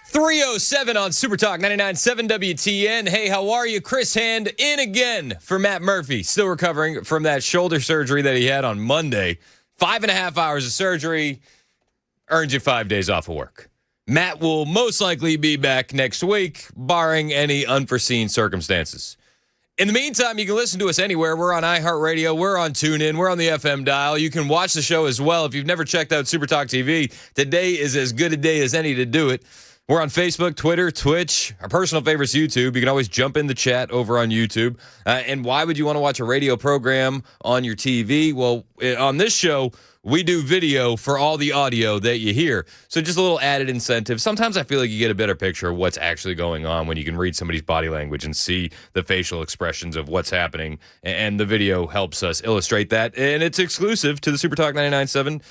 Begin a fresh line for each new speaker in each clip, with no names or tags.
307 on Super Talk 99.7 WTN. Hey, how are you? Chris Hand in again for Matt Murphy. Still recovering from that shoulder surgery that he had on Monday. 5.5 hours of surgery earns you 5 days off of work. Matt will most likely be back next week, barring any unforeseen circumstances. In the meantime, you can listen to us anywhere. We're on iHeartRadio. We're on TuneIn. We're on the FM dial. You can watch the show as well. If you've never checked out Super Talk TV, today is as good a day as any to do it. We're on Facebook, Twitter, Twitch. Our personal favorite's YouTube. You can always jump in the chat over on YouTube. And why would you want to watch a radio program on your TV? Well, on this show, we do video for all the audio that you hear. So just a little added incentive. Sometimes I feel like you get a better picture of what's actually going on when you can read somebody's body language and see the facial expressions of what's happening. And the video helps us illustrate that. And it's exclusive to the Super Talk 99.7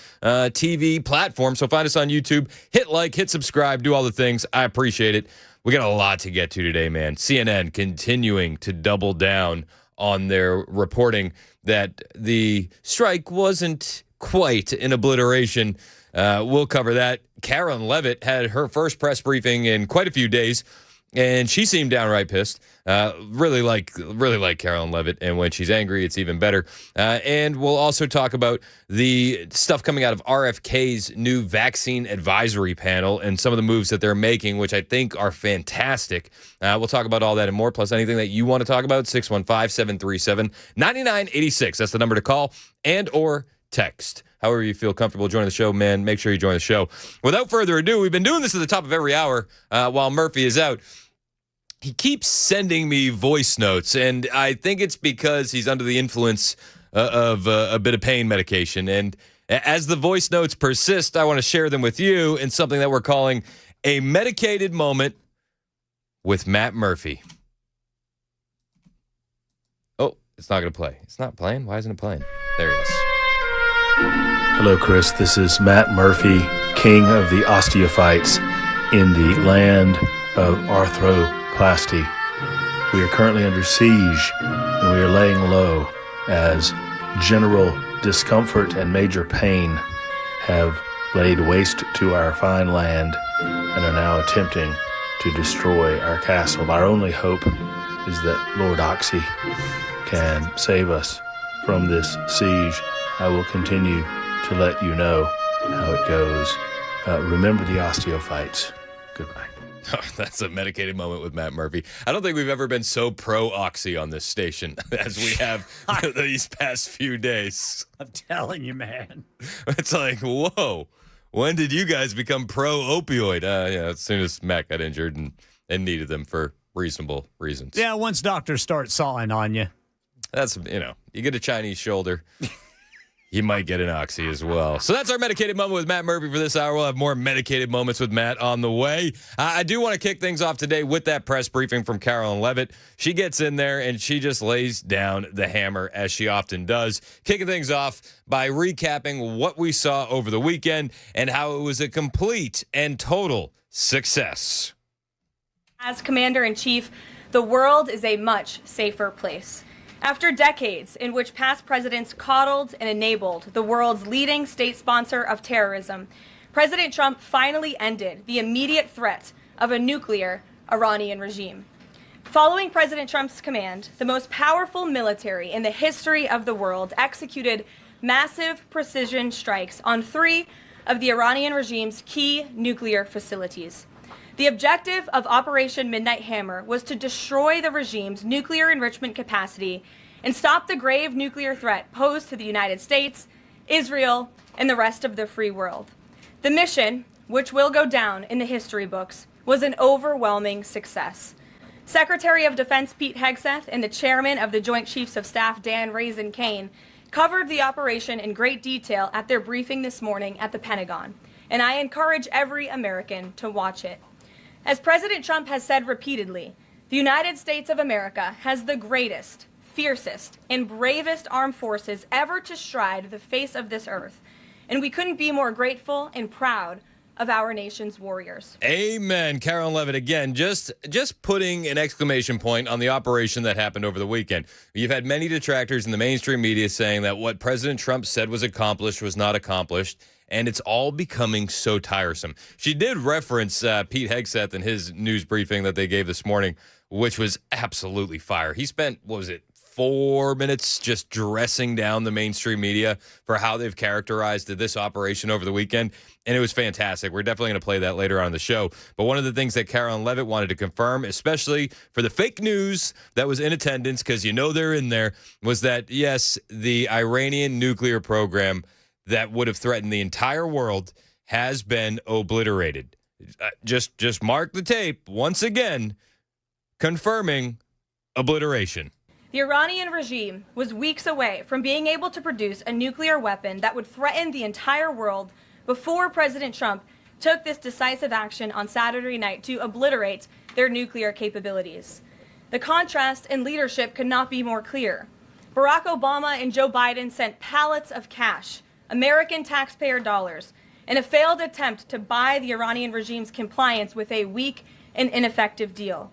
TV platform. So find us on YouTube. Hit like, hit subscribe, do all the things. I appreciate it. We got a lot to get to today, man. CNN continuing to double down on their reporting that the strike wasn't quite an obliteration. We'll cover that. Karen Levitt had her first press briefing in quite a few days, and she seemed downright pissed. Really like Karen Levitt, and when she's angry, it's even better. And we'll also talk about the stuff coming out of RFK's new vaccine advisory panel and some of the moves that they're making, which I think are fantastic. We'll talk about all that and more, plus anything that you want to talk about. 615-737-9986. That's the number to call and or text. However you feel comfortable joining the show, man, make sure you join the show. Without further ado, we've been doing this at the top of every hour while Murphy is out. He keeps sending me voice notes, and I think it's because he's under the influence of a bit of pain medication. And as the voice notes persist, I want to share them with you in something that we're calling a medicated moment with Matt Murphy. Oh, it's not going to play. It's not playing? Why isn't it playing? There it is.
Hello, Chris. This is Matt Murphy, king of the osteophytes in the land of arthroplasty. We are currently under siege, and we are laying low as general discomfort and major pain have laid waste to our fine land and are now attempting to destroy our castle. Our only hope is that Lord Oxy can save us from this siege. I will continue to let you know how it goes. Remember the osteophytes. Goodbye.
Oh, that's a medicated moment with Matt Murphy. I don't think we've ever been so pro-Oxy on this station as we have these past few days.
I'm telling you, man.
It's like, whoa, when did you guys become pro-opioid? Yeah, as soon as Matt got injured and needed them for reasonable reasons.
Yeah, once doctors start sawing on you.
That's, you get a Chinese shoulder. You might get an Oxy as well. So that's our medicated moment with Matt Murphy for this hour. We'll have more medicated moments with Matt on the way. I do want to kick things off today with that press briefing from Karen Levitt. She gets in there and she just lays down the hammer, as she often does, kicking things off by recapping what we saw over the weekend and how it was a complete and total success.
As Commander-in-Chief, the world is a much safer place. After decades in which past presidents coddled and enabled the world's leading state sponsor of terrorism, President Trump finally ended the immediate threat of a nuclear Iranian regime. Following President Trump's command, the most powerful military in the history of the world executed massive precision strikes on 3 of the Iranian regime's key nuclear facilities. The objective of Operation Midnight Hammer was to destroy the regime's nuclear enrichment capacity and stop the grave nuclear threat posed to the United States, Israel, and the rest of the free world. The mission, which will go down in the history books, was an overwhelming success. Secretary of Defense Pete Hegseth and the chairman of the Joint Chiefs of Staff Dan Raisin Kane covered the operation in great detail at their briefing this morning at the Pentagon, and I encourage every American to watch it. As President Trump has said repeatedly, the United States of America has the greatest, fiercest, and bravest armed forces ever to stride the face of this earth, and we couldn't be more grateful and proud of our nation's warriors.
Amen. Karen Levitt, again, just putting an exclamation point on the operation that happened over the weekend. You've had many detractors in the mainstream media saying that what President Trump said was accomplished was not accomplished. and it's all becoming so tiresome. She did reference Pete Hegseth in his news briefing that they gave this morning, which was absolutely fire. He spent, 4 minutes just dressing down the mainstream media for how they've characterized this operation over the weekend, and it was fantastic. We're definitely going to play that later on in the show. But one of the things that Carolyn Levitt wanted to confirm, especially for the fake news that was in attendance, because they're in there, was that, yes, the Iranian nuclear program that would have threatened the entire world has been obliterated. Just mark the tape once again, confirming obliteration.
The Iranian regime was weeks away from being able to produce a nuclear weapon that would threaten the entire world before President Trump took this decisive action on Saturday night to obliterate their nuclear capabilities. The contrast in leadership could not be more clear. Barack Obama and Joe Biden sent pallets of cash, American taxpayer dollars, in a failed attempt to buy the Iranian regime's compliance with a weak and ineffective deal.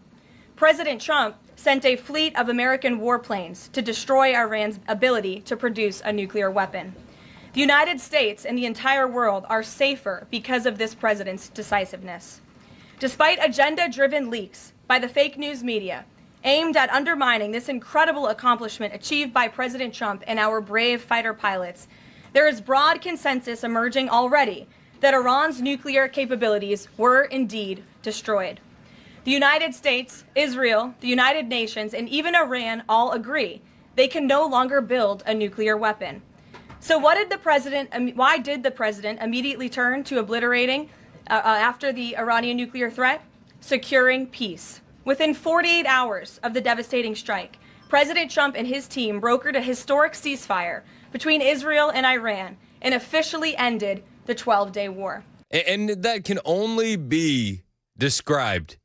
President Trump sent a fleet of American warplanes to destroy Iran's ability to produce a nuclear weapon. The United States and the entire world are safer because of this president's decisiveness. Despite agenda-driven leaks by the fake news media aimed at undermining this incredible accomplishment achieved by President Trump and our brave fighter pilots, there is broad consensus emerging already that Iran's nuclear capabilities were indeed destroyed. The United States, Israel, the United Nations, and even Iran all agree they can no longer build a nuclear weapon. So why did the president immediately turn to obliterating after the Iranian nuclear threat? Securing peace. Within 48 hours of the devastating strike, President Trump and his team brokered a historic ceasefire between Israel and Iran and officially ended the 12-day war.
And that can only be described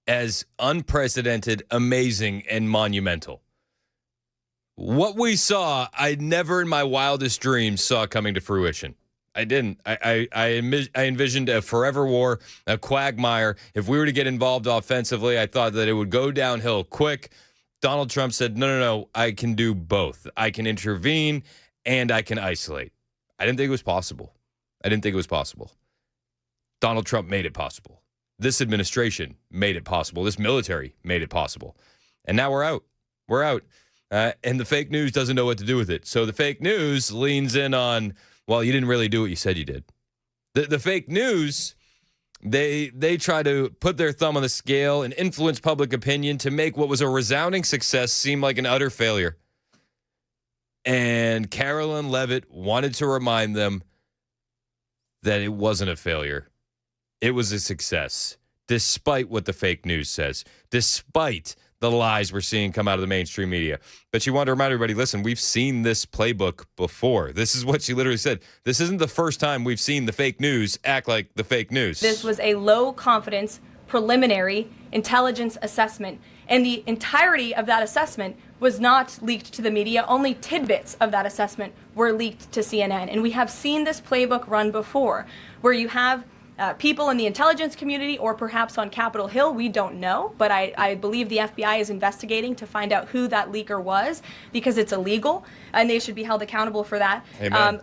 as unprecedented, amazing, and monumental. What we saw, I never in my wildest dreams saw coming to fruition. I didn't. I envisioned a forever war, a quagmire. If we were to get involved offensively, I thought that it would go downhill quick. Donald Trump said, no, I can do both. I can intervene and I can isolate. I didn't think it was possible. Donald Trump made it possible. This administration made it possible. This military made it possible. And now we're out. And the fake news doesn't know what to do with it. So the fake news leans in on, well, you didn't really do what you said you did. The fake news, they try to put their thumb on the scale and influence public opinion to make what was a resounding success seem like an utter failure. And Carolyn Levitt wanted to remind them that it wasn't a failure. It was a success, despite what the fake news says, despite the lies we're seeing come out of the mainstream media. But she wanted to remind everybody, listen, we've seen this playbook before. This is what she literally said. This isn't the first time we've seen the fake news act like the fake news.
This was a low-confidence preliminary intelligence assessment, and the entirety of that assessment was not leaked to the media. Only tidbits of that assessment were leaked to CNN. And we have seen this playbook run before, where you have people in the intelligence community or perhaps on Capitol Hill, we don't know, but I believe the FBI is investigating to find out who that leaker was because it's illegal and they should be held accountable for that.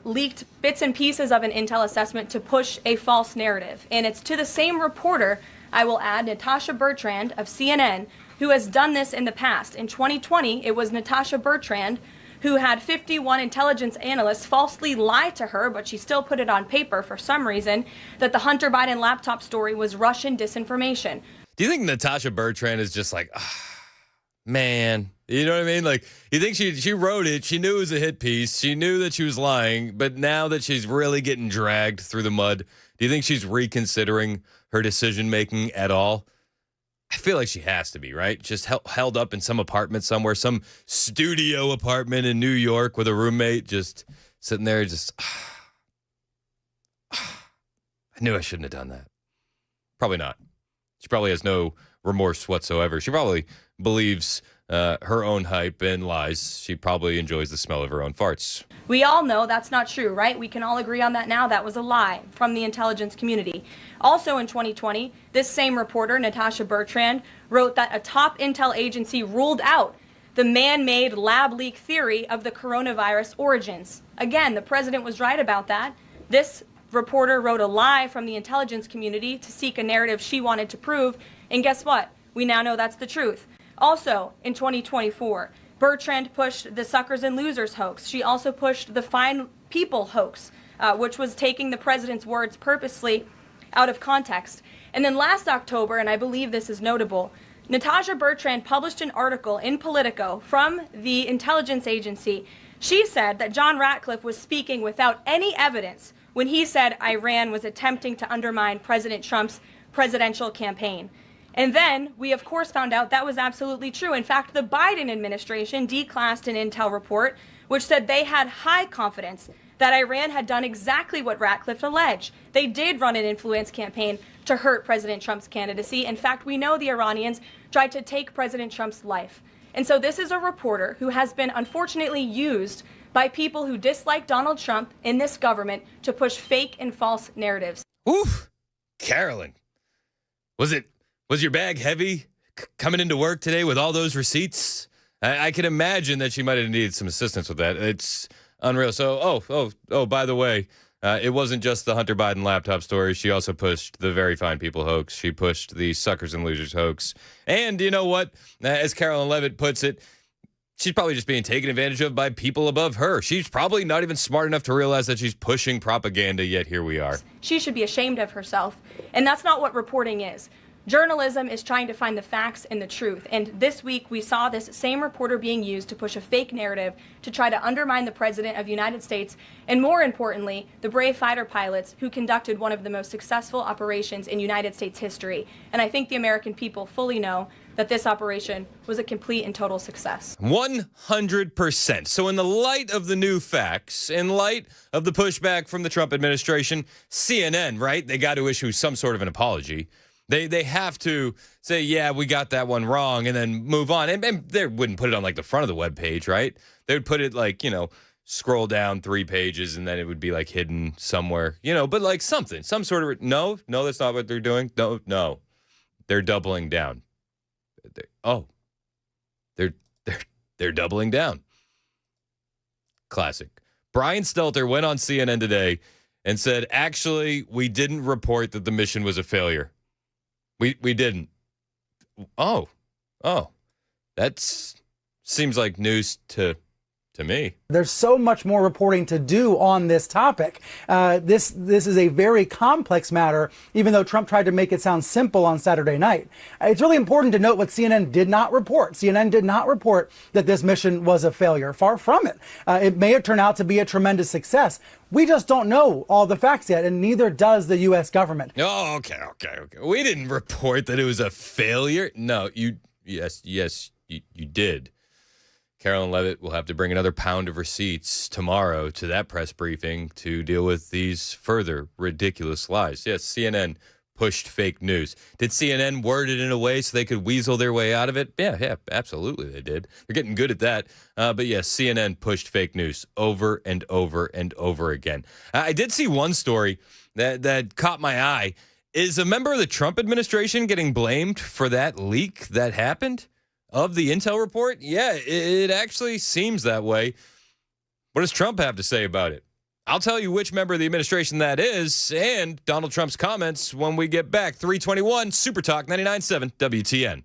Leaked bits and pieces of an intel assessment to push a false narrative. And it's to the same reporter, I will add, Natasha Bertrand of CNN, who has done this in the past. In 2020, it was Natasha Bertrand who had 51 intelligence analysts falsely lie to her, but she still put it on paper for some reason, that the Hunter Biden laptop story was Russian disinformation.
Do you think Natasha Bertrand is just like, man, you know what I mean? Like, you think she wrote it, she knew it was a hit piece, she knew that she was lying, but now that she's really getting dragged through the mud, do you think she's reconsidering her decision-making at all? I feel like she has to be, right? Just held up in some apartment somewhere, some studio apartment in New York with a roommate, just sitting there, I knew I shouldn't have done that. Probably not. She probably has no remorse whatsoever. She probably believes her own hype and lies. She probably enjoys the smell of her own farts.
We all know that's not true, right? We can all agree on that now. That was a lie from the intelligence community. Also in 2020, this same reporter, Natasha Bertrand, wrote that a top intel agency ruled out the man-made lab leak theory of the coronavirus origins. Again, the president was right about that. This reporter wrote a lie from the intelligence community to seek a narrative she wanted to prove. And guess what? We now know that's the truth. Also, in 2024, Bertrand pushed the suckers and losers hoax. She also pushed the fine people hoax, which was taking the president's words purposely out of context. And then last October, and I believe this is notable, Natasha Bertrand published an article in Politico from the intelligence agency. She said that John Ratcliffe was speaking without any evidence when he said Iran was attempting to undermine President Trump's presidential campaign. And then we, of course, found out that was absolutely true. In fact, the Biden administration declassed an intel report which said they had high confidence that Iran had done exactly what Ratcliffe alleged. They did run an influence campaign to hurt President Trump's candidacy. In fact, we know the Iranians tried to take President Trump's life. And so this is a reporter who has been unfortunately used by people who dislike Donald Trump in this government to push fake and false narratives.
Oof, Carolyn, was your bag heavy coming into work today with all those receipts? I can imagine that she might have needed some assistance with that. It's unreal. So, by the way, it wasn't just the Hunter Biden laptop story. She also pushed the very fine people hoax. She pushed the suckers and losers hoax. And you know what? As Carolyn Levitt puts it, she's probably just being taken advantage of by people above her. She's probably not even smart enough to realize that she's pushing propaganda, yet here we are.
She should be ashamed of herself. And that's not what reporting is. Journalism is trying to find the facts and the truth. And this week, we saw this same reporter being used to push a fake narrative to try to undermine the President of the United States, and more importantly, the brave fighter pilots who conducted one of the most successful operations in United States history. And I think the American people fully know that this operation was a complete and total success.
100%. So in the light of the new facts, in light of the pushback from the Trump administration, CNN, right, they got to issue some sort of an apology. They have to say, yeah, we got that one wrong, and then move on. And they wouldn't put it on, like, the front of the web page, right? They would put it, like, scroll down 3 pages, and then it would be, like, hidden somewhere. But, like, some sort of, no, that's not what they're doing. No. They're doubling down. They're doubling down. Classic. Brian Stelter went on CNN today and said, actually, we didn't report that the mission was a failure. We didn't. Oh, that seems like news to me.
There's so much more reporting to do on this topic. This is a very complex matter, even though Trump tried to make it sound simple on Saturday night. It's really important to note what CNN did not report. CNN did not report that this mission was a failure. Far from it. It may have turned out to be a tremendous success. We just don't know all the facts yet, and neither does the U.S. government.
Oh, okay. We didn't report that it was a failure. No, yes, you did. Carolyn Levitt will have to bring another pound of receipts tomorrow to that press briefing to deal with these further ridiculous lies. Yes, CNN pushed fake news. Did CNN word it in a way so they could weasel their way out of it? Yeah, absolutely they did. They're getting good at that. But yes, CNN pushed fake news over and over and over again. I did see one story that caught my eye. Is a member of the Trump administration getting blamed for that leak that happened of the intel report? Yeah, it actually seems that way. What does Trump have to say about it? I'll tell you which member of the administration that is and Donald Trump's comments when we get back. 321 Super Talk 99.7 WTN.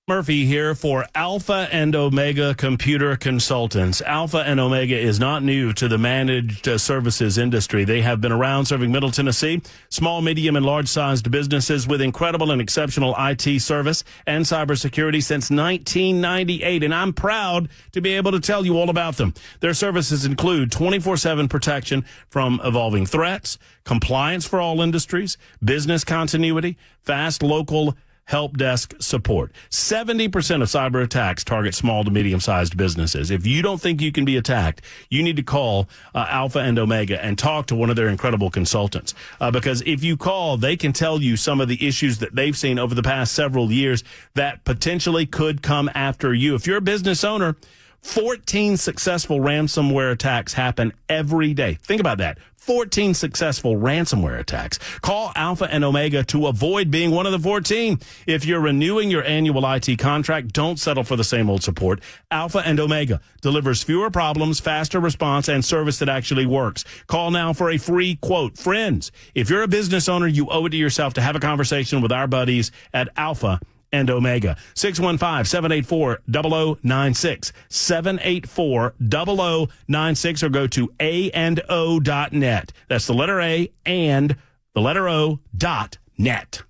Murphy here for Alpha and Omega Computer Consultants. Alpha and Omega is not new to the managed services industry. They have been around serving Middle Tennessee, small, medium, and large-sized businesses with incredible and exceptional IT service and cybersecurity since 1998, and I'm proud to be able to tell you all about them. Their services include 24/7 protection from evolving threats, compliance for all industries, business continuity, fast local help desk support. 70% of cyber attacks target small to medium-sized businesses. If you don't think you can be attacked, you need to call Alpha and Omega and talk to one of their incredible consultants. Because if you call, they can tell you some of the issues that they've seen over the past several years that potentially could come after you. If you're a business owner, 14 successful ransomware attacks happen every day. Think about that. 14 successful ransomware attacks. Call Alpha and Omega to avoid being one of the 14. If you're renewing your annual IT contract, don't settle for the same old support. Alpha and Omega delivers fewer problems, faster response, and service that actually works. Call now for a free quote. Friends, if you're a business owner, you owe it to yourself to have a conversation with our buddies at Alpha and Omega. 615-784-0096. 784-0096, or go to ANDO.net. That's the letter A and the letter O.net.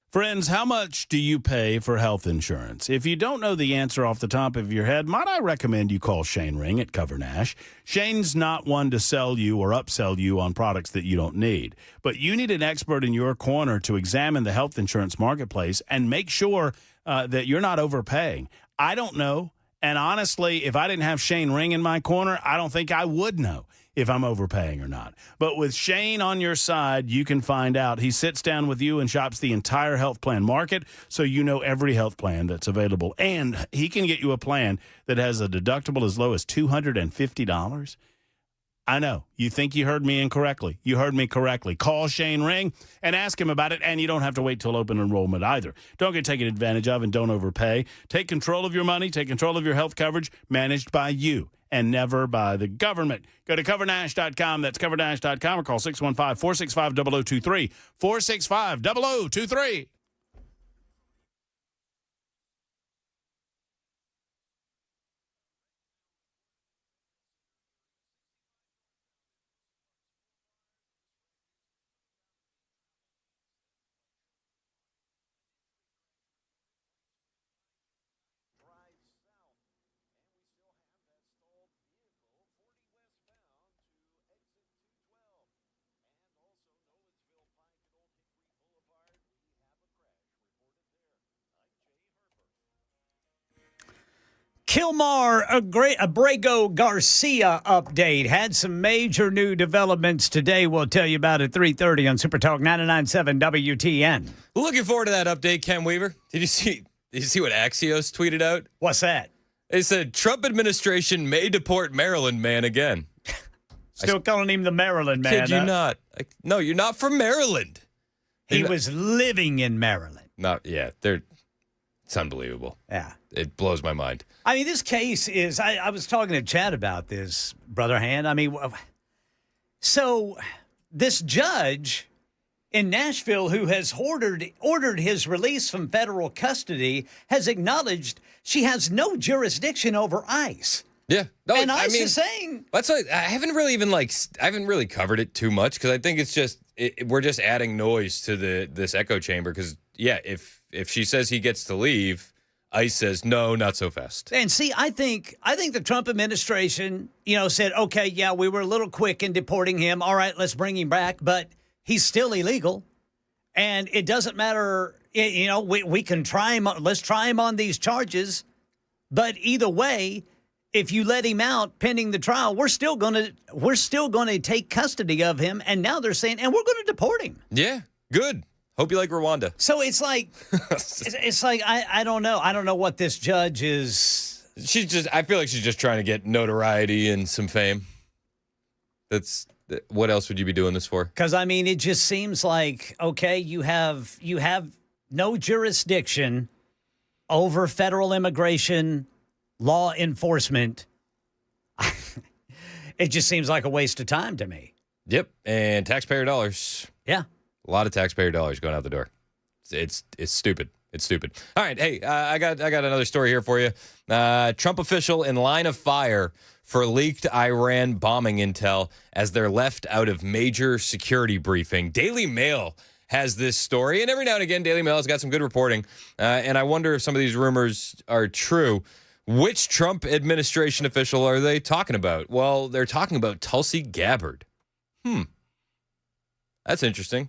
Friends, how much do you pay for health insurance? If you don't know the answer off the top of your head, might I recommend you call Shane Ring at Cover Nash. Shane's not one to sell you or upsell you on products that you don't need, but you need an expert in your corner to examine the health insurance marketplace and make sure that you're not overpaying. I don't know, and honestly, if I didn't have Shane Ring in my corner, I don't think I would know if I'm overpaying or not. But with Shane on your side, you can find out. He sits down with you and shops the entire health plan market, so you know every health plan that's available. And he can get you a plan that has a deductible as low as $250. I know. You think you heard me incorrectly. You heard me correctly. Call Shane Ring and ask him about it, and you don't have to wait till open enrollment either. Don't get taken advantage of and don't overpay. Take control of your money. Take control of your health coverage managed by you and never by the government. Go to covernash.com. That's covernash.com, or call 615-465-0023. 465-0023.
Kilmar Abrego Garcia update. Had some major new developments today. We'll tell you about at 3:30 on Super Talk 99.7 WTN.
Looking forward to that update, Ken Weaver. Did you see what Axios tweeted out?
What's that?
They said Trump administration may deport Maryland man again.
Still calling him the Maryland man.
Kid you not. No, you're not from Maryland.
He was living in Maryland.
It's unbelievable.
Yeah.
It blows my mind.
I mean, this case is, I was talking to Chad about this, Brother Hand. I mean, so this judge in Nashville who has ordered his release from federal custody has acknowledged she has no jurisdiction over ICE.
Yeah. No,
and ICE is saying.
That's why I haven't really covered it too much because I think it's just, we're just adding noise to this echo chamber because, yeah, if if she says he gets to leave, ICE says no, not so fast.
And see, I think the Trump administration, said, okay, yeah, we were a little quick in deporting him. All right, let's bring him back. But he's still illegal. And it doesn't matter, we can try him. Let's try him on these charges. But either way, if you let him out pending the trial, we're still going to take custody of him. And now they're saying, and we're going to deport him.
Yeah, good. Hope you like Rwanda.
So it's like, I don't know. I don't know what this judge is.
I feel like she's just trying to get notoriety and some fame. What else would you be doing this for?
Because, it just seems like, okay, you have no jurisdiction over federal immigration law enforcement. It just seems like a waste of time to me.
Yep, and taxpayer dollars.
Yeah.
A lot of taxpayer dollars going out the door. It's stupid. It's stupid. All right, hey, I got another story here for you. Trump official in line of fire for leaked Iran bombing intel as they're left out of major security briefing. Daily Mail has this story, and every now and again, Daily Mail has got some good reporting. And I wonder if some of these rumors are true. Which Trump administration official are they talking about? Well, they're talking about Tulsi Gabbard. That's interesting.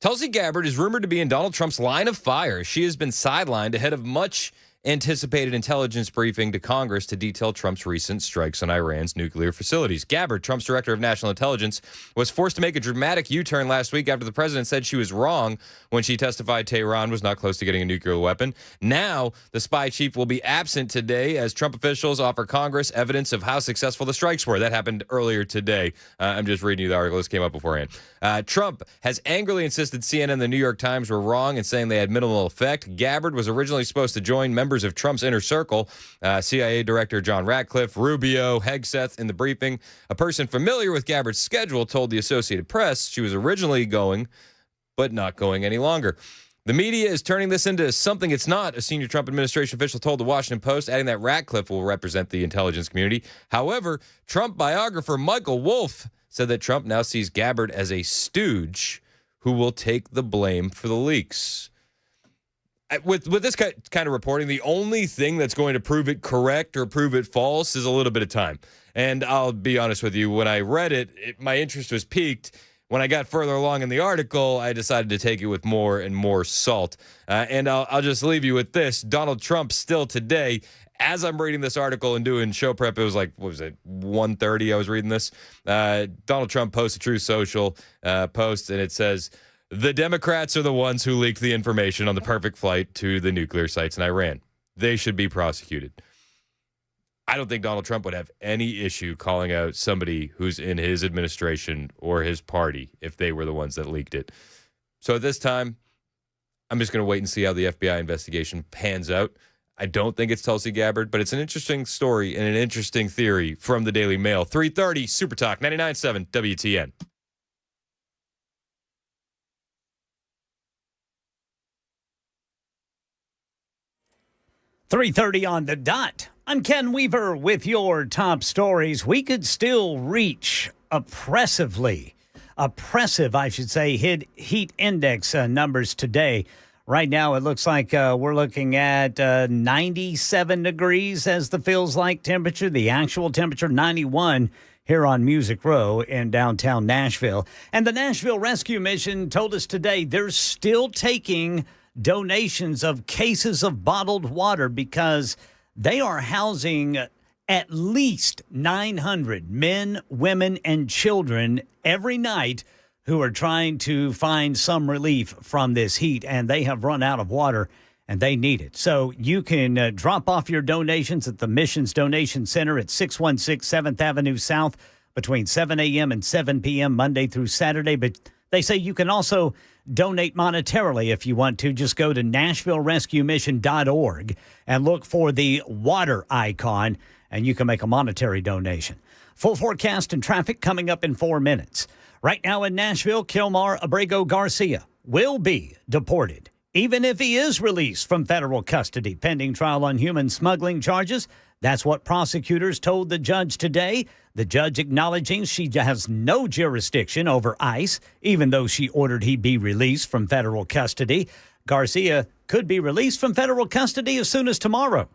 Tulsi Gabbard is rumored to be in Donald Trump's line of fire. She has been sidelined ahead of much anticipated intelligence briefing to Congress to detail Trump's recent strikes on Iran's nuclear facilities. Gabbard, Trump's director of national intelligence, was forced to make a dramatic U-turn last week after the president said she was wrong when she testified Tehran was not close to getting a nuclear weapon. Now, the spy chief will be absent today as Trump officials offer Congress evidence of how successful the strikes were. That happened earlier today. I'm just reading you the article. This came up beforehand. Trump has angrily insisted CNN and the New York Times were wrong in saying they had minimal effect. Gabbard was originally supposed to join members of Trump's inner circle, CIA Director John Ratcliffe, Rubio, Hegseth in the briefing. A person familiar with Gabbard's schedule told the Associated Press she was originally going, but not going any longer. The media is turning this into something it's not, a senior Trump administration official told the Washington Post, adding that Ratcliffe will represent the intelligence community. However, Trump biographer Michael Wolff said that Trump now sees Gabbard as a stooge who will take the blame for the leaks. With this kind of reporting, the only thing that's going to prove it correct or prove it false is a little bit of time. And I'll be honest with you, when I read it, my interest was piqued. When I got further along in the article, I decided to take it with more and more salt. And I'll just leave you with this. Donald Trump still today, as I'm reading this article and doing show prep, it was like, 1:30 I was reading this. Donald Trump posts a Truth Social post, and it says, the Democrats are the ones who leaked the information on the perfect flight to the nuclear sites in Iran. They should be prosecuted. I don't think Donald Trump would have any issue calling out somebody who's in his administration or his party if they were the ones that leaked it. So at this time, I'm just going to wait and see how the FBI investigation pans out. I don't think it's Tulsi Gabbard, but it's an interesting story and an interesting theory from the Daily Mail. 3:30 Super Talk 99.7 WTN.
.30 on the dot. I'm Ken Weaver with your top stories. We could still reach oppressive, heat index numbers today. Right now, it looks like we're looking at 97 degrees as the feels like temperature. The actual temperature, 91 here on Music Row in downtown Nashville. And the Nashville Rescue Mission told us today they're still taking donations of cases of bottled water because they are housing at least 900 men, women, and children every night who are trying to find some relief from this heat, and they have run out of water and they need it. So you can drop off your donations at the Missions Donation Center at 616 7th Avenue South between 7 a.m. and 7 p.m. Monday through Saturday. But they say you can also donate monetarily if you want to. Just go to NashvilleRescueMission.org and look for the water icon, and you can make a monetary donation. Full forecast and traffic coming up in 4 minutes. Right now in Nashville, Kilmar Abrego Garcia will be deported, even if he is released from federal custody pending trial on human smuggling charges. That's what prosecutors told the judge today. The judge acknowledging she has no jurisdiction over ICE, even though she ordered he be released from federal custody. Garcia could be released from federal custody as soon as tomorrow.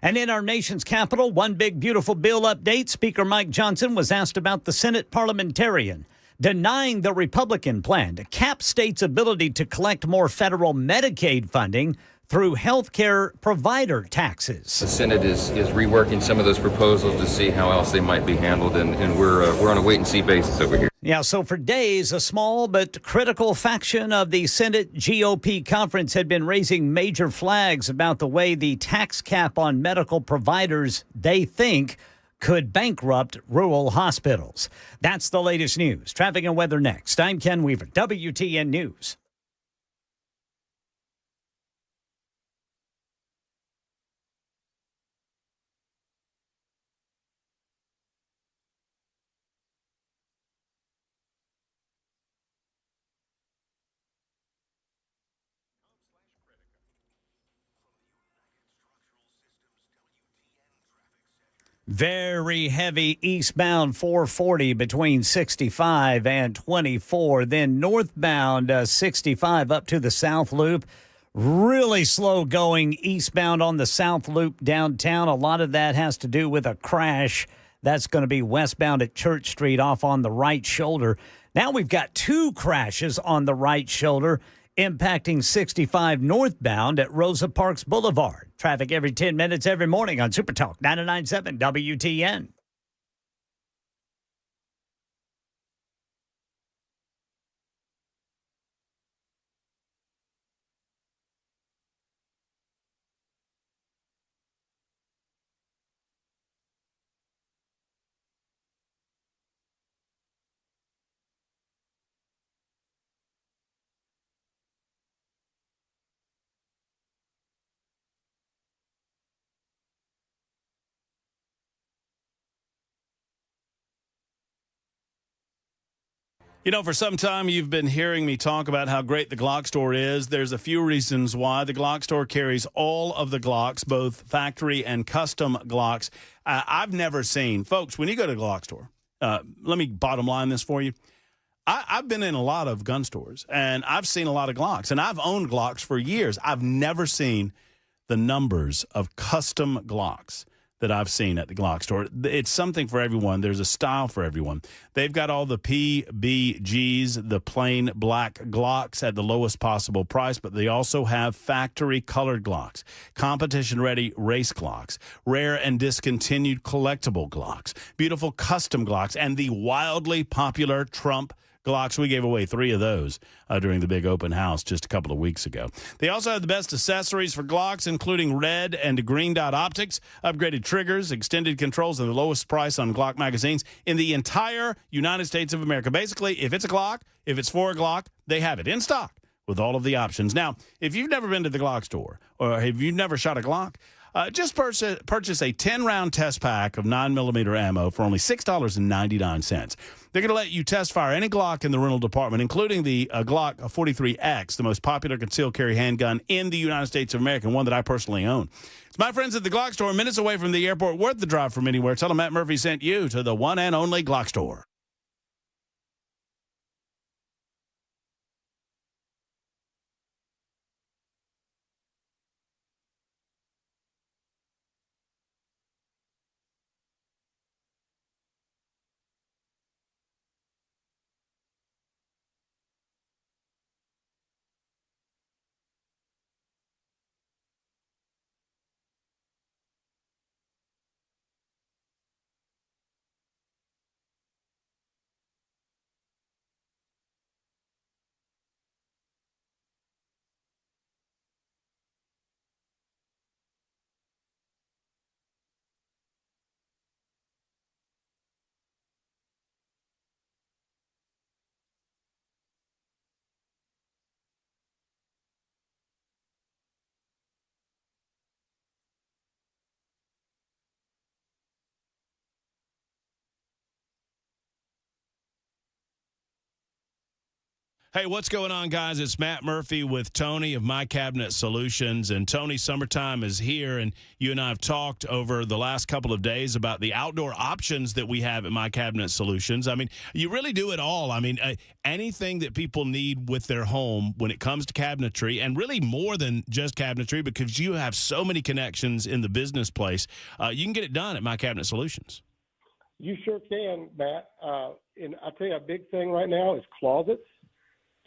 And in our nation's capital, one big beautiful bill update. Speaker Mike Johnson was asked about the Senate parliamentarian denying the Republican plan to cap states' ability to collect more federal Medicaid funding through health care provider taxes.
The Senate is reworking some of those proposals to see how else they might be handled, and we're on a wait-and-see basis over here.
Yeah, so for days, a small but critical faction of the Senate GOP conference had been raising major flags about the way the tax cap on medical providers they think could bankrupt rural hospitals. That's the latest news. Traffic and weather next. I'm Ken Weaver, WTN News. Very heavy eastbound 440 between 65 and 24. Then northbound 65 up to the South Loop. Really slow going eastbound on the South Loop downtown. A lot of that has to do with a crash. That's going to be westbound at Church Street off on the right shoulder. Now we've got two crashes on the right shoulder impacting 65 northbound at Rosa Parks Boulevard. Traffic every 10 minutes every morning on Super Talk 99.7 WTN.
You know, for some time you've been hearing me talk about how great the Glock store is. There's a few reasons why. The Glock store carries all of the Glocks, both factory and custom Glocks. I've never seen, folks, when you go to the Glock store, let me bottom line this for you. I've been in a lot of gun stores, and I've seen a lot of Glocks, and I've owned Glocks for years. I've never seen the numbers of custom Glocks that I've seen at the Glock store. It's something for everyone. There's a style for everyone. They've got all the PBGs, the plain black Glocks at the lowest possible price, but they also have factory colored Glocks, competition-ready race Glocks, rare and discontinued collectible Glocks, beautiful custom Glocks, and the wildly popular Trump Glocks. We gave away 3 of those during the big open house just a couple of weeks ago. They also have the best accessories for Glocks, including red and green dot optics, upgraded triggers, extended controls, and the lowest price on Glock magazines in the entire United States of America. Basically, if it's a Glock, if it's for a Glock, they have it in stock with all of the options. Now, if you've never been to the Glock store or if you've never shot a Glock, just purchase a 10-round test pack of 9mm ammo for only $6.99. They're going to let you test fire any Glock in the rental department, including the Glock 43X, the most popular concealed carry handgun in the United States of America, and one that I personally own. It's my friends at the Glock store, minutes away from the airport, worth the drive from anywhere. Tell them Matt Murphy sent you to the one and only Glock store. Hey, what's going on, guys? It's Matt Murphy with Tony of My Cabinet Solutions. And Tony, summertime is here, and you and I have talked over the last couple of days about the outdoor options that we have at My Cabinet Solutions. I mean, you really do it all. I mean, anything that people need with their home when it comes to cabinetry, and really more than just cabinetry, because you have so many connections in the business place, you can get it done at My Cabinet Solutions.
You sure can, Matt. And I'll tell you, a big thing right now is closets.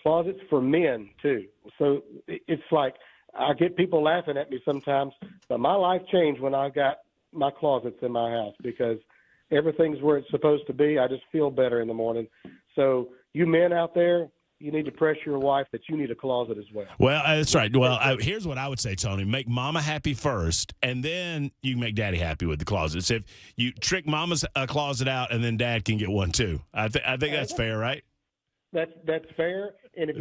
Closets for men, too. So it's like I get people laughing at me sometimes, but my life changed when I got my closets in my house because everything's where it's supposed to be. I just feel better in the morning. So you men out there, you need to pressure your wife that you need a closet as well.
Well, that's right. Well, here's what I would say, Tony. Make mama happy first, and then you can make daddy happy with the closets. If you trick mama's closet out, and then dad can get one, too. I think that's fair, right?
That's fair. And if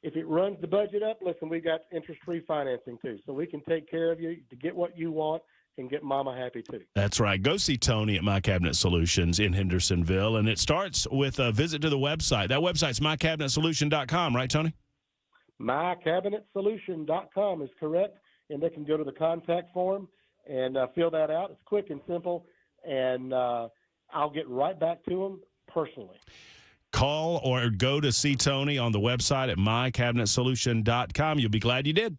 if it runs the budget up, listen, we got interest-free financing too, so we can take care of you to get what you want and get mama happy too.
That's right. Go see Tony at My Cabinet Solutions in Hendersonville, and it starts with a visit to the website. That website's mycabinetsolution.com, right, Tony?
Mycabinetsolution.com is correct, and they can go to the contact form and fill that out. It's quick and simple, and I'll get right back to them personally.
Call or go to see Tony on the website at mycabinetsolution.com. You'll be glad you did.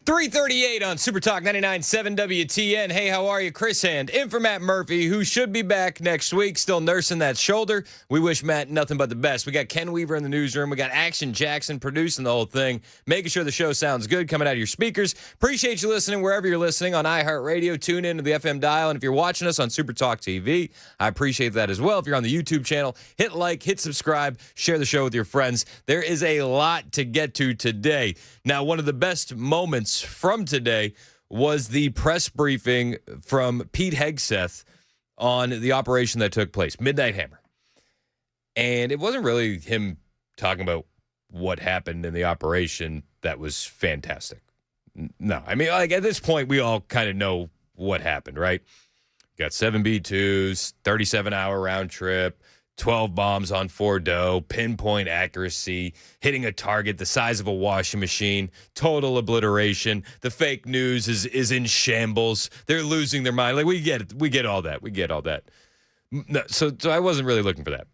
3:38 on Super Talk 99.7 WTN. Hey, how are you? Chris Hand in for Matt Murphy, who should be back next week, still nursing that shoulder. We wish Matt nothing but the best. We got Ken Weaver in the newsroom. We got Action Jackson producing the whole thing, making sure the show sounds good coming out of your speakers. Appreciate you listening wherever you're listening on iHeartRadio. Tune in to the FM dial. And if you're watching us on Super Talk TV, I appreciate that as well. If you're on the YouTube channel, hit like, hit subscribe, share the show with your friends. There is a lot to get to today. Now, one of the best moments from today was the press briefing from Pete Hegseth on the operation that took place, Midnight Hammer. And it wasn't really him talking about what happened in the operation that was fantastic. No, I mean, like at this point, we all kind of know what happened, right? Got 7 B-2s, 37-hour round trip, 12 bombs on Fordo, pinpoint accuracy, hitting a target the size of a washing machine, total obliteration. The fake news is in shambles. They're losing their mind. Like, we get it. We get all that. We get all that. No, so I wasn't really looking for that.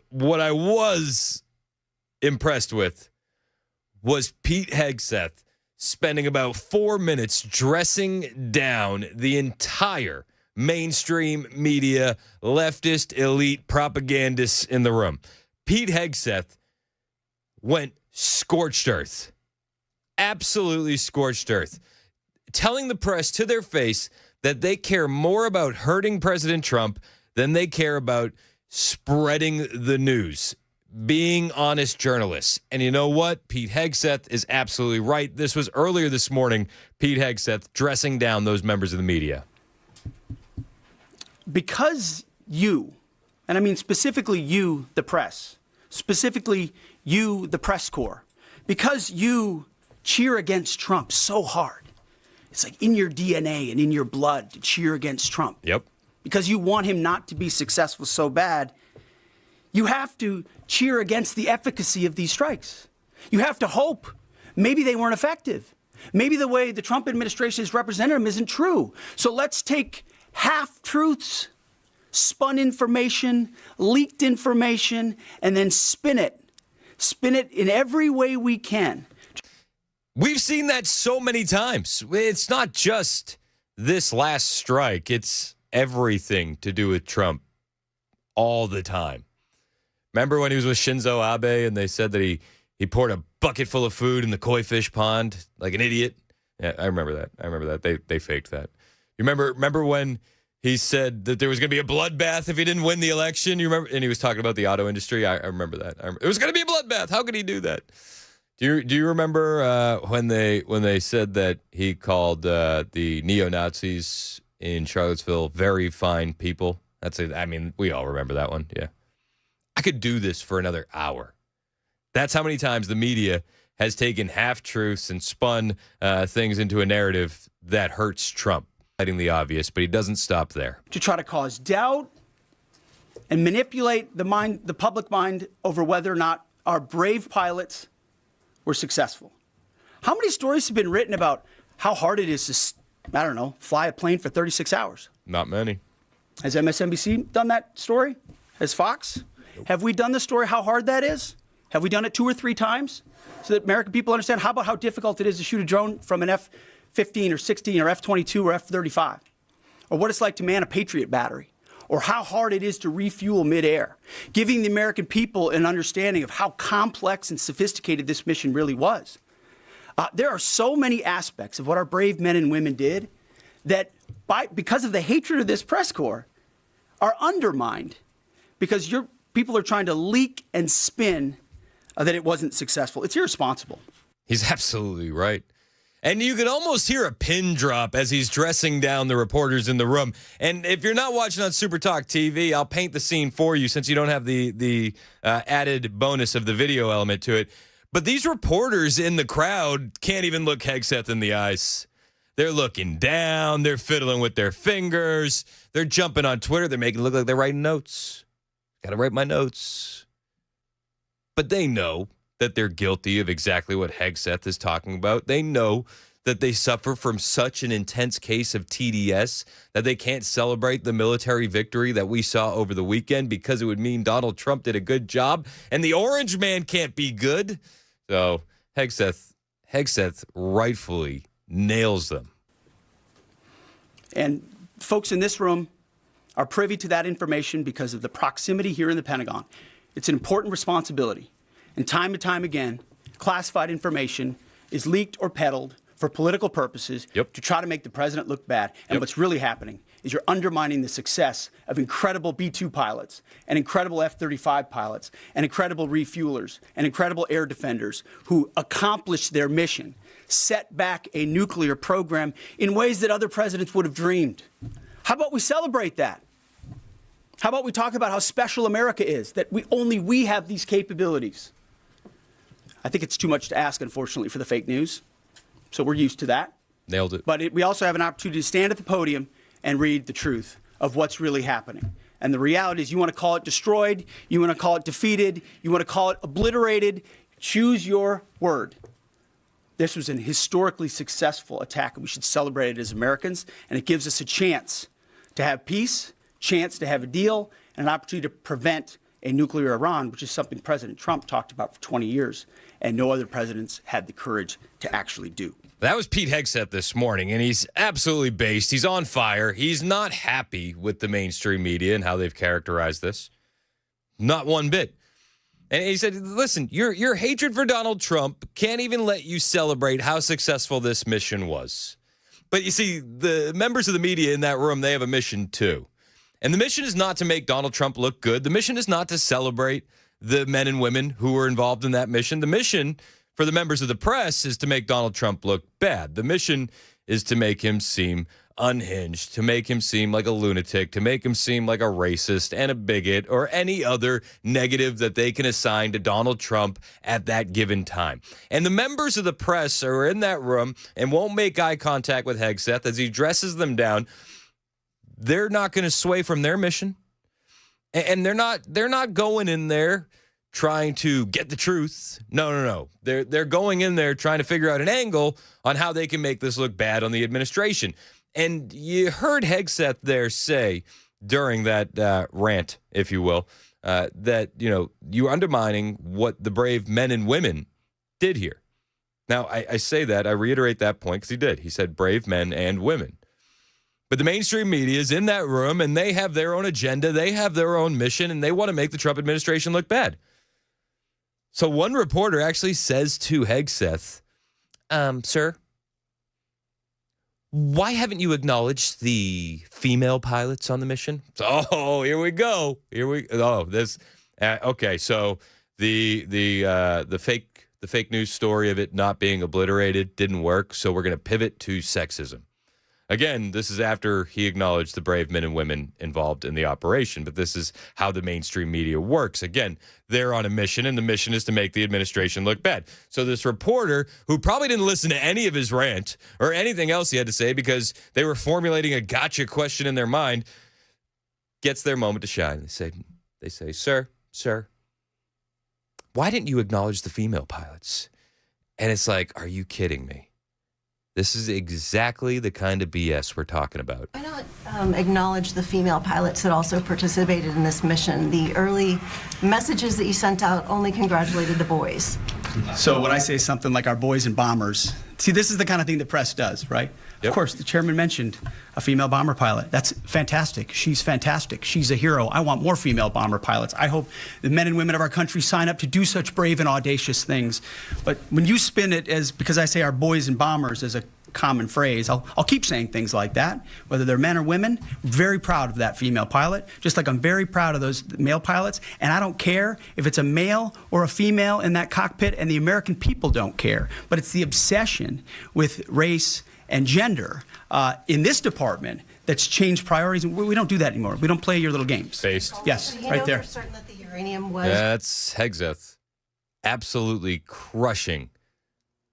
What I was impressed with was Pete Hegseth spending about 4 minutes dressing down the entire mainstream media, leftist, elite propagandists in the room. Pete Hegseth went scorched earth. Absolutely scorched earth. Telling the press to their face that they care more about hurting President Trump than they care about spreading the news. Being honest journalists. And you know what? Pete Hegseth is absolutely right. This was earlier this morning, Pete Hegseth dressing down those members of the media.
Because you, and I mean specifically you, the press, specifically you, the press corps, because you cheer against Trump so hard, it's like in your DNA and in your blood to cheer against Trump.
Yep.
Because you want him not to be successful so bad, you have to cheer against the efficacy of these strikes. You have to hope maybe they weren't effective. Maybe the way the Trump administration has represented him isn't true. So let's take half-truths, spun information, leaked information, and then spin it in every way we can.
We've seen that so many times. It's not just this last strike. It's everything to do with Trump all the time. Remember when he was with Shinzo Abe and they said that he poured a bucket full of food in the koi fish pond like an idiot? Yeah, I remember that. They faked that. You remember when he said that there was going to be a bloodbath if he didn't win the election? You remember? And he was talking about the auto industry. I remember that. It was going to be a bloodbath. How could he do that? Do you remember when they said that he called the neo-Nazis in Charlottesville very fine people? We all remember that one. Yeah. I could do this for another hour. That's how many times the media has taken half-truths and spun things into a narrative that hurts Trump. Citing the obvious, but he doesn't stop there.
To try to cause doubt and manipulate the public mind over whether or not our brave pilots were successful. How many stories have been written about how hard it is to, I don't know, fly a plane for 36 hours?
Not many.
Has MSNBC done that story? Has Fox? Nope. Have we done the story how hard that is? Have we done it 2 or 3 times so that American people understand? How about how difficult it is to shoot a drone from an F-15 or 16 or F-22 or F-35? Or what it's like to man a Patriot battery? Or how hard it is to refuel midair? Giving the American people an understanding of how complex and sophisticated this mission really was. There are so many aspects of what our brave men and women did that because of the hatred of this press corps are undermined because people are trying to leak and spin that it wasn't successful. It's irresponsible.
He's absolutely right. And you could almost hear a pin drop as he's dressing down the reporters in the room. And if you're not watching on Super Talk TV, I'll paint the scene for you since you don't have the added bonus of the video element to it. But these reporters in the crowd can't even look Hegseth in the eyes. They're looking down. They're fiddling with their fingers. They're jumping on Twitter. They're making it look like they're writing notes. Got to write my notes. But they know that they're guilty of exactly what Hegseth is talking about. They know that they suffer from such an intense case of TDS that they can't celebrate the military victory that we saw over the weekend because it would mean Donald Trump did a good job and the orange man can't be good. So Hegseth rightfully nails them.
And folks in this room are privy to that information because of the proximity here in the Pentagon. It's an important responsibility. And time and time again, classified information is leaked or peddled for political purposes to try to make the president look bad. And what's really happening is you're undermining the success of incredible B-2 pilots and incredible F-35 pilots and incredible refuelers and incredible air defenders who accomplished their mission, set back a nuclear program in ways that other presidents would have dreamed. How about we celebrate that? How about we talk about how special America is, that only we have these capabilities? I think it's too much to ask, unfortunately, for the fake news. So we're used to that.
Nailed it.
But we also have an opportunity to stand at the podium and read the truth of what's really happening. And the reality is you want to call it destroyed, you want to call it defeated, you want to call it obliterated, choose your word. This was an historically successful attack, and we should celebrate it as Americans. And it gives us a chance to have peace, chance to have a deal, and an opportunity to prevent a nuclear Iran, which is something President Trump talked about for 20 years, and no other presidents had the courage to actually do.
That was Pete Hegseth this morning, and he's absolutely based. He's on fire. He's not happy with the mainstream media and how they've characterized this. Not one bit. And he said, listen, your hatred for Donald Trump can't even let you celebrate how successful this mission was. But you see, the members of the media in that room, they have a mission too. And the mission is not to make Donald Trump look good. The mission is not to celebrate the men and women who were involved in that mission. The mission for the members of the press is to make Donald Trump look bad. The mission is to make him seem unhinged, to make him seem like a lunatic, to make him seem like a racist and a bigot or any other negative that they can assign to Donald Trump at that given time. And the members of the press are in that room and won't make eye contact with Hegseth as he dresses them down. They're not going to sway from their mission. And they're not going in there trying to get the truth. No. They're going in there trying to figure out an angle on how they can make this look bad on the administration. And you heard Hegseth there say during that rant, if you will, that, you're undermining what the brave men and women did here. Now, I say that, I reiterate that point because he did. He said brave men and women. But the mainstream media is in that room, and they have their own agenda. They have their own mission, and they want to make the Trump administration look bad. So one reporter actually says to Hegseth, sir, why haven't you acknowledged the female pilots on the mission? Oh, here we go. Okay, so the fake news story of it not being obliterated didn't work, so we're going to pivot to sexism. Again, this is after he acknowledged the brave men and women involved in the operation, but this is how the mainstream media works. Again, they're on a mission, and the mission is to make the administration look bad. So this reporter, who probably didn't listen to any of his rant or anything else he had to say because they were formulating a gotcha question in their mind, gets their moment to shine. They say, sir, why didn't you acknowledge the female pilots? And it's like, are you kidding me? This is exactly the kind of BS we're talking about.
Why not acknowledge the female pilots that also participated in this mission? The early messages that you sent out only congratulated the boys.
So when I say something like our boys and bombers, see, this is the kind of thing the press does, right? Yep. Of course, the chairman mentioned a female bomber pilot. That's fantastic. She's fantastic. She's a hero. I want more female bomber pilots. I hope the men and women of our country sign up to do such brave and audacious things. But when you spin it as, because I say our boys and bombers as a common phrase, I'll keep saying things like that, whether they're men or women. Very proud of that female pilot, just like I'm very proud of those male pilots. And I don't care if it's a male or a female in that cockpit, and the American people don't care. But it's the obsession with race and gender in this department that's changed priorities. We don't do that anymore. We don't play your little games.
Based.
So
Yes,
you
right
know
there.
for certain that the uranium was...
That's Hegseth. Absolutely crushing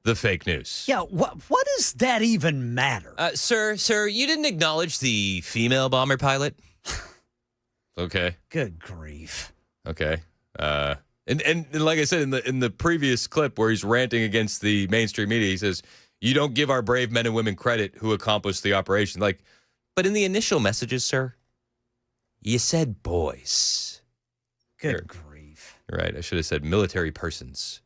the fake news.
Yeah, what does that even matter?
Sir, you didn't acknowledge the female bomber pilot? Okay.
Good grief.
Okay. And like I said in the previous clip where he's ranting against the mainstream media, he says, you don't give our brave men and women credit who accomplished the operation. Like, but in the initial messages, sir, you said boys.
Good grief.
Right. I should have said military persons.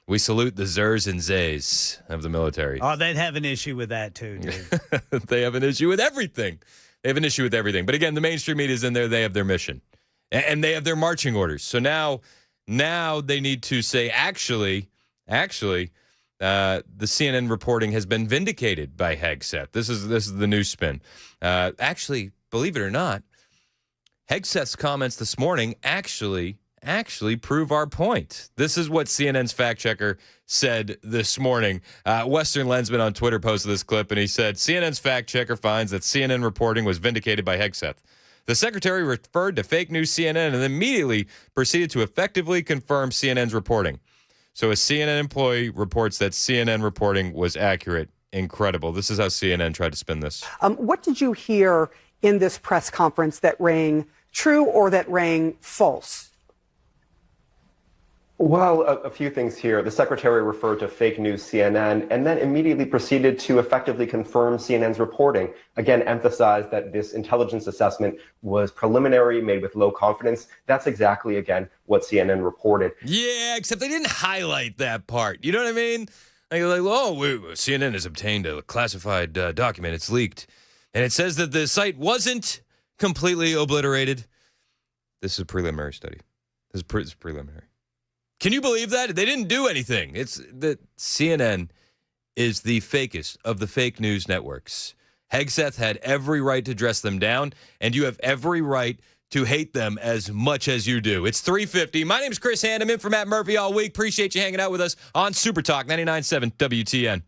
We salute the Zers and Zays of the military.
Oh, they'd have an issue with that too, dude.
They have an issue with everything. They have an issue with everything. But again, the mainstream media is in there. They have their mission. And they have their marching orders. So now they need to say, actually, the CNN reporting has been vindicated by Hegseth. This is the new spin. Actually, believe it or not, Hegseth's comments this morning actually prove our point. This is what CNN's fact checker said this morning. Western Lensman on Twitter posted this clip, and he said, CNN's fact checker finds that CNN reporting was vindicated by Hegseth. The secretary referred to fake news CNN and immediately proceeded to effectively confirm CNN's reporting. So a CNN employee reports that CNN reporting was accurate. Incredible. This is how CNN tried to spin this.
What did you hear in this press conference that rang true or that rang false?
Well, a few things here. The secretary referred to fake news CNN and then immediately proceeded to effectively confirm CNN's reporting. Again, emphasized that this intelligence assessment was preliminary, made with low confidence. That's exactly, again, what CNN reported.
Yeah, except they didn't highlight that part. You know what I mean? CNN has obtained a classified document. It's leaked. And it says that the site wasn't completely obliterated. This is a preliminary study. This is preliminary. Can you believe that? They didn't do anything. It's that CNN is the fakest of the fake news networks. Hegseth had every right to dress them down, and you have every right to hate them as much as you do. It's 3:50. My name is Chris Hand. I'm in for Matt Murphy all week. Appreciate you hanging out with us on Super Talk 99.7 WTN.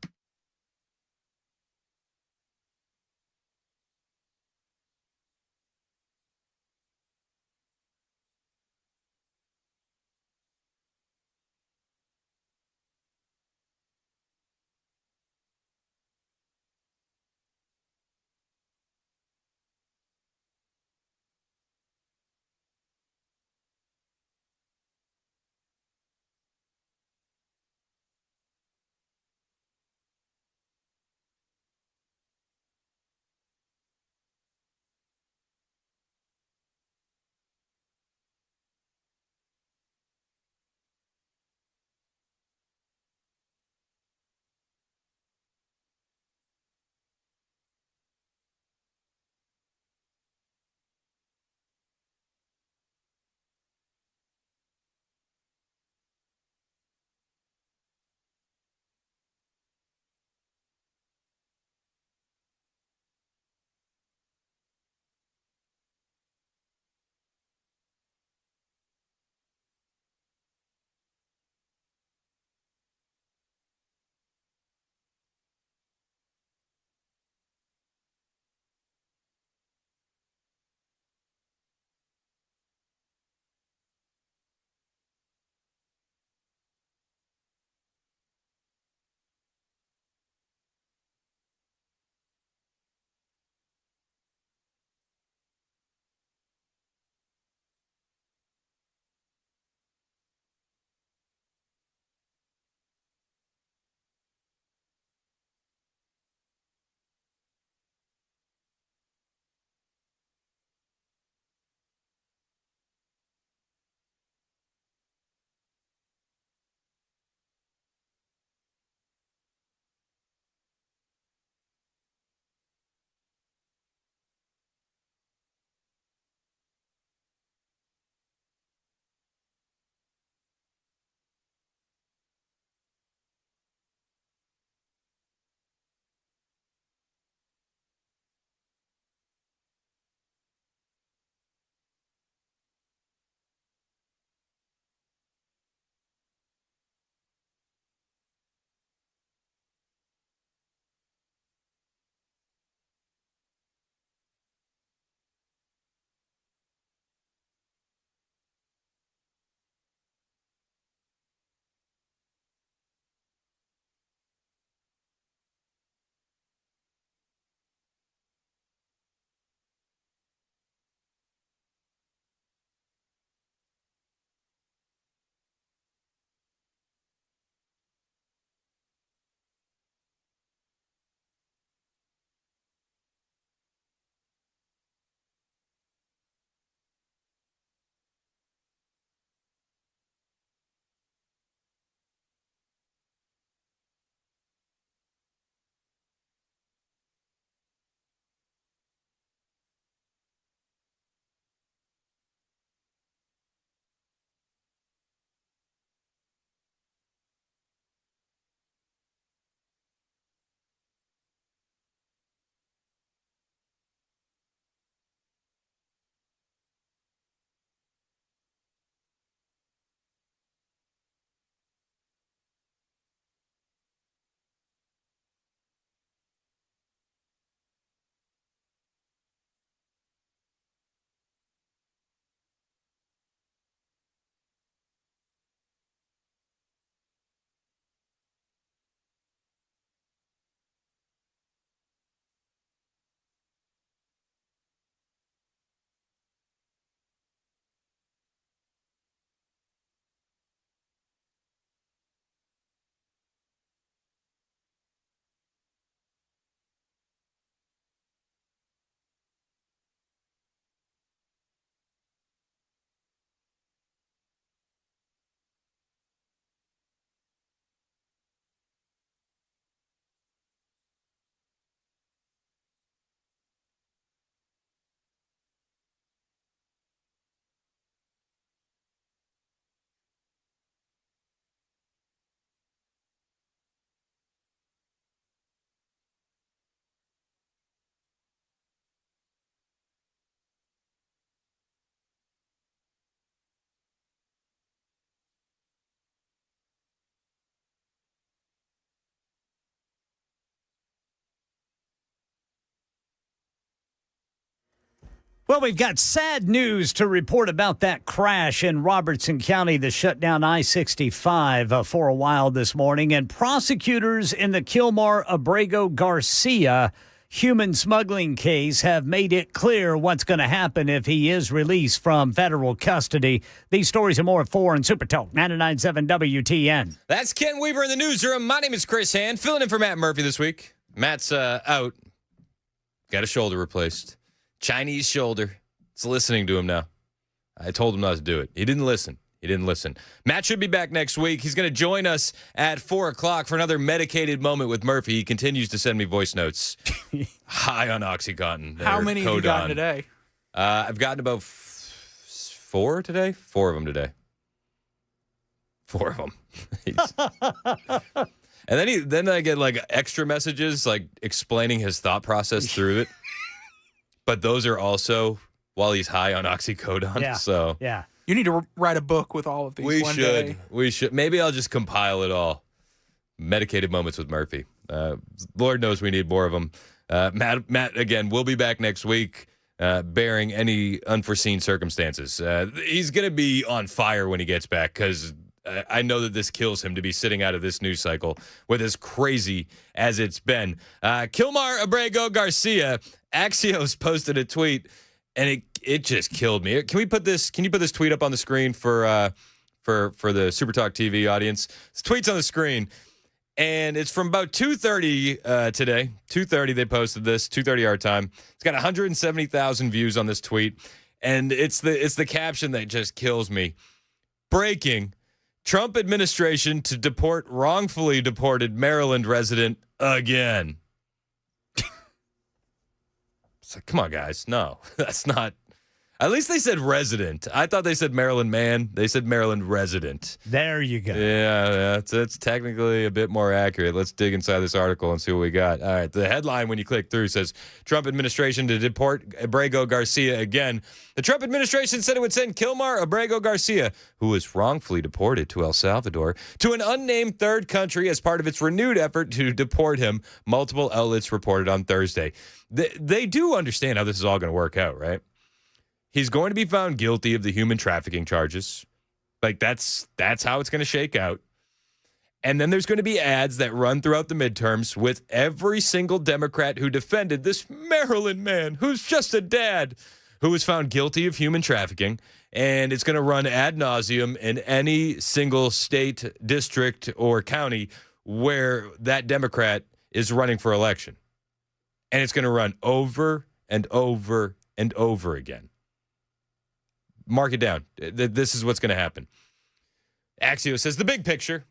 Well, we've got sad news to report about that crash in Robertson County that shut down I-65 for a while this morning. And prosecutors in the Kilmar Abrego Garcia human smuggling case have made it clear what's going to happen if he is released from federal custody. These stories and more at 4 on Super Talk 99.7 WTN.
That's Ken Weaver in the newsroom. My name is Chris Hand, filling in for Matt Murphy this week. Matt's out. Got a shoulder replaced. Chinese shoulder. It's listening to him now. I told him not to do it. He didn't listen. Matt should be back next week. He's going to join us at 4 o'clock for another medicated moment with Murphy. He continues to send me voice notes. High on OxyContin.
How many have you gotten today?
I've gotten about 4 today. 4 of them today. 4 of them. And then I get like extra messages like explaining his thought process through it. But those are also while he's high on oxycodone.
Yeah.
So
yeah.
You need to write a book with all of these.
We should. Maybe I'll just compile it all. Medicated moments with Murphy. Lord knows we need more of them. Matt, again, we'll be back next week, bearing any unforeseen circumstances. He's going to be on fire when he gets back because I know that this kills him to be sitting out of this news cycle with as crazy as it's been. Kilmar Abrego Garcia, Axios posted a tweet, and it just killed me. Can you put this tweet up on the screen for the Super Talk TV audience? This tweet's on the screen, and it's from about 2:30 today. 2:30 they posted this. 2:30 our time. It's got 170,000 views on this tweet, and it's the caption that just kills me. Breaking: Trump administration to deport wrongfully deported Maryland resident again. It's like, come on, guys. No, that's not. At least they said resident. I thought they said Maryland man. They said Maryland resident.
There you go.
Yeah, it's technically a bit more accurate. Let's dig inside this article and see what we got. All right, the headline when you click through says, Trump administration to deport Abrego Garcia again. The Trump administration said it would send Kilmar Abrego Garcia, who was wrongfully deported to El Salvador, to an unnamed third country as part of its renewed effort to deport him, multiple outlets reported on Thursday. They do understand how this is all going to work out, right? He's going to be found guilty of the human trafficking charges. Like, that's how it's going to shake out. And then there's going to be ads that run throughout the midterms with every single Democrat who defended this Maryland man who's just a dad who was found guilty of human trafficking. And it's going to run ad nauseum in any single state, district, or county where that Democrat is running for election. And it's going to run over and over and over again. Mark it down. This is what's going to happen. Axios says the big picture.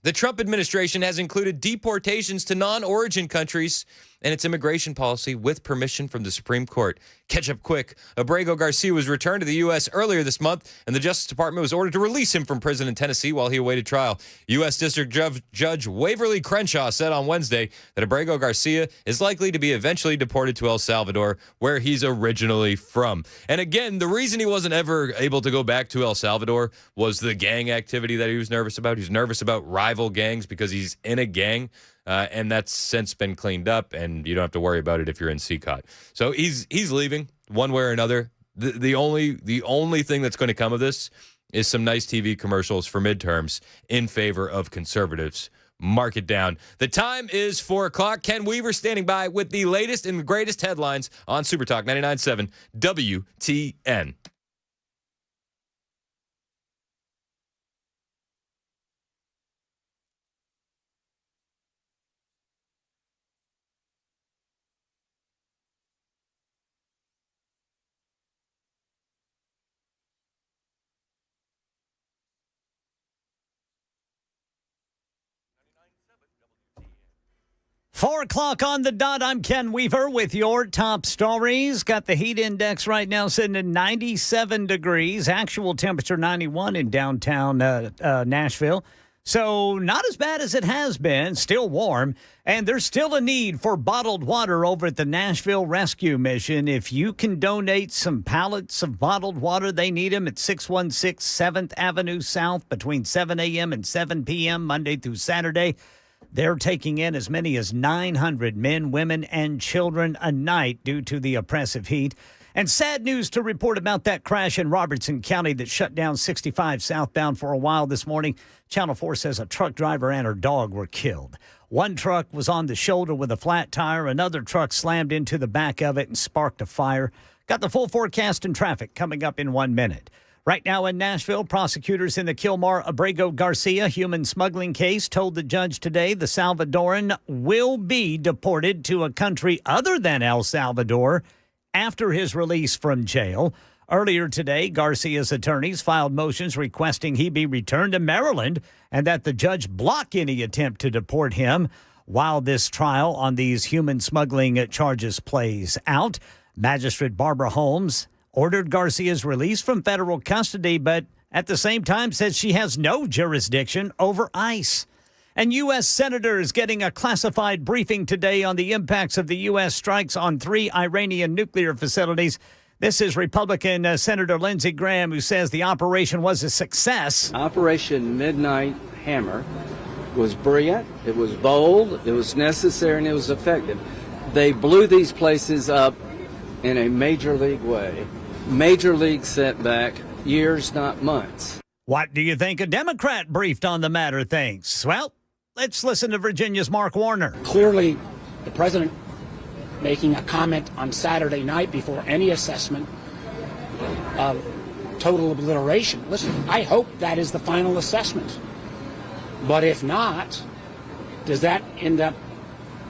The Trump administration has included deportations to non-origin countries in its immigration policy with permission from the Supreme Court. Catch up quick. Abrego Garcia was returned to the U.S. earlier this month, and the Justice Department was ordered to release him from prison in Tennessee while he awaited trial. U.S. District Judge Waverly Crenshaw said on Wednesday that Abrego Garcia is likely to be eventually deported to El Salvador, where he's originally from. And again, the reason he wasn't ever able to go back to El Salvador was the gang activity that he was nervous about. He's nervous about rival gangs because he's in a gang. And that's since been cleaned up, and you don't have to worry about it if you're in CCOT. So he's leaving one way or another. The only thing that's going to come of this is some nice TV commercials for midterms in favor of conservatives. Mark it down. The time is 4 o'clock. Ken Weaver standing by with the latest and greatest headlines on Super Talk 99.7 WTN.
Four o'clock on the dot. I'm Ken Weaver with your top stories. Got the heat index right now sitting at 97 degrees. Actual temperature 91 in downtown Nashville. So not as bad as it has been. Still warm. And there's still a need for bottled water over at the Nashville Rescue Mission. If you can donate some pallets of bottled water, they need them at 616 7th Avenue South between 7 a.m. and 7 p.m. Monday through Saturday. They're taking in as many as 900 men, women, and children a night due to the oppressive heat. And sad news to report about that crash in Robertson County that shut down 65 southbound for a while this morning. Channel 4 says a truck driver and her dog were killed. One truck was on the shoulder with a flat tire. Another truck slammed into the back of it and sparked a fire. Got the full forecast and traffic coming up in 1 minute. Right now in Nashville, prosecutors in the Kilmar Abrego Garcia human smuggling case told the judge today the Salvadoran will be deported to a country other than El Salvador after his release from jail. Earlier today, Garcia's attorneys filed motions requesting he be returned to Maryland and that the judge block any attempt to deport him while this trial on these human smuggling charges plays out. Magistrate Barbara Holmes ordered Garcia's release from federal custody, but at the same time says she has no jurisdiction over ICE. And U.S. senators getting a classified briefing today on the impacts of the U.S. strikes on 3 Iranian nuclear facilities. This is Republican Senator Lindsey Graham, who says the operation was a success.
Operation Midnight Hammer was brilliant, it was bold, it was necessary, and it was effective. They blew these places up in a major league way. Major league setback, years, not months.
What do you think a Democrat briefed on the matter thinks? Well, let's listen to Virginia's Mark Warner.
Clearly, the president making a comment on Saturday night before any assessment of total obliteration. Listen, I hope that is the final assessment. But if not, does that end up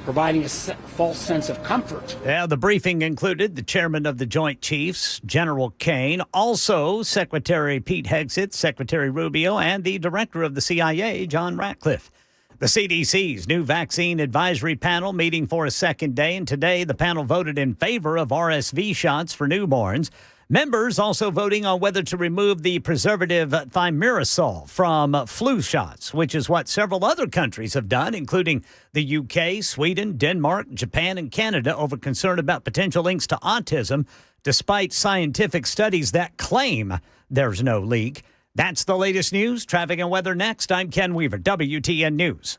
providing a false sense of comfort?
Yeah, the briefing included the chairman of the Joint Chiefs, General Kane, also Secretary Pete Hegseth, Secretary Rubio, and the director of the CIA, John Ratcliffe. The CDC's new vaccine advisory panel meeting for a second day, and today the panel voted in favor of RSV shots for newborns. Members also voting on whether to remove the preservative thimerosal from flu shots, which is what several other countries have done, including the UK, Sweden, Denmark, Japan, and Canada, over concern about potential links to autism, despite scientific studies that claim there's no leak. That's the latest news. Traffic and weather next. I'm Ken Weaver, WTN News.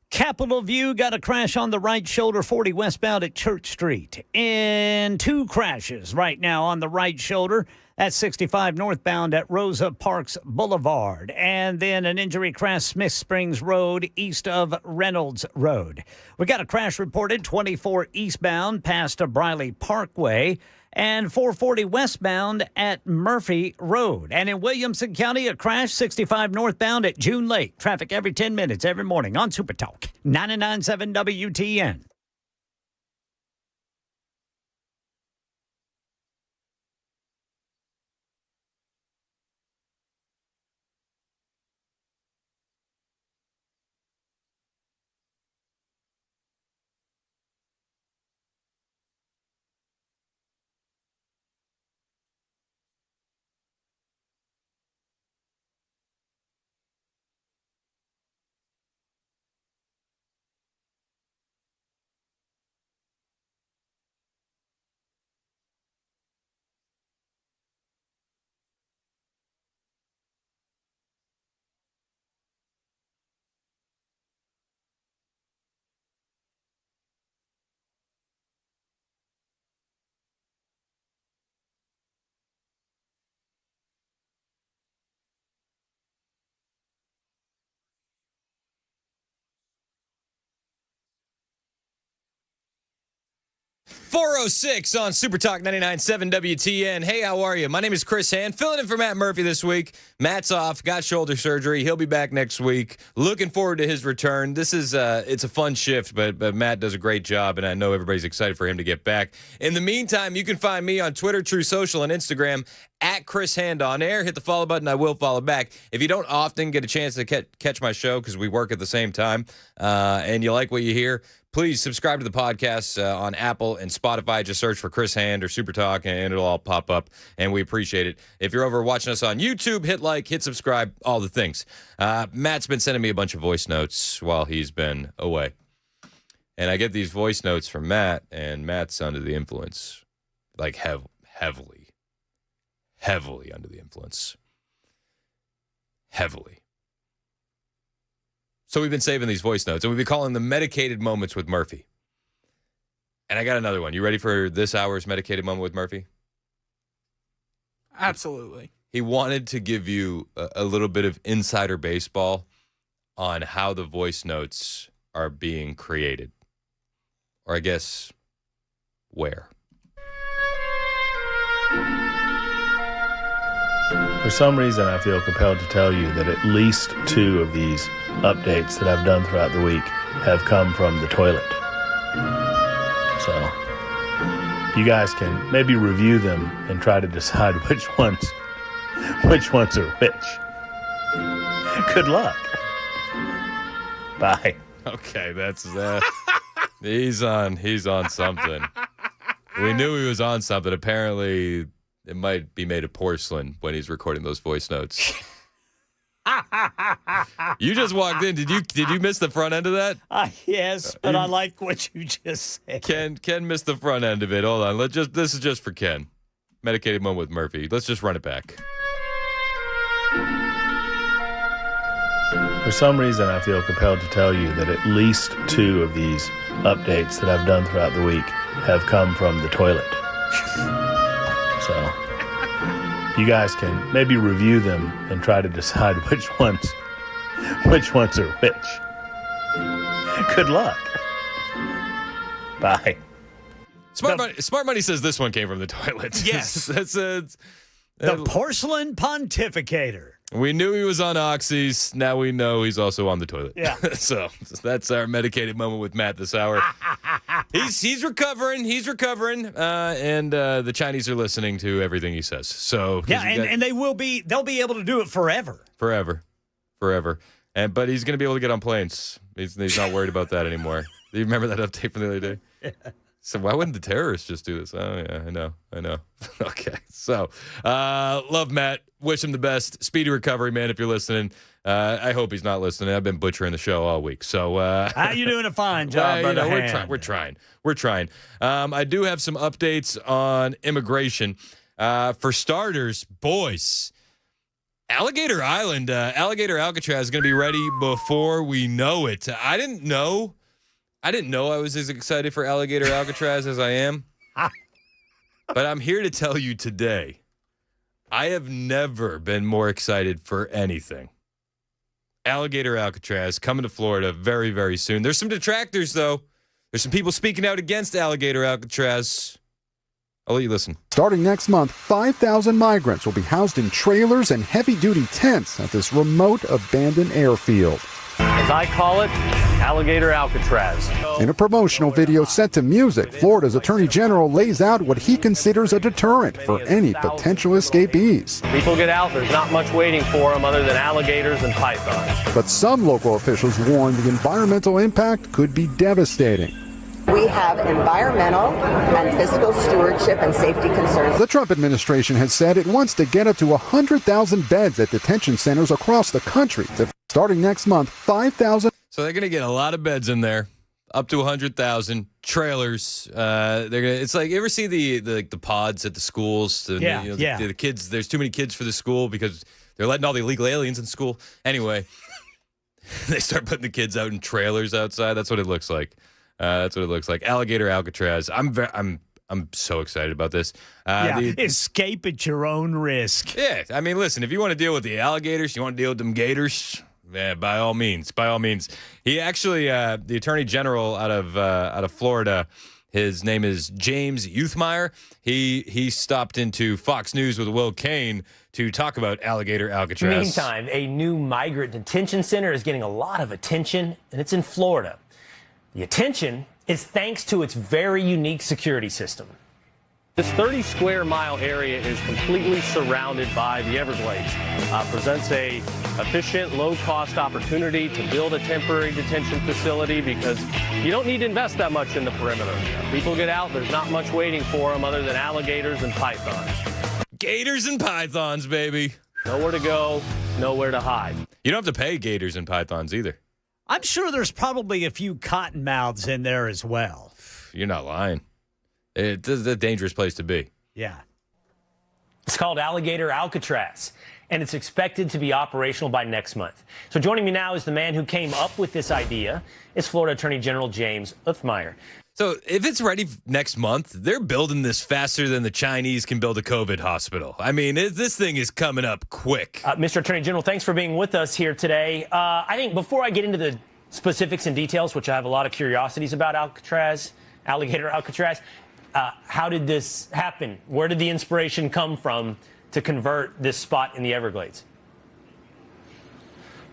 Capitol View got a crash on the right shoulder, 40 westbound at Church Street. In 2 crashes right now on the right shoulder. That's 65 northbound at Rosa Parks Boulevard. And then an injury crash, Smith Springs Road, east of Reynolds Road. We got a crash reported 24 eastbound past Briley Parkway and 440 westbound at Murphy Road. And in Williamson County, a crash 65 northbound at June Lake. Traffic every 10 minutes every morning on Super Talk 99.7 WTN.
.406 on Super Talk 99.7 WTN. Hey, how are you? My name is Chris Hand, filling in for Matt Murphy this week. Matt's off, got shoulder surgery. He'll be back next week. Looking forward to his return. This is it's a fun shift, but Matt does a great job, and I know everybody's excited for him to get back. In the meantime, you can find me on Twitter, True Social, and Instagram at Chris Hand on air. Hit the follow button. I will follow back. If you don't often get a chance to catch my show because we work at the same time, and you like what you hear, please subscribe to the podcast on Apple and Spotify. Just search for Chris Hand or Super Talk, and it'll all pop up, and we appreciate it. If you're over watching us on YouTube, hit like, hit subscribe, all the things. Matt's been sending me a bunch of voice notes while he's been away. And I get these voice notes from Matt, and Matt's under the influence, like heavily under the influence. Heavily. So we've been saving these voice notes, and we've been calling them medicated moments with Murphy. And I got another one. You ready for this hour's medicated moment with Murphy?
Absolutely.
He wanted to give you a little bit of insider baseball on how the voice notes are being created. Or I guess, where.
For some reason, I feel compelled to tell you that at least 2 of these updates that I've done throughout the week have come from the toilet. So you guys can maybe review them and try to decide which ones are which. Good luck. Bye.
Okay, that's he's on something. We knew he was on something. Apparently, it might be made of porcelain when he's recording those voice notes. You just walked in. Did you miss the front end of that?
Yes, but I like what you just said.
Ken missed the front end of it. Hold on. This is just for Ken. Medicated moment with Murphy. Let's just run it back.
For some reason, I feel compelled to tell you that at least 2 of these updates that I've done throughout the week have come from the toilet. So you guys can maybe review them and try to decide which ones are which. Good luck. Bye.
Smart Money says this one came from the toilet.
Yes.
The
porcelain pontificator.
We knew he was on Oxys. Now we know he's also on the toilet.
Yeah.
So that's our medicated moment with Matt this hour. He's recovering. And the Chinese are listening to everything he says. So
yeah, and they'll be able to do it forever.
Forever. But he's going to be able to get on planes. He's not worried about that anymore. Do you remember that update from the other day? Yeah. So why wouldn't the terrorists just do this? Oh, yeah, I know. Okay. So, love Matt. Wish him the best. Speedy recovery, man, if you're listening. I hope he's not listening. I've been butchering the show all week. So,
you're doing a fine job, brother.
We're trying. I do have some updates on immigration. For starters, boys, Alligator Island, Alligator Alcatraz is going to be ready before we know it. I didn't know I was as excited for Alligator Alcatraz as I am. But I'm here to tell you today, I have never been more excited for anything. Alligator Alcatraz coming to Florida very, very soon. There's some detractors, though. There's some people speaking out against Alligator Alcatraz. I'll let you listen.
Starting next month, 5,000 migrants will be housed in trailers and heavy-duty tents at this remote, abandoned airfield.
As I call it, Alligator Alcatraz.
In a promotional video set to music, Florida's Attorney General lays out what he considers a deterrent for any potential escapees.
People get out, there's not much waiting for them other than alligators and pythons.
But some local officials warn the environmental impact could be devastating.
We have environmental and physical stewardship and safety concerns.
The Trump administration has said it wants to get up to 100,000 beds at detention centers across the country. Starting next month, 5,000.
So they're going to get a lot of beds in there, up to 100,000 trailers. They're gonna. It's like, you ever see the pods at the schools? The kids. There's too many kids for the school because they're letting all the illegal aliens in school. Anyway, they start putting the kids out in trailers outside. That's what it looks like. Alligator Alcatraz. I'm so excited about this.
Escape at your own risk.
Yeah, I mean, listen, if you want to deal with the alligators, you want to deal with them gators, yeah, by all means. He actually, the Attorney General out of Florida, his name is James Youthmeyer. He stopped into Fox News with Will Cain to talk about Alligator Alcatraz.
Meantime, a new migrant detention center is getting a lot of attention, and it's in Florida. The attention is thanks to its very unique security system.
This 30-square-mile area is completely surrounded by the Everglades. Presents a efficient, low-cost opportunity to build a temporary detention facility because you don't need to invest that much in the perimeter. People get out, there's not much waiting for them other than alligators and pythons.
Gators and pythons, baby.
Nowhere to go, nowhere to hide.
You don't have to pay gators and pythons either.
I'm sure there's probably a few cottonmouths in there as well.
You're not lying. It's a dangerous place to be.
Yeah.
It's called Alligator Alcatraz, and it's expected to be operational by next month. So joining me now is the man who came up with this idea. It's Florida Attorney General James Youthmeyer.
So if it's ready next month, they're building this faster than the Chinese can build a COVID hospital. I mean, this thing is coming up quick.
Mr. Attorney General, thanks for being with us here today. I think before I get into the specifics and details, which I have a lot of curiosities about Alligator Alcatraz, how did this happen? Where did the inspiration come from to convert this spot in the Everglades?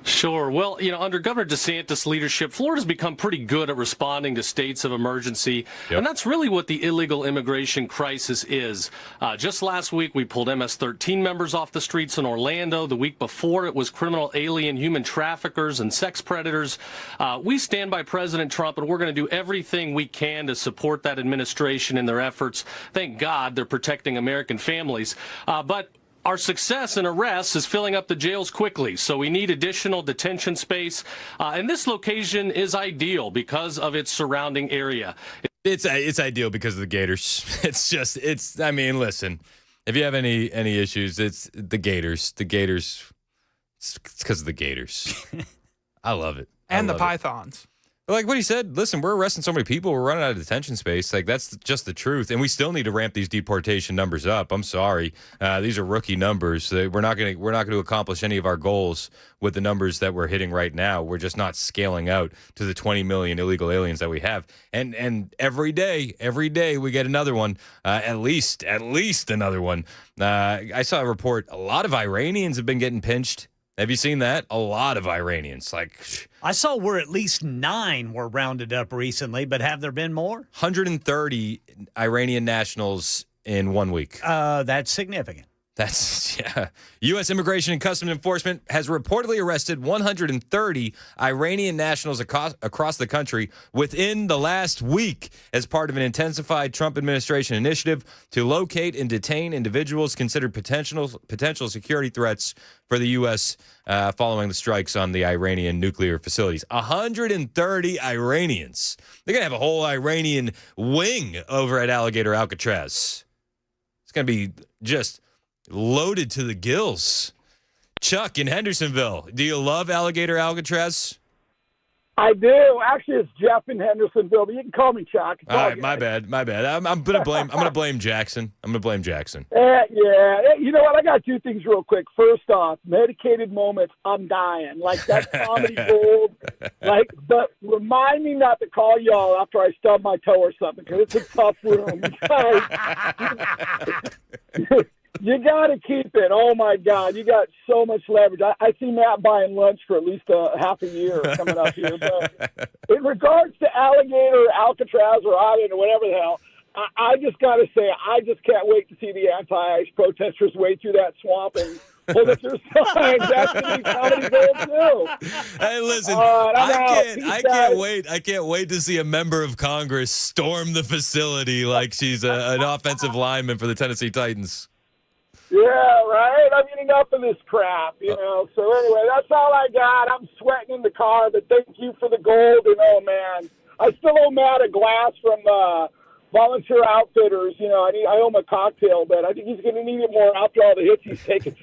Sure. Well, under Governor DeSantis' leadership, Florida's become pretty good at responding to states of emergency. Yep. And that's really what the illegal immigration crisis is. Just last week, we pulled MS-13 members off the streets in Orlando. The week before, it was criminal alien human traffickers and sex predators. We stand by President Trump, and we're going to do everything we can to support that administration in their efforts. Thank God they're protecting American families. But our success in arrests is filling up the jails quickly, so we need additional detention space. And this location is ideal because of its surrounding area.
It's ideal because of the gators. I mean, listen, if you have any issues, it's the gators. The gators, it's because of the gators. I love it.
And the pythons.
Like what he said, listen, we're arresting so many people, we're running out of detention space. Like, that's just the truth. And we still need to ramp these deportation numbers up. I'm sorry. These are rookie numbers. We're not going to accomplish any of our goals with the numbers that we're hitting right now. We're just not scaling out to the 20 million illegal aliens that we have. And every day we get another one, at least another one. I saw a report, a lot of Iranians have been getting pinched. Have you seen that? A lot of Iranians.
I saw where at least 9 were rounded up recently, but have there been more?
130 Iranian nationals in 1 week.
That's significant.
Yeah. U.S. Immigration and Customs Enforcement has reportedly arrested 130 Iranian nationals across the country within the last week as part of an intensified Trump administration initiative to locate and detain individuals considered potential security threats for the U.S. Following the strikes on the Iranian nuclear facilities. 130 Iranians. They're going to have a whole Iranian wing over at Alligator Alcatraz. It's going to be just loaded to the gills. Chuck in Hendersonville, do you love Alligator Alcatraz?
I do. Actually, it's Jeff in Hendersonville, but you can call me Chuck.
All right, my bad. I'm gonna blame Jackson.
Yeah. You know what? I got two things real quick. First off, medicated moments. I'm dying. Like that comedy gold. But remind me not to call y'all after I stub my toe or something, because it's a tough room. You got to keep it. Oh, my God. You got so much leverage. I see Matt buying lunch for at least half a year coming up here. But in regards to Alligator, Alcatraz, or Island, or whatever the hell, I just got to say, I just can't wait to see the anti-ICE protesters wade through that swamp and hold up their signs. That's what these comedy goals do.
Hey, listen, I can't wait to see a member of Congress storm the facility like she's an offensive lineman for the Tennessee Titans.
Yeah, right? I mean, enough of this crap, you know. So anyway, that's all I got. I'm sweating in the car, but thank you for the gold. And, oh, man, I still owe Matt a glass from Volunteer Outfitters. You know, I owe him a cocktail, but I think he's going to need it more after all the hits he's taken.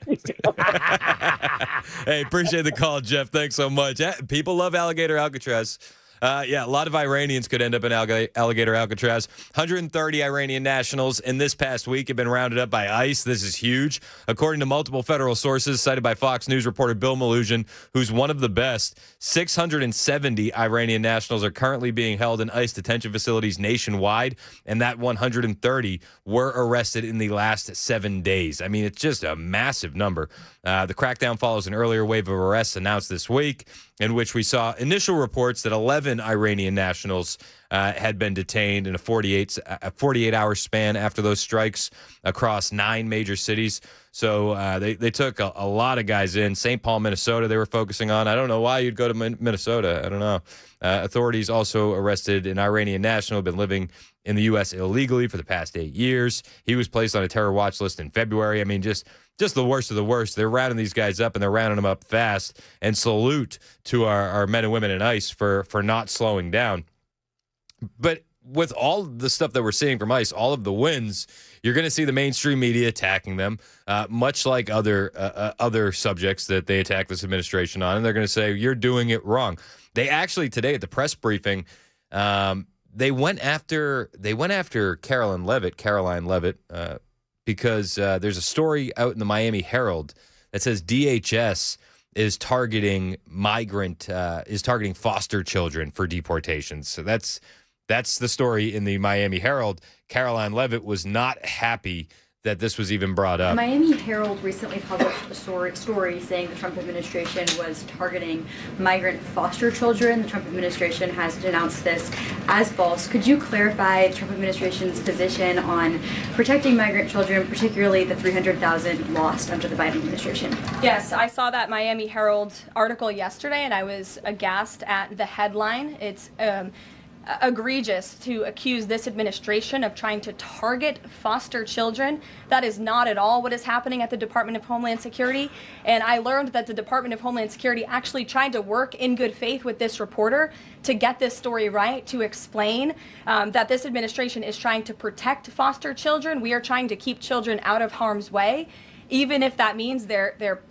Hey, appreciate the call, Jeff. Thanks so much. People love Alligator Alcatraz. A lot of Iranians could end up in Alligator Alcatraz. 130 Iranian nationals in this past week have been rounded up by ICE. This is huge. According to multiple federal sources cited by Fox News reporter Bill Malugin, who's one of the best, 670 Iranian nationals are currently being held in ICE detention facilities nationwide, and that 130 were arrested in the last 7 days. I mean, it's just a massive number. The crackdown follows an earlier wave of arrests announced this week, in which we saw initial reports that 11 Iranian nationals had been detained in a 48-hour span after those strikes across 9 major cities. So they took a lot of guys in. St. Paul, Minnesota, they were focusing on. I don't know why you'd go to Minnesota. I don't know. Authorities also arrested an Iranian national who had been living in the U.S. illegally for the past 8 years. He was placed on a terror watch list in February. I mean, just the worst of the worst. They're rounding these guys up, and they're rounding them up fast. And salute to our men and women in ICE for not slowing down. But with all the stuff that we're seeing from ICE, all of the wins, you're going to see the mainstream media attacking them, much like other subjects that they attack this administration on. And they're going to say, you're doing it wrong. They actually, today at the press briefing, they went after Caroline Levitt, because there's a story out in the Miami Herald that says DHS is targeting foster children for deportations. So that's the story in the Miami Herald. Caroline Levitt was not happy that this was even brought up.
The Miami Herald recently published a story saying the Trump administration was targeting migrant foster children. The Trump administration has denounced this as false. Could you clarify the Trump administration's position on protecting migrant children, particularly the 300,000 lost under the Biden administration?
Yes, I saw that Miami Herald article yesterday, and I was aghast at the headline. It's egregious to accuse this administration of trying to target foster children. That is not at all what is happening at the Department of Homeland Security. And I learned that the Department of Homeland Security actually tried to work in good faith with this reporter to get this story right, to explain that this administration is trying to protect foster children. We are trying to keep children out of harm's way, even if that means their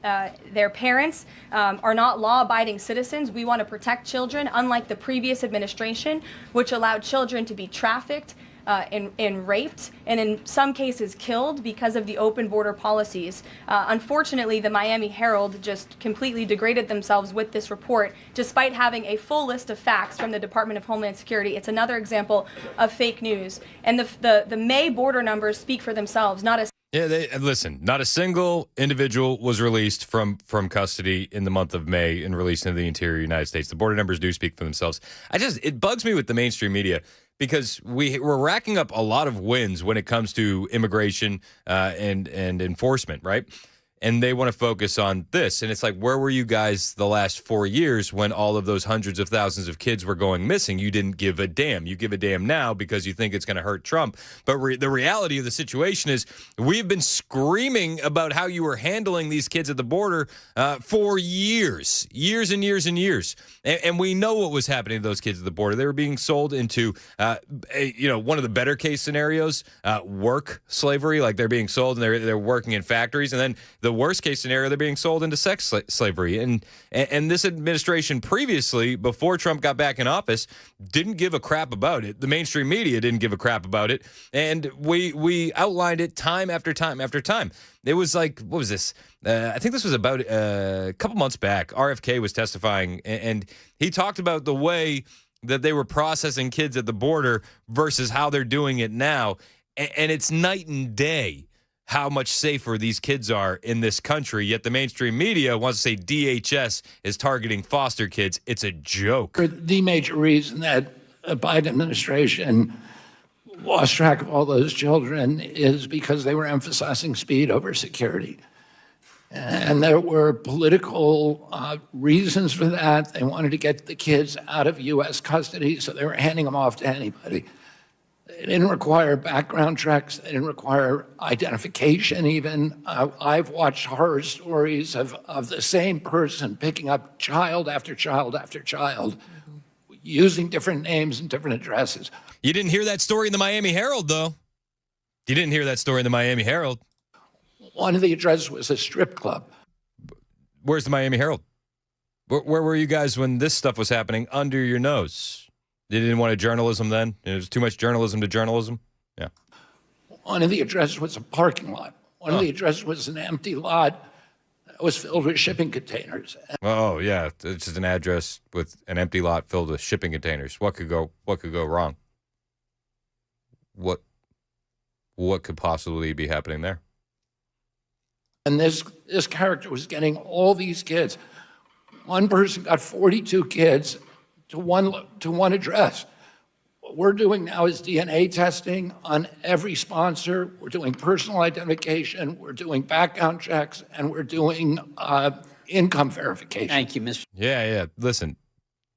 parents are not law-abiding citizens. We want to protect children, unlike the previous administration, which allowed children to be trafficked and raped, and in some cases killed because of the open border policies. Unfortunately, the Miami Herald just completely degraded themselves with this report, despite having a full list of facts from the Department of Homeland Security. It's another example of fake news. And the May border numbers speak for themselves, not a
listen, not a single individual was released from custody in the month of May and released into the interior United States. The border numbers do speak for themselves. It bugs me with the mainstream media because we're racking up a lot of wins when it comes to immigration and enforcement, right? And they want to focus on this. And it's like, where were you guys the last 4 years when all of those hundreds of thousands of kids were going missing? You didn't give a damn. You give a damn now because you think it's going to hurt Trump. But the reality of the situation is we've been screaming about how you were handling these kids at the border for years and years and years. And we know what was happening to those kids at the border. They were being sold into, one of the better case scenarios, work slavery. Like they're being sold and they're working in factories. And then the the worst case scenario, they're being sold into sex slavery. And this administration previously, before Trump got back in office, didn't give a crap about it. The mainstream media didn't give a crap about it. And we outlined it time after time after time. It was like, what was this? I think this was about a couple months back. RFK was testifying, and he talked about the way that they were processing kids at the border versus how they're doing it now. And it's night and day how much safer these kids are in this country. Yet the mainstream media wants to say DHS is targeting foster kids. It's a joke.
The major reason that the Biden administration lost track of all those children is because they were emphasizing speed over security. And there were political reasons for that. They wanted to get the kids out of U.S. custody, so they were handing them off to anybody. It didn't require background checks. It didn't require identification even. I've watched horror stories of the same person picking up child after child after child, using different names and different addresses.
You didn't hear that story in the Miami Herald, though. You didn't hear that story in the Miami Herald.
One of the addresses was a strip club.
Where's the Miami Herald? Where were you guys when this stuff was happening under your nose? They didn't want a journalism then? It was too much journalism to journalism? Yeah.
One of the addresses was a parking lot. One of the addresses was an empty lot that was filled with shipping containers.
Oh, yeah. It's just an address with an empty lot filled with shipping containers. What could go wrong? What could possibly be happening there?
And this character was getting all these kids. One person got 42 kids to one address. What we're doing now is DNA testing on every sponsor. We're doing personal identification. We're doing background checks, and we're doing income verification.
Thank you, Mr.
Yeah. Listen,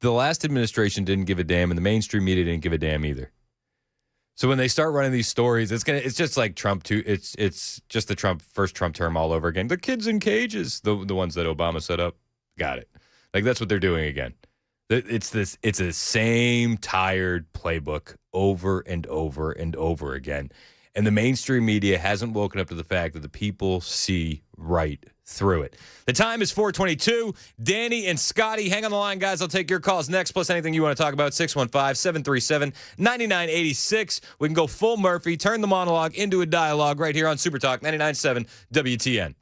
the last administration didn't give a damn, and the mainstream media didn't give a damn either. So when they start running these stories, it's just like Trump too. It's just the first Trump term all over again. The kids in cages, the ones that Obama set up. Got it. Like that's what they're doing again. It's a same tired playbook over and over and over again. And the mainstream media hasn't woken up to the fact that the people see right through it. The time is 4:22. Danny and Scotty, hang on the line, guys. I'll take your calls next, plus anything you want to talk about. 615-737-9986. We can go full Murphy, turn the monologue into a dialogue right here on Super Talk 99.7 WTN.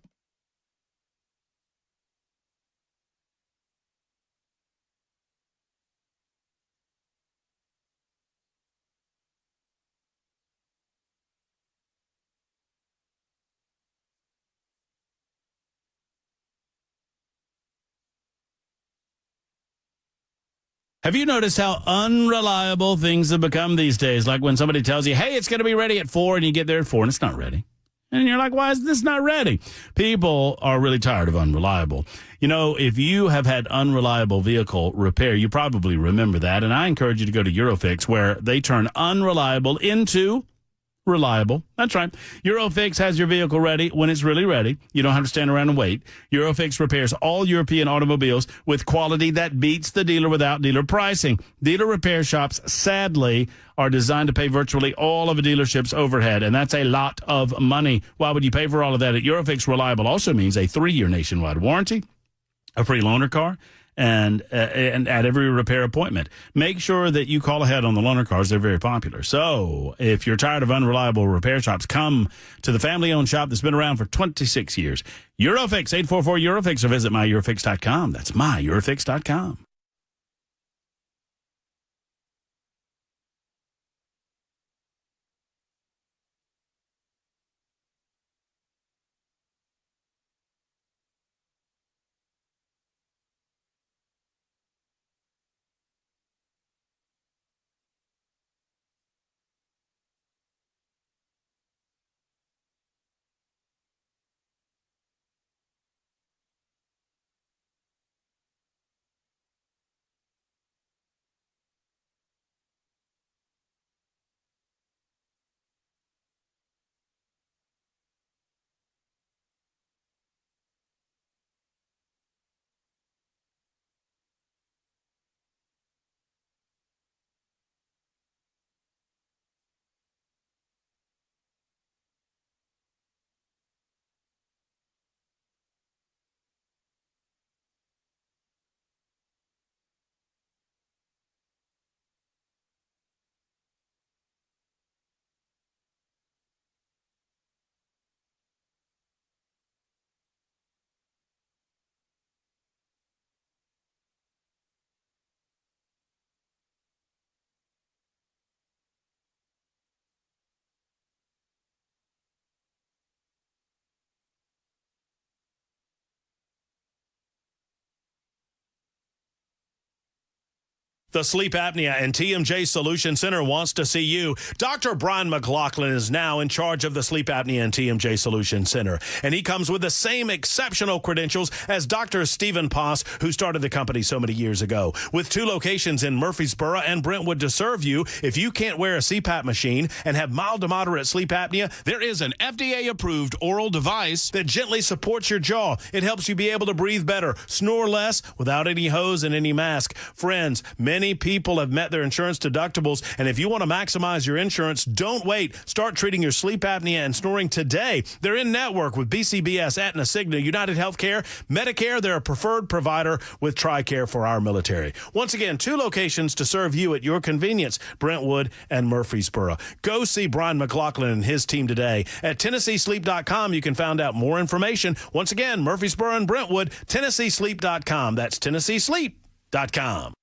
Have you noticed how unreliable things have become these days? Like when somebody tells you, hey, it's going to be ready at 4, and you get there at 4, and it's not ready. And you're like, why is this not ready? People are really tired of unreliable. You know, if you have had unreliable vehicle repair, you probably remember that. And I encourage you to go to Eurofix, where they turn unreliable into reliable. That's right. Eurofix has your vehicle ready when it's really ready. You don't have to stand around and wait. Eurofix repairs all European automobiles with quality that beats the dealer without dealer pricing. Dealer repair shops, sadly, are designed to pay virtually all of a dealership's overhead, and that's a lot of money. Why would you pay for all of that? At Eurofix, reliable also means a 3-year nationwide warranty, a free loaner car, and at every repair appointment. Make sure that you call ahead on the loaner cars. They're very popular. So if you're tired of unreliable repair shops, come to the family-owned shop that's been around for 26 years. Eurofix, 844-EUROFIX, or visit myEurofix.com. That's myEurofix.com. The Sleep Apnea and TMJ Solution Center wants to see you. Dr. Brian McLaughlin is now in charge of the Sleep Apnea and TMJ Solution Center, and he comes with the same exceptional credentials as Dr. Stephen Poss, who started the company so many years ago. With 2 locations in Murfreesboro and Brentwood to serve you, if you can't wear a CPAP machine and have mild to moderate sleep apnea, there is an FDA-approved oral device that gently supports your jaw. It helps you be able to breathe better, snore less, without any hose and any mask. Friends, many people have met their insurance deductibles, and if you want to maximize your insurance, don't wait. Start treating your sleep apnea and snoring today. They're in network with BCBS, Aetna, Cigna, United Healthcare, Medicare. They're a preferred provider with TRICARE for our military. Once again, 2 locations to serve you at your convenience, Brentwood and Murfreesboro. Go see Brian McLaughlin and his team today. At TennesseeSleep.com, you can find out more information. Once again, Murfreesboro and Brentwood, TennesseeSleep.com. That's TennesseeSleep.com.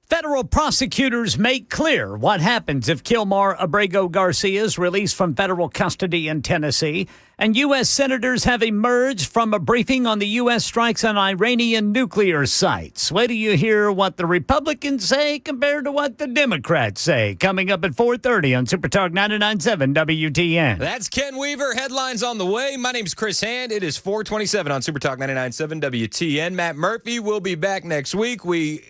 Federal prosecutors make clear what happens if Kilmar Abrego Garcia is released from federal custody in Tennessee. And U.S. senators have emerged from a briefing on the U.S. strikes on Iranian nuclear sites. Wait till you hear what the Republicans say compared to what the Democrats say. Coming up at 4:30 on Super Talk 99.7 WTN.
That's Ken Weaver. Headlines on the way. My name's Chris Hand. It is 4:27 on Super Talk 99.7 WTN. Matt Murphy will be back next week. We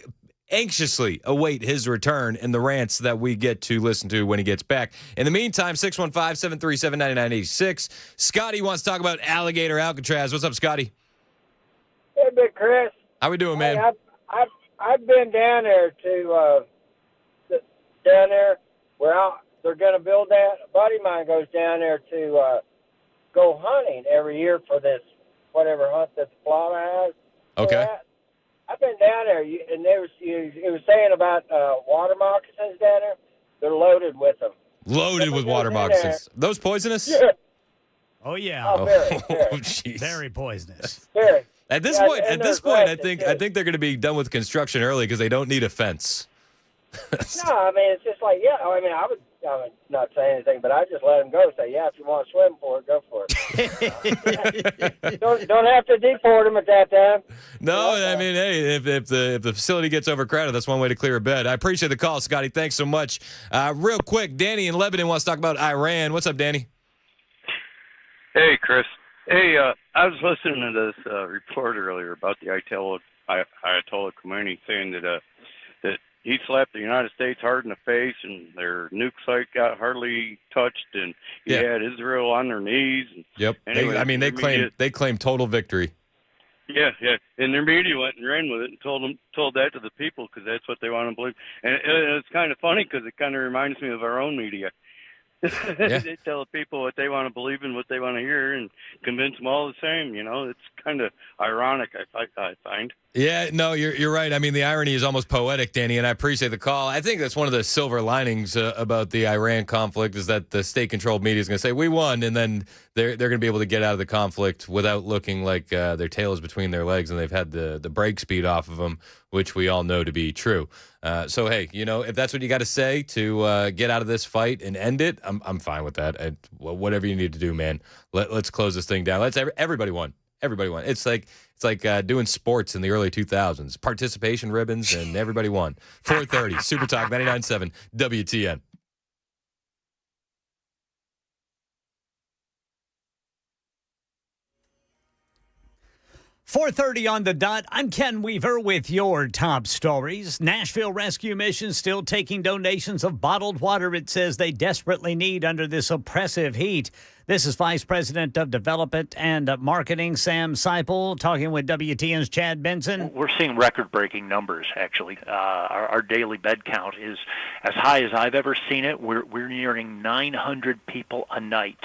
anxiously await his return and the rants that we get to listen to when he gets back. In the meantime, 615-737-9986. Scotty wants to talk about Alligator Alcatraz. What's up, Scotty?
Hey, Big Chris.
How we doing, man?
Hey, I've been down there where they're going to build that. A buddy of mine goes down there to go hunting every year for this whatever hunt that the Florida has.
Okay.
I've been down there, and it was saying about water moccasins down there. They're loaded with them.
Loaded with water moccasins. Those poisonous?
Yeah.
Oh, yeah.
Oh, very.
Jeez.
Very poisonous.
Very.
At this point, I think they're going to be done with construction early because they don't need a fence.
No, I mean, it's just like, yeah, I mean, I'm not saying anything, but I just let them go. Say, yeah, if you want to swim for it, go for it. don't have to deport them at that time.
No, I mean, hey, if the facility gets overcrowded, that's one way to clear a bed. I appreciate the call, Scotty. Thanks so much. Real quick, Danny in Lebanon wants to talk about Iran. What's up, Danny?
Hey, Chris. Hey, I was listening to this report earlier about the Ayatollah Khomeini saying that he slapped the United States hard in the face, and their nuke site got hardly touched, and he had Israel on their knees. And
yep.
Anyway,
they claim total victory.
Yeah, and their media went and ran with it and told that to the people because that's what they want to believe. And it's kind of funny because it kind of reminds me of our own media. They tell the people what they want to believe and what they want to hear and convince them all the same. You know, it's kind of ironic, I find.
Yeah, no, you're right. I mean, the irony is almost poetic, Danny, and I appreciate the call. I think that's one of the silver linings about the Iran conflict is that the state-controlled media is going to say, we won, and then they're going to be able to get out of the conflict without looking like their tail is between their legs and they've had the brake speed off of them, which we all know to be true. So, hey, you know, if that's what you got to say to get out of this fight and end it, I'm fine with that. Whatever you need to do, man. Let's close this thing down. Everybody won. Everybody won. It's like doing sports in the early 2000s. Participation ribbons, and everybody won. 4:30, Super Talk 99.7 WTN.
.4:30 on the dot. I'm Ken Weaver with your top stories. Nashville Rescue Mission still taking donations of bottled water it says they desperately need under this oppressive heat. This is Vice President of Development and Marketing, Sam Seipel, talking with WTN's Chad Benson.
We're seeing record-breaking numbers, actually. Our daily bed count is as high as I've ever seen it. We're nearing 900 people a night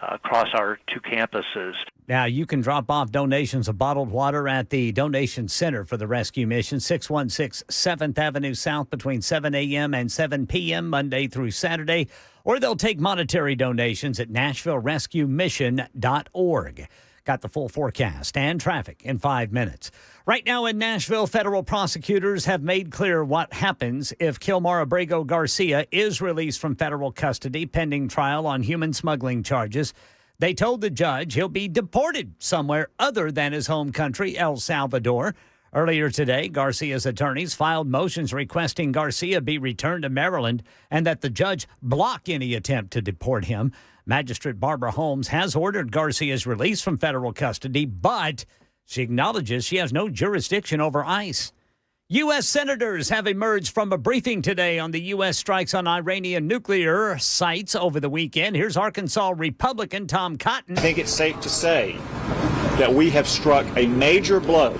across our two campuses.
Now, you can drop off donations of bottled water at the Donation Center for the rescue mission, 616 7th Avenue South, between 7 a.m. and 7 p.m., Monday through Saturday. Or they'll take monetary donations at NashvilleRescueMission.org. Got the full forecast and traffic in 5 minutes. Right now in Nashville, federal prosecutors have made clear what happens if Kilmar Abrego Garcia is released from federal custody pending trial on human smuggling charges. They told the judge he'll be deported somewhere other than his home country, El Salvador. Earlier today, Garcia's attorneys filed motions requesting Garcia be returned to Maryland and that the judge block any attempt to deport him. Magistrate Barbara Holmes has ordered Garcia's release from federal custody, but she acknowledges she has no jurisdiction over ICE. U.S. senators have emerged from a briefing today on the U.S. strikes on Iranian nuclear sites over the weekend. Here's Arkansas Republican Tom Cotton.
I think it's safe to say that we have struck a major blow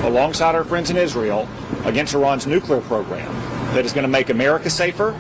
alongside our friends in Israel against Iran's nuclear program that is going to make America safer,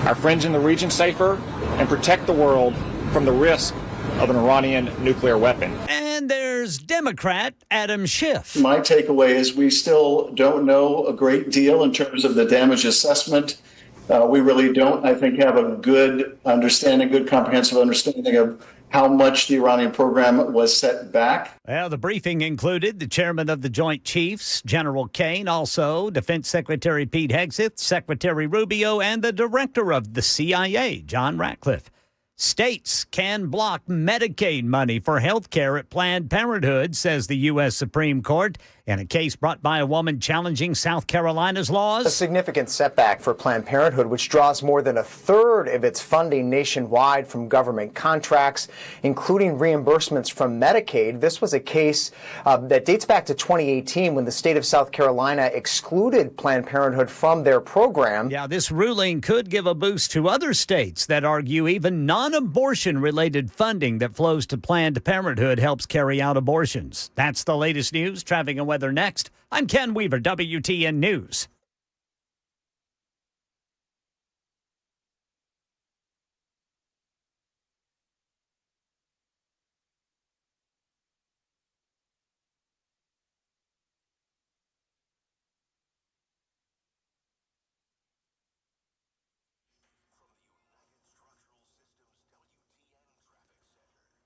our friends in the region safer, and protect the world from the risk of an Iranian nuclear weapon.
And there's Democrat Adam Schiff.
My takeaway is we still don't know a great deal in terms of the damage assessment. We really don't, I think, have a good comprehensive understanding of how much the Iranian program was set back.
Well, the briefing included the chairman of the Joint Chiefs, General Kane, also Defense Secretary Pete Hegseth, Secretary Rubio, and the director of the CIA, John Ratcliffe. States can block Medicaid money for health care at Planned Parenthood, says the U.S. Supreme Court, in a case brought by a woman challenging South Carolina's laws.
A significant setback for Planned Parenthood, which draws more than a third of its funding nationwide from government contracts, including reimbursements from Medicaid. This was a case that dates back to 2018 when the state of South Carolina excluded Planned Parenthood from their program.
Yeah, this ruling could give a boost to other states that argue even non-abortion related funding that flows to Planned Parenthood helps carry out abortions. That's the latest news. Traffic and weather next. I'm Ken Weaver, WTN News.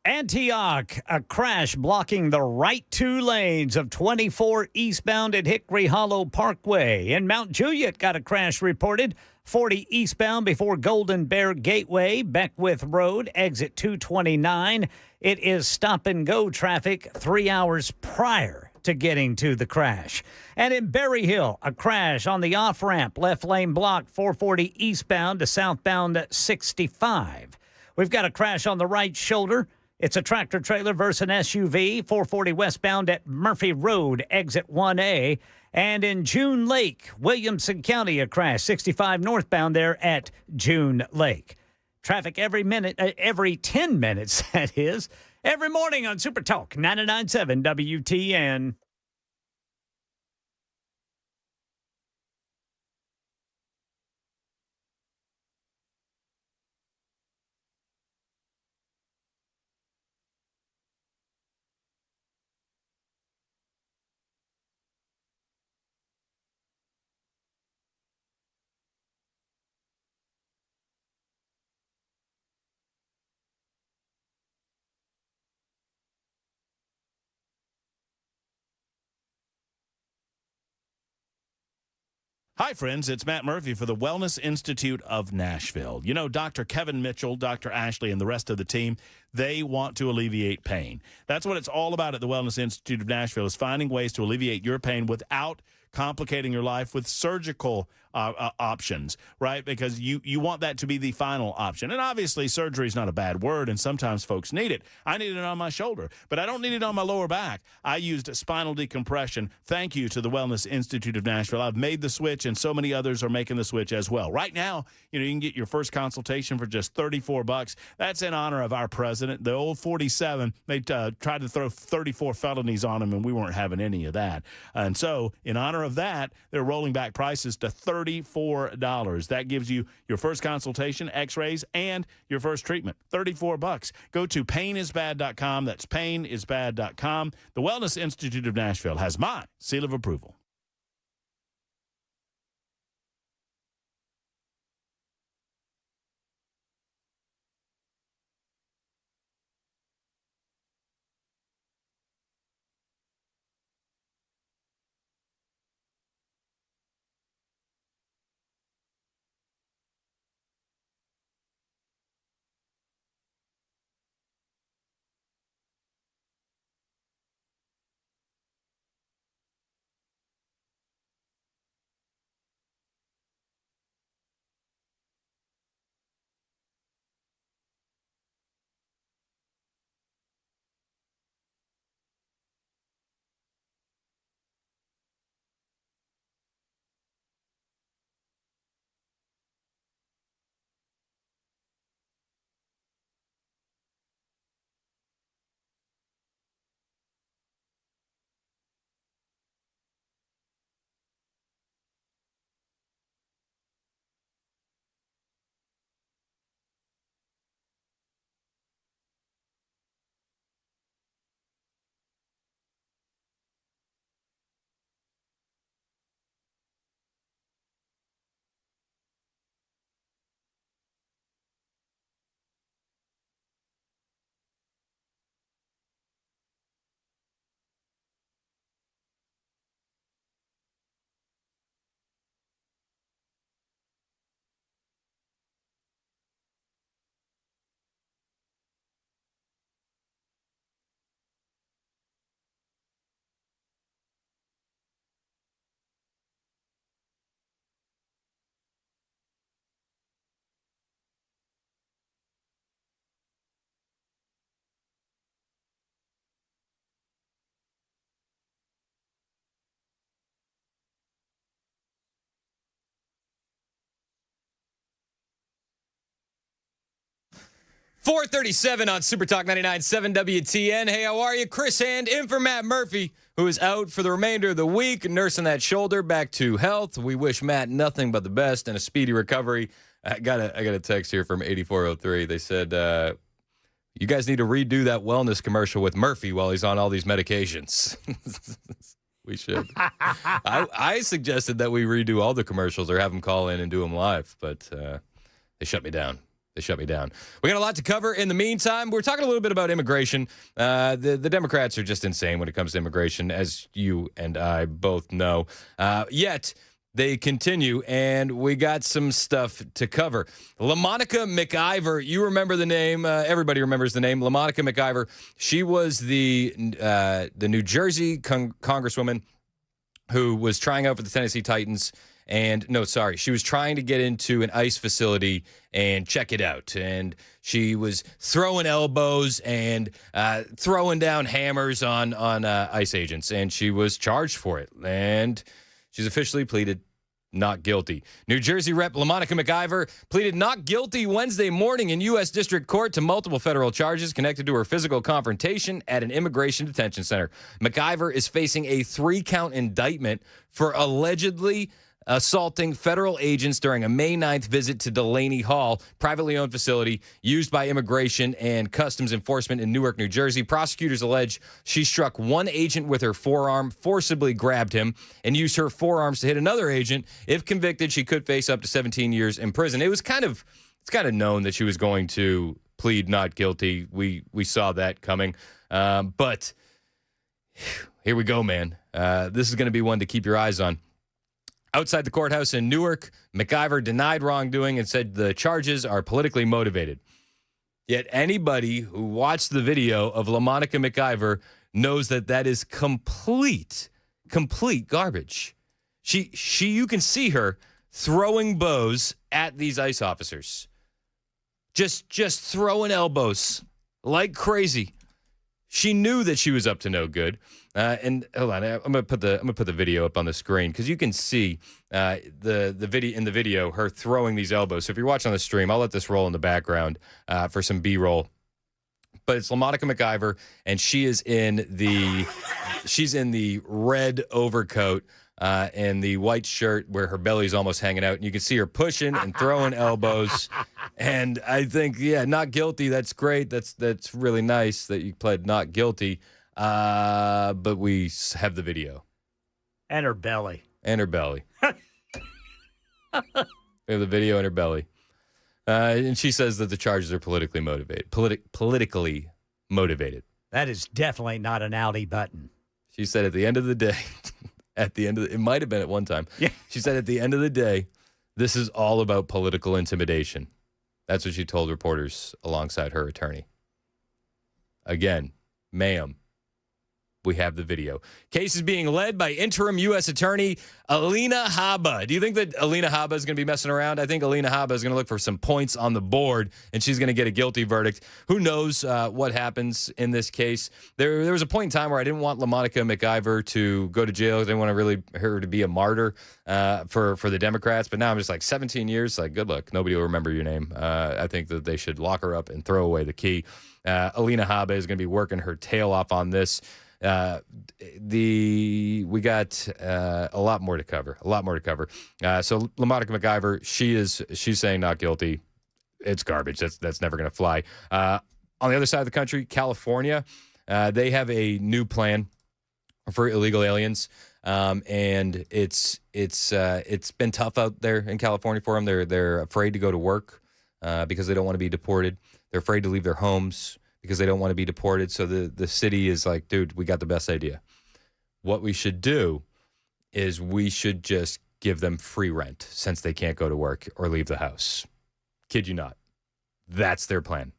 Antioch, a crash blocking the right two lanes of 24 eastbound at Hickory Hollow Parkway. In Mount Juliet, got a crash reported. 40 eastbound before Golden Bear Gateway, Beckwith Road, exit 229. It is stop-and-go traffic 3 hours prior to getting to the crash. And in Berry Hill, a crash on the off-ramp, left lane block, 440 eastbound to southbound 65. We've got a crash on the right shoulder. It's a tractor trailer versus an SUV, 440 westbound at Murphy Road, exit 1A. And in June Lake, Williamson County, a crash, 65 northbound there at June Lake. Traffic every 10 minutes, that is, every morning on Super Talk 99.7 WTN.
Hi, friends. It's Matt Murphy for the Wellness Institute of Nashville. You know, Dr. Kevin Mitchell, Dr. Ashley, and the rest of the team, they want to alleviate pain. That's what it's all about at the Wellness Institute of Nashville, is finding ways to alleviate your pain without complicating your life with surgical options, right? Because you want that to be the final option. And obviously, surgery is not a bad word, and sometimes folks need it. I need it on my shoulder, but I don't need it on my lower back. I used spinal decompression. Thank you to the Wellness Institute of Nashville. I've made the switch, and so many others are making the switch as well. Right now, you can get your first consultation for just $34. That's in honor of our president. president. The old 47, they tried to throw 34 felonies on him, and we weren't having any of that. And so, in honor of that, they're rolling back prices to $34. That gives you your first consultation, x-rays, and your first treatment. $34. Go to painisbad.com. That's painisbad.com. The Wellness Institute of Nashville has my seal of approval.
.437 on Super Talk 99.7 WTN. Hey, how are you? Chris Hand in for Matt Murphy, who is out for the remainder of the week, nursing that shoulder back to health. We wish Matt nothing but the best and a speedy recovery. I got a text here from 8403. They said, you guys need to redo that wellness commercial with Murphy while he's on all these medications. We should. I suggested that we redo all the commercials or have him call in and do them live, but they shut me down. We got a lot to cover. In the meantime, we're talking a little bit about immigration. The Democrats are just insane when it comes to immigration, as you and I both know. Yet, they continue, and we got some stuff to cover. LaMonica McIver, you remember the name. Everybody remembers the name. LaMonica McIver. She was the New Jersey congresswoman who was trying out for the Tennessee Titans. She was trying to get into an ICE facility and check it out. And she was throwing elbows and throwing down hammers on ICE agents. And she was charged for it. And she's officially pleaded not guilty. New Jersey Rep. LaMonica McIver pleaded not guilty Wednesday morning in U.S. District Court to multiple federal charges connected to her physical confrontation at an immigration detention center. McIver is facing a 3-count indictment for allegedly assaulting federal agents during a May 9th visit to Delaney Hall, privately owned facility used by Immigration and Customs Enforcement in Newark, New Jersey. Prosecutors allege she struck one agent with her forearm, forcibly grabbed him, and used her forearms to hit another agent. If convicted, she could face up to 17 years in prison. It's kind of known that she was going to plead not guilty. We saw that coming. But here we go, man. This is going to be one to keep your eyes on. Outside the courthouse in Newark, McIver denied wrongdoing and said the charges are politically motivated. Yet anybody who watched the video of LaMonica McIver knows that is complete garbage. You can see her throwing bows at these ICE officers. Just throwing elbows like crazy. She knew that she was up to no good. And hold on, I'm gonna put the video up on the screen because you can see the video her throwing these elbows. So if you're watching on the stream, I'll let this roll in the background for some B-roll. but it's LaMonica McIver, and she's in the red overcoat and the white shirt where her belly's almost hanging out, and you can see her pushing and throwing elbows. And I think, not guilty. That's great. That's really nice that you pled not guilty. But we have the video.
And her belly.
And her belly. We have the video and her belly. And she says that the charges are politically motivated. Politically motivated.
That is definitely not an Audi button.
She said at the end of the day, it might have been at one time.
Yeah.
She said at the end of the day, this is all about political intimidation. That's what she told reporters alongside her attorney. Again, ma'am, we have the video. Case is being led by interim U.S. Attorney Alina Habba. Do you think that Alina Habba is going to be messing around? I think Alina Habba is going to look for some points on the board, and she's going to get a guilty verdict. Who knows what happens in this case? There was a point in time where I didn't want LaMonica McIver to go to jail. I didn't want her to be a martyr for the Democrats. But now I'm just like 17 years. Like, good luck. Nobody will remember your name. I think that they should lock her up and throw away the key. Alina Habba is going to be working her tail off on this. We got a lot more to cover. So LaMonica McIver, she's saying not guilty. It's garbage. That's never going to fly. On the other side of the country, California, they have a new plan for illegal aliens, and it's been tough out there in California for them. They're afraid to go to work because they don't want to be deported. They're afraid to leave their homes because they don't want to be deported. So the city is like, dude, we got the best idea. What we should do is we should just give them free rent since they can't go to work or leave the house. Kid you not. That's their plan.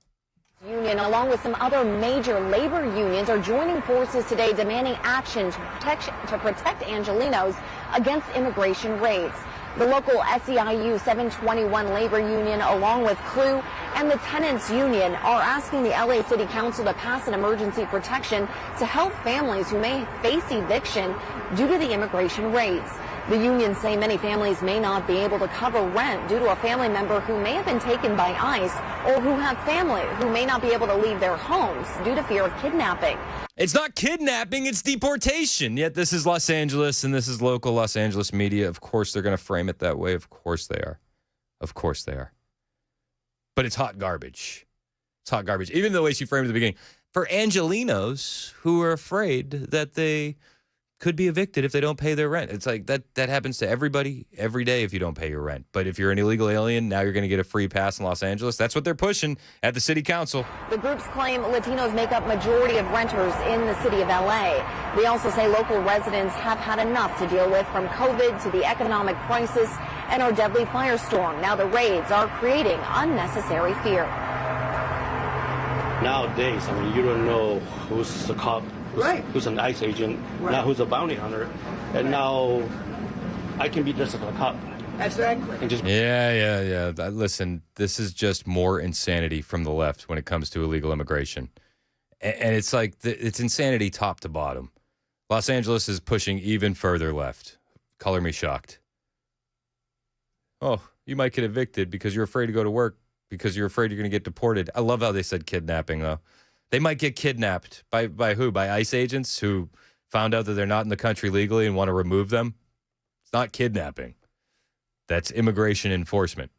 Union, along with some other major labor unions, are joining forces today demanding action to protect Angelenos against immigration raids. The local SEIU 721 labor union, along with crew and the tenants union, are asking the LA City Council to pass an emergency protection to help families who may face eviction due to the immigration raids. The unions say many families may not be able to cover rent due to a family member who may have been taken by ICE, or who have family who may not be able to leave their homes due to fear of kidnapping.
It's not kidnapping, it's deportation. Yet this is Los Angeles, and this is local Los Angeles media. Of course they're going to frame it that way. Of course they are. Of course they are. But it's hot garbage. It's hot garbage. Even the way she framed it at the beginning. For Angelenos who are afraid that they could be evicted if they don't pay their rent. It's like that happens to everybody every day if you don't pay your rent. But if you're an illegal alien, now you're going to get a free pass in Los Angeles. That's what they're pushing at the city council.
The groups claim Latinos make up majority of renters in the city of LA. They also say local residents have had enough to deal with, from COVID to the economic crisis and our deadly firestorm. Now the raids are creating unnecessary fear.
Nowadays, you don't know who's the cop, who's an ICE agent, now who's a bounty hunter, and now I can be dressed like a cop.
Exactly.
And just
Yeah. Listen, this is just more insanity from the left when it comes to illegal immigration. And it's like, it's insanity top to bottom. Los Angeles is pushing even further left. Color me shocked. Oh, you might get evicted because you're afraid to go to work, because you're afraid you're going to get deported. I love how they said kidnapping, though. They might get kidnapped. By who? By ICE agents who found out that they're not in the country legally and want to remove them? It's not kidnapping. That's immigration enforcement.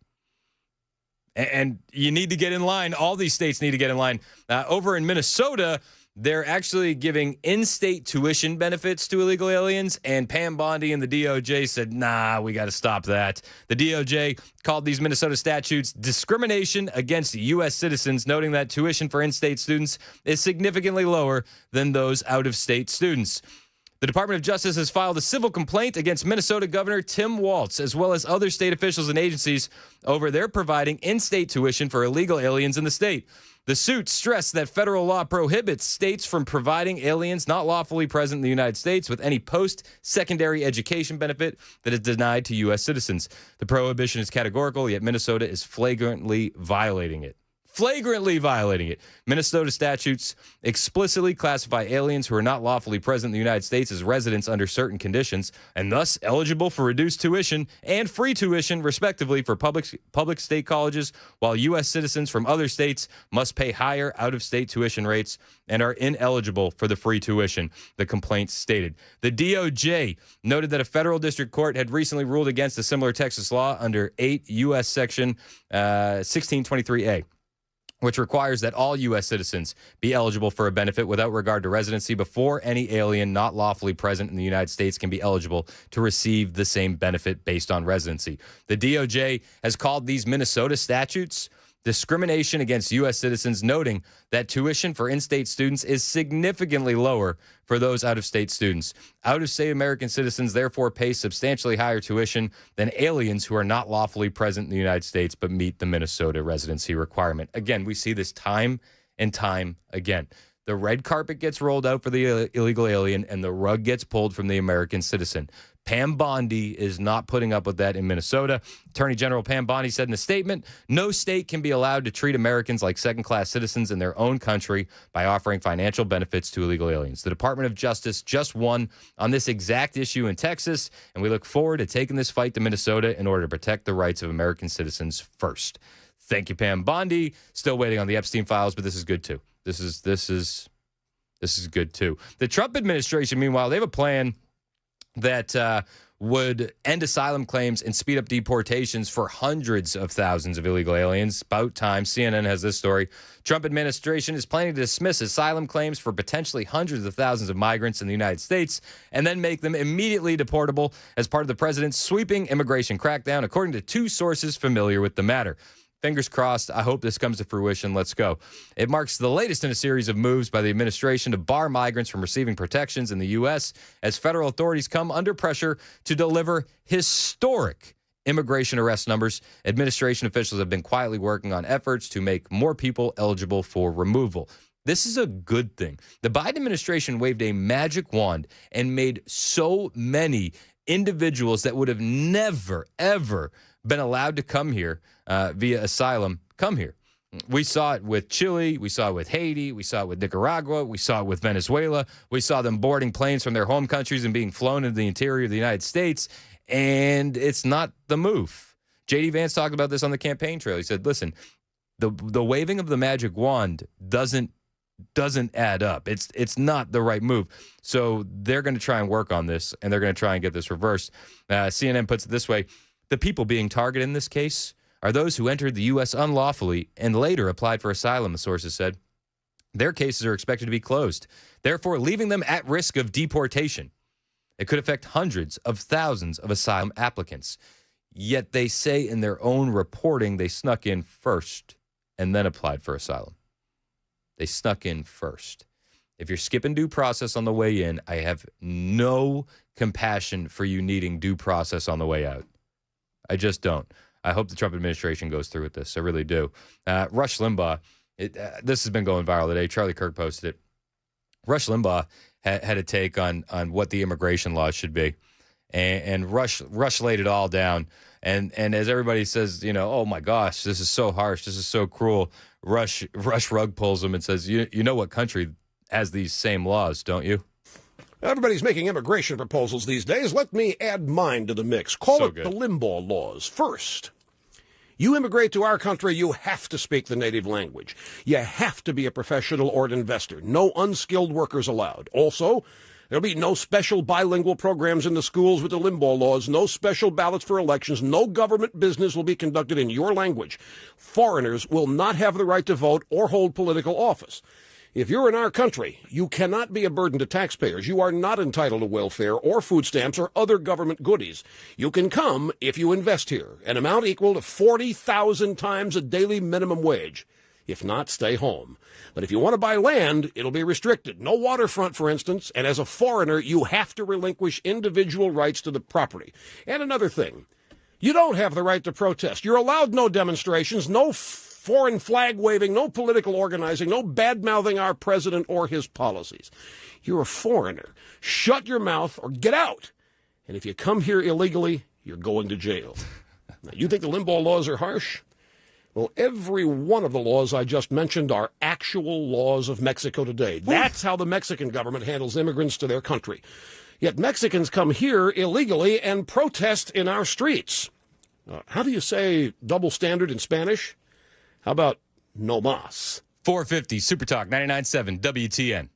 And you need to get in line. All these states need to get in line. Over in Minnesota, they're actually giving in-state tuition benefits to illegal aliens, and Pam Bondi and the DOJ said, nah, we got to stop that. The DOJ called these Minnesota statutes discrimination against U.S. citizens, noting that tuition for in-state students is significantly lower than those out-of-state students. The Department of Justice has filed a civil complaint against Minnesota Governor Tim Walz, as well as other state officials and agencies, over their providing in-state tuition for illegal aliens in the state. The suit stressed that federal law prohibits states from providing aliens not lawfully present in the United States with any post-secondary education benefit that is denied to U.S. citizens. The prohibition is categorical, yet Minnesota is flagrantly violating it. flagrantly violating it. Minnesota statutes explicitly classify aliens who are not lawfully present in the United States as residents under certain conditions, and thus eligible for reduced tuition and free tuition, respectively, for public state colleges, while U.S. citizens from other states must pay higher out-of-state tuition rates and are ineligible for the free tuition, the complaint stated. The DOJ noted that a federal district court had recently ruled against a similar Texas law under 8 U.S. Section 1623A, which requires that all U.S. citizens be eligible for a benefit without regard to residency before any alien not lawfully present in the United States can be eligible to receive the same benefit based on residency. The DOJ has called these Minnesota statutes discrimination against U.S. citizens, noting that tuition for in-state students is significantly lower for those out-of-state students. Out-of-state American citizens therefore pay substantially higher tuition than aliens who are not lawfully present in the United States but meet the Minnesota residency requirement. Again, we see this time and time again. The red carpet gets rolled out for the illegal alien and the rug gets pulled from the American citizen. Pam Bondi is not putting up with that in Minnesota. Attorney General Pam Bondi said in a statement, no state can be allowed to treat Americans like second-class citizens in their own country by offering financial benefits to illegal aliens. The Department of Justice just won on this exact issue in Texas, and we look forward to taking this fight to Minnesota in order to protect the rights of American citizens first. Thank you, Pam Bondi. Still waiting on the Epstein files, but this is good too. This is good too. The Trump administration, meanwhile, they have a plan that would end asylum claims and speed up deportations for hundreds of thousands of illegal aliens. About time. CNN has this story. Trump administration is planning to dismiss asylum claims for potentially hundreds of thousands of migrants in the United States and then make them immediately deportable as part of the president's sweeping immigration crackdown, according to two sources familiar with the matter. Fingers crossed. I hope this comes to fruition. Let's go. It marks the latest in a series of moves by the administration to bar migrants from receiving protections in the U.S. as federal authorities come under pressure to deliver historic immigration arrest numbers. Administration officials have been quietly working on efforts to make more people eligible for removal. This is a good thing. The Biden administration waved a magic wand and made so many individuals that would have never, ever been allowed to come here via asylum come here. We saw it with Chile. We saw it with Haiti. We saw it with Nicaragua. We saw it with Venezuela. We saw them boarding planes from their home countries and being flown into the interior of the United States. And it's not the move. J.D. Vance talked about this on the campaign trail. He said, listen, the waving of the magic wand doesn't add up. It's not the right move. So they're going to try and work on this, and they're going to try and get this reversed. CNN puts it this way. The people being targeted in this case are those who entered the U.S. unlawfully and later applied for asylum, the sources said. Their cases are expected to be closed, therefore leaving them at risk of deportation. It could affect hundreds of thousands of asylum applicants. Yet they say in their own reporting they snuck in first and then applied for asylum. They snuck in first. If you're skipping due process on the way in, I have no compassion for you needing due process on the way out. I just don't. I hope the Trump administration goes through with this. I really do. Rush Limbaugh, this has been going viral today. Charlie Kirk posted it. Rush Limbaugh had a take on what the immigration laws should be. And Rush laid it all down. And as everybody says, oh my gosh, this is so harsh. This is so cruel. Rush rug pulls him and says, you know what country has these same laws, don't you?
Everybody's making immigration proposals these days. Let me add mine to the mix. Call it the Limbaugh laws. First, you immigrate to our country, you have to speak the native language. You have to be a professional or an investor. No unskilled workers allowed. Also, there'll be no special bilingual programs in the schools with the Limbaugh laws, no special ballots for elections, no government business will be conducted in your language. Foreigners will not have the right to vote or hold political office. If you're in our country, you cannot be a burden to taxpayers. You are not entitled to welfare or food stamps or other government goodies. You can come if you invest here, an amount equal to 40,000 times a daily minimum wage. If not, stay home. But if you want to buy land, it'll be restricted. No waterfront, for instance, and as a foreigner, you have to relinquish individual rights to the property. And another thing, you don't have the right to protest. You're allowed no demonstrations, no foreign flag waving, no political organizing, no bad-mouthing our president or his policies. You're a foreigner. Shut your mouth or get out. And if you come here illegally, you're going to jail. Now, you think the Limbaugh laws are harsh? Well, every one of the laws I just mentioned are actual laws of Mexico today. That's how the Mexican government handles immigrants to their country. Yet Mexicans come here illegally and protest in our streets. How do you say double standard in Spanish? How about no mas?
450 Super Talk 99.7 WTN.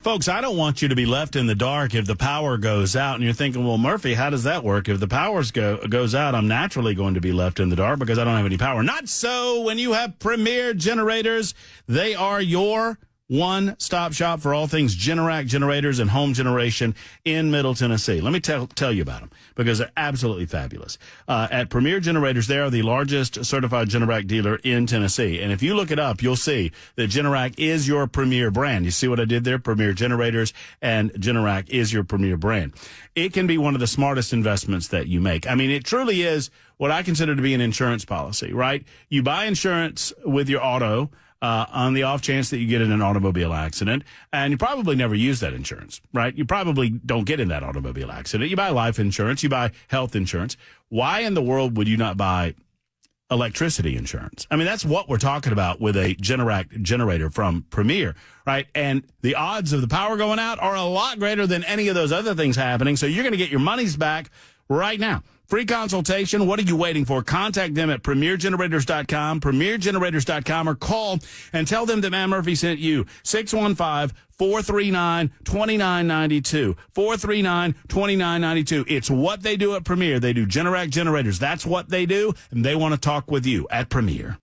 Folks, I don't want you to be left in the dark if the power goes out. And you're thinking, well, Murphy, how does that work? If the power goes out, I'm naturally going to be left in the dark because I don't have any power. Not so when you have Premier Generators. They are your one-stop shop for all things Generac generators and home generation in Middle Tennessee. Let me tell you about them because they're absolutely fabulous. At Premier Generators, they are the largest certified Generac dealer in Tennessee. And if you look it up, you'll see that Generac is your premier brand. You see what I did there? Premier Generators and Generac is your premier brand. It can be one of the smartest investments that you make. I mean, it truly is what I consider to be an insurance policy, right? You buy insurance with your auto, on the off chance that you get in an automobile accident, and you probably never use that insurance, right? You probably don't get in that automobile accident. You buy life insurance, you buy health insurance. Why in the world would you not buy electricity insurance? I mean, that's what we're talking about with a Generac generator from Premier, right? And the odds of the power going out are a lot greater than any of those other things happening, so you're going to get your money's back right now. Free consultation. What are you waiting for? Contact them at premiergenerators.com, premiergenerators.com, or call and tell them that Matt Murphy sent you. 615-439-2992. 439-2992. It's what they do at Premier. They do Generac generators. That's what they do, and they want to talk with you at Premier.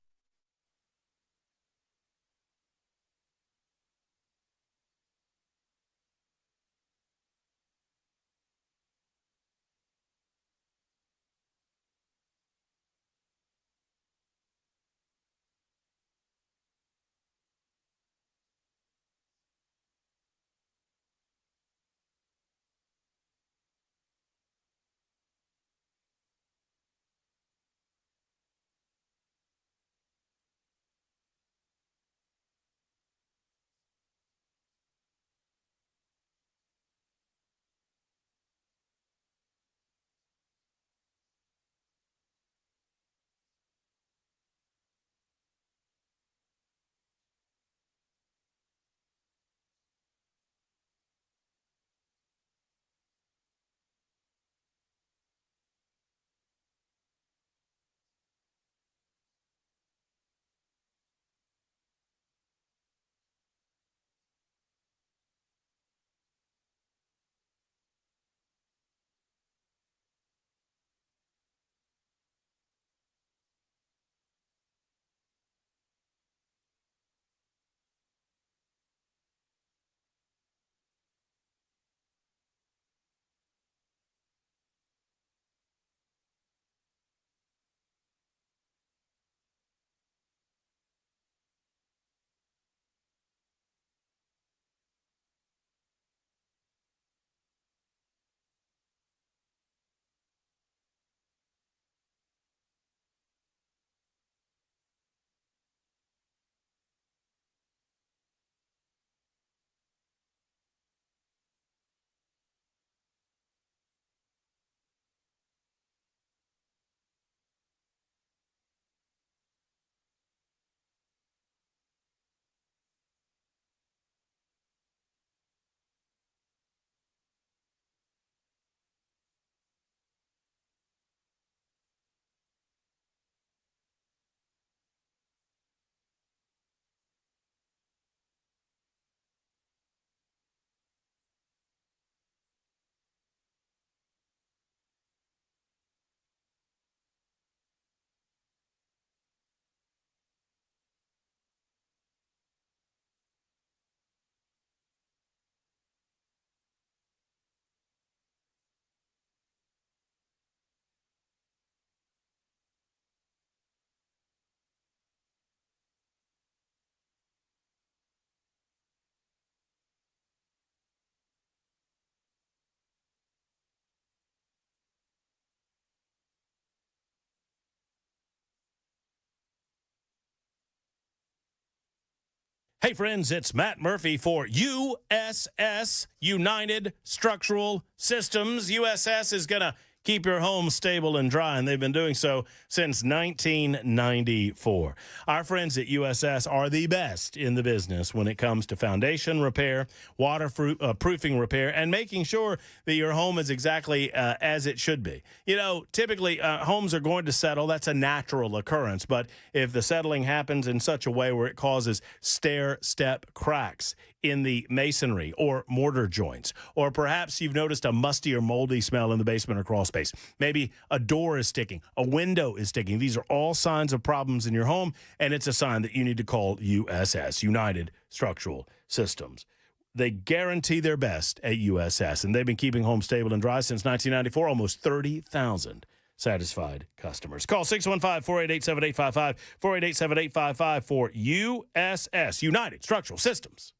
Hey, friends, it's Matt Murphy for USS, United Structural Systems. USS is going to keep your home stable and dry, and they've been doing so since 1994. Our friends at USS are the best in the business when it comes to foundation repair, waterproofing repair, and making sure that your home is exactly as it should be. You know, typically homes are going to settle. That's a natural occurrence. But if the settling happens in such a way where it causes stair-step cracks in the masonry or mortar joints, or perhaps you've noticed a musty or moldy smell in the basement or crawl space. Maybe a door is sticking, a window is sticking. These are all signs of problems in your home, and it's a sign that you need to call USS, United Structural Systems. They guarantee their best at USS, and they've been keeping homes stable and dry since 1994, almost 30,000 satisfied customers. Call 615-488-7855, 488-7855 for USS, United Structural Systems.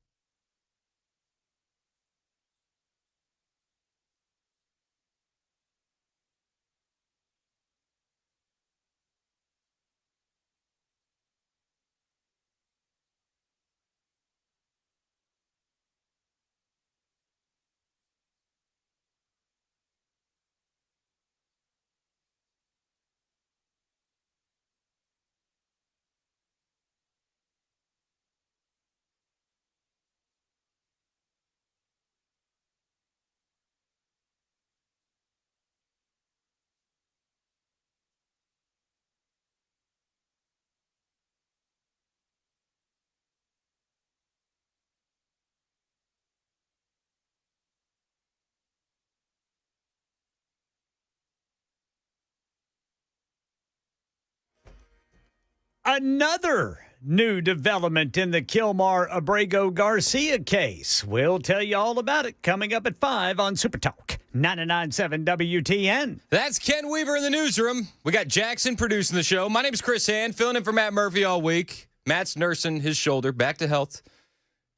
Another new development in the Kilmar Abrego Garcia case. We'll tell you all about it coming up at 5 on Super Talk 99.7 WTN.
That's Ken Weaver in the newsroom. We got Jackson producing the show. My name's Chris Hand, filling in for Matt Murphy all week. Matt's nursing his shoulder back to health,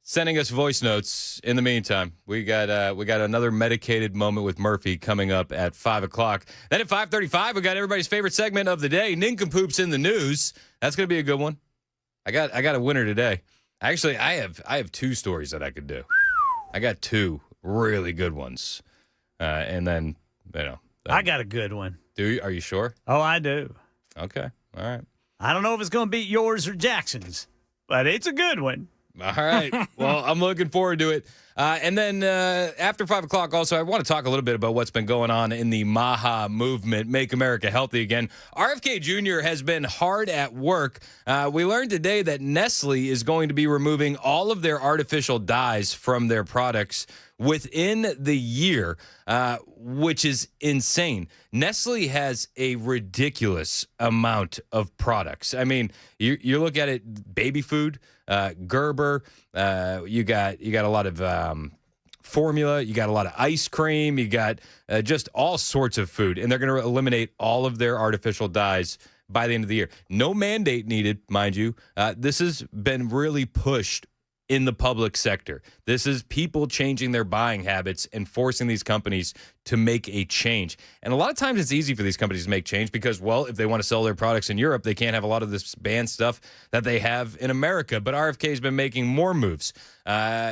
sending us voice notes. In the meantime, we got another medicated moment with Murphy coming up at 5 o'clock. Then at 5:35, we got everybody's favorite segment of the day, Nincompoops in the News. That's going to be a good one. I got a winner today. Actually, I have two stories that I could do. I got two really good ones. And then,
I got a good one.
Do you? Are you sure?
Oh, I do.
Okay. All right.
I don't know if it's going to beat yours or Jackson's, but it's a good one.
All right. Well, I'm looking forward to it. And then after 5 o'clock, also, I want to talk a little bit about what's been going on in the MAHA movement, Make America Healthy Again. RFK Jr. has been hard at work. We learned today that Nestle is going to be removing all of their artificial dyes from their products within the year, which is insane. Nestle has a ridiculous amount of products. I mean, you look at it, baby food, Gerber, you got a lot of formula, you got a lot of ice cream, you got just all sorts of food, and they're going to eliminate all of their artificial dyes by the end of the year. No mandate needed, mind you. This has been really pushed in the public sector. This is people changing their buying habits and forcing these companies to make a change. And a lot of times it's easy for these companies to make change because, well, if they want to sell their products in Europe, they can't have a lot of this banned stuff that they have in America. But RFK has been making more moves.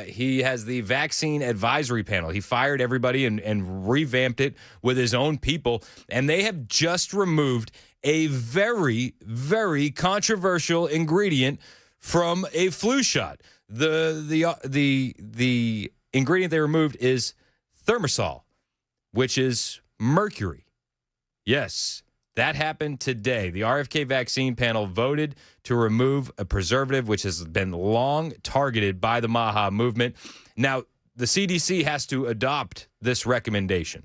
He has the vaccine advisory panel. He fired everybody and revamped it with his own people. And they have just removed a very, very controversial ingredient from a flu shot. The ingredient they removed is thimerosal, which is mercury. Yes, that happened today. The RFK vaccine panel voted to remove a preservative which has been long targeted by the MAHA movement. Now, the CDC has to adopt this recommendation.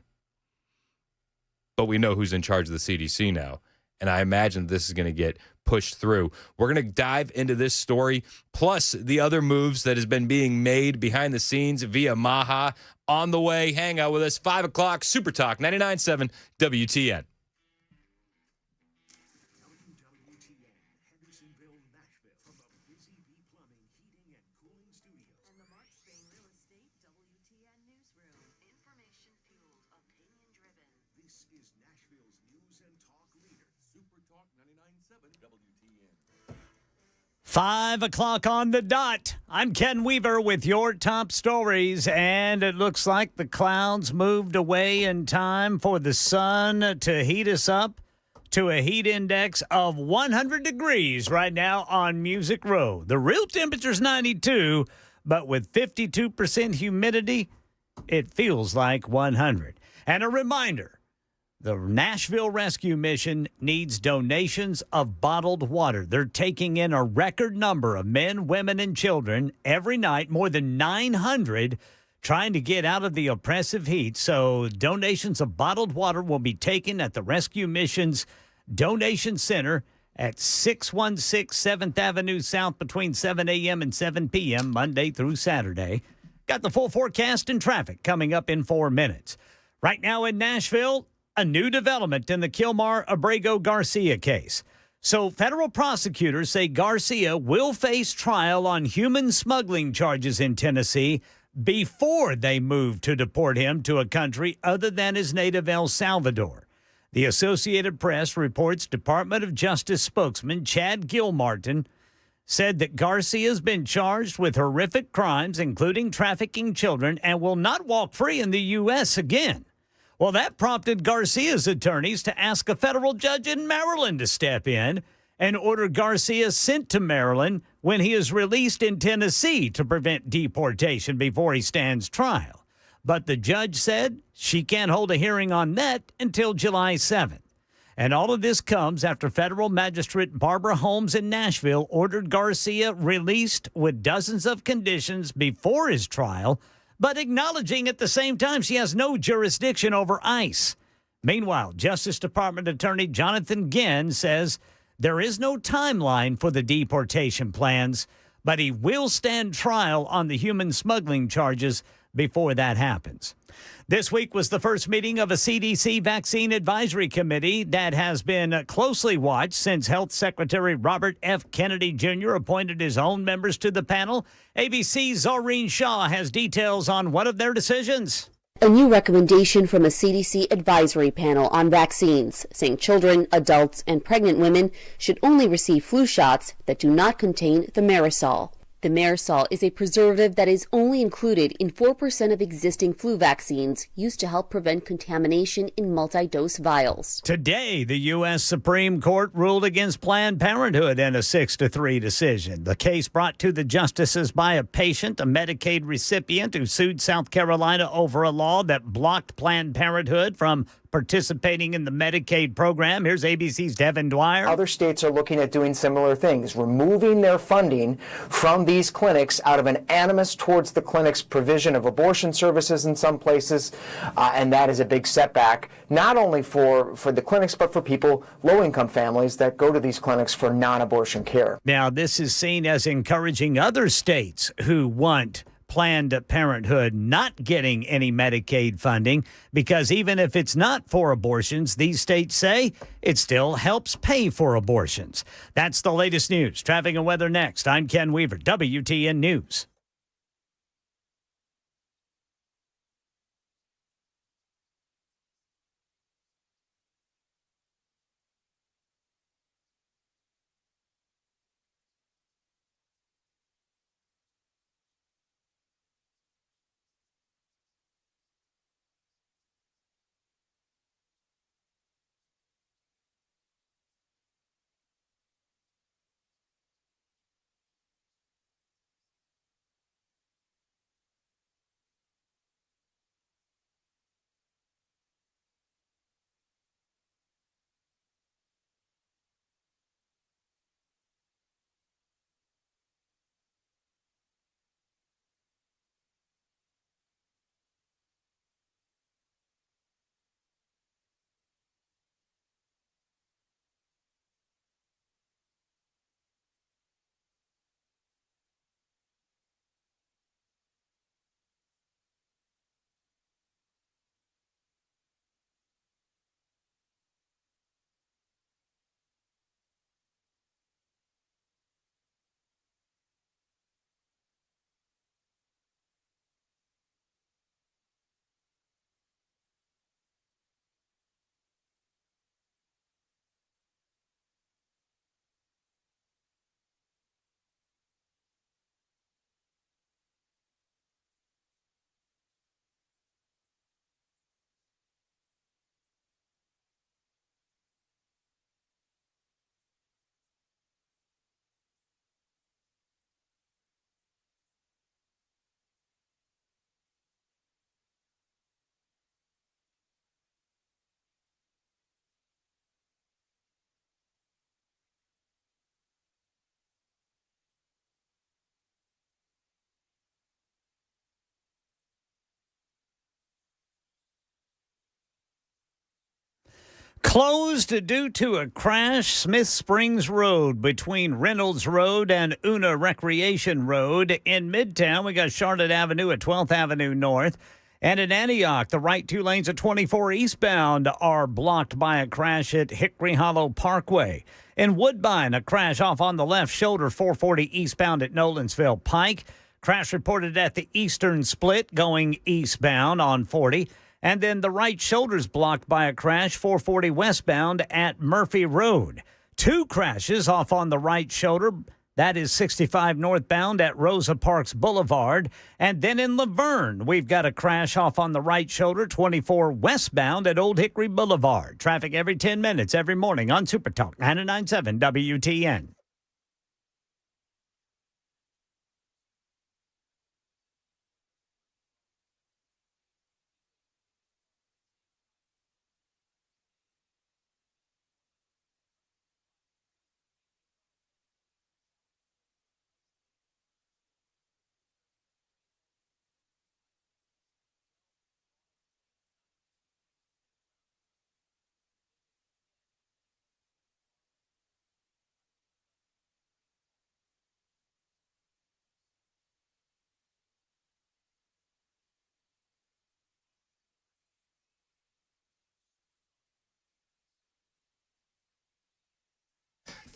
But we know who's in charge of the CDC now. And I imagine this is going to get pushed through. We're going to dive into this story, plus the other moves that has been being made behind the scenes via MAHA on the way. Hang out with us, 5 o'clock, Super Talk, 99.7 WTN.
5 o'clock on the dot. I'm Ken Weaver with your top stories, and it looks like the clouds moved away in time for the sun to heat us up to a heat index of 100 degrees right now on Music Row. The real temperature's 92, but with 52% humidity, it feels like 100. And a reminder, the Nashville Rescue Mission needs donations of bottled water. They're taking in a record number of men, women, and children every night, more than 900, trying to get out of the oppressive heat. So donations of bottled water will be taken at the Rescue Mission's Donation Center at 616 7th Avenue South between 7 a.m. and 7 p.m., Monday through Saturday. Got the full forecast and traffic coming up in 4 minutes. Right now in Nashville, a new development in the Kilmar Abrego Garcia case. So federal prosecutors say Garcia will face trial on human smuggling charges in Tennessee before they move to deport him to a country other than his native El Salvador. The Associated Press reports Department of Justice spokesman Chad Gilmartin said that Garcia has been charged with horrific crimes, including trafficking children, and will not walk free in the U.S. again. Well, that prompted Garcia's attorneys to ask a federal judge in Maryland to step in and order Garcia sent to Maryland when he is released in Tennessee to prevent deportation before he stands trial. But the judge said she can't hold a hearing on that until July 7th. And all of this comes after federal magistrate Barbara Holmes in Nashville ordered Garcia released with dozens of conditions before his trial, but acknowledging at the same time she has no jurisdiction over ICE. Meanwhile, Justice Department Attorney Jonathan Ginn says there is no timeline for the deportation plans, but he will stand trial on the human smuggling charges before that happens. This week was the first meeting of a CDC vaccine advisory committee that has been closely watched since Health Secretary Robert F. Kennedy Jr. appointed his own members to the panel. ABC's Zoreen Shaw has details on one of their decisions.
A new recommendation from a CDC advisory panel on vaccines, saying children, adults, and pregnant women should only receive flu shots that do not contain the mayoral. The mayoral is a preservative that is only included in 4% of existing flu vaccines used to help prevent contamination in multi-dose vials.
Today, the U.S. Supreme Court ruled against Planned Parenthood in a 6-3 decision. The case brought to the justices by a patient, a Medicaid recipient who sued South Carolina over a law that blocked Planned Parenthood from participating in the Medicaid program. Here's ABC's Devin Dwyer.
Other states are looking at doing similar things, removing their funding from these clinics out of an animus towards the clinic's provision of abortion services in some places, and that is a big setback, not only for the clinics, but for people, low-income families that go to these clinics for non-abortion care.
Now, this is seen as encouraging other states who want Planned Parenthood not getting any Medicaid funding, because even if it's not for abortions, these states say it still helps pay for abortions. That's the latest news. Traffic and weather next. I'm Ken Weaver, WTN News. Closed due to a crash, Smith Springs Road between Reynolds Road and Una Recreation Road. In Midtown, we got Charlotte Avenue at 12th Avenue North. And in Antioch, the right 2 lanes at 24 eastbound are blocked by a crash at Hickory Hollow Parkway. In Woodbine, a crash off on the left shoulder, 440 eastbound at Nolensville Pike. Crash reported at the eastern split going eastbound on 40. And then the right shoulder's blocked by a crash, 440 westbound at Murphy Road. 2 crashes off on the right shoulder. That is 65 northbound at Rosa Parks Boulevard. And then in Laverne, we've got a crash off on the right shoulder, 24 westbound at Old Hickory Boulevard. Traffic every 10 minutes every morning on Super Talk 99.7 WTN.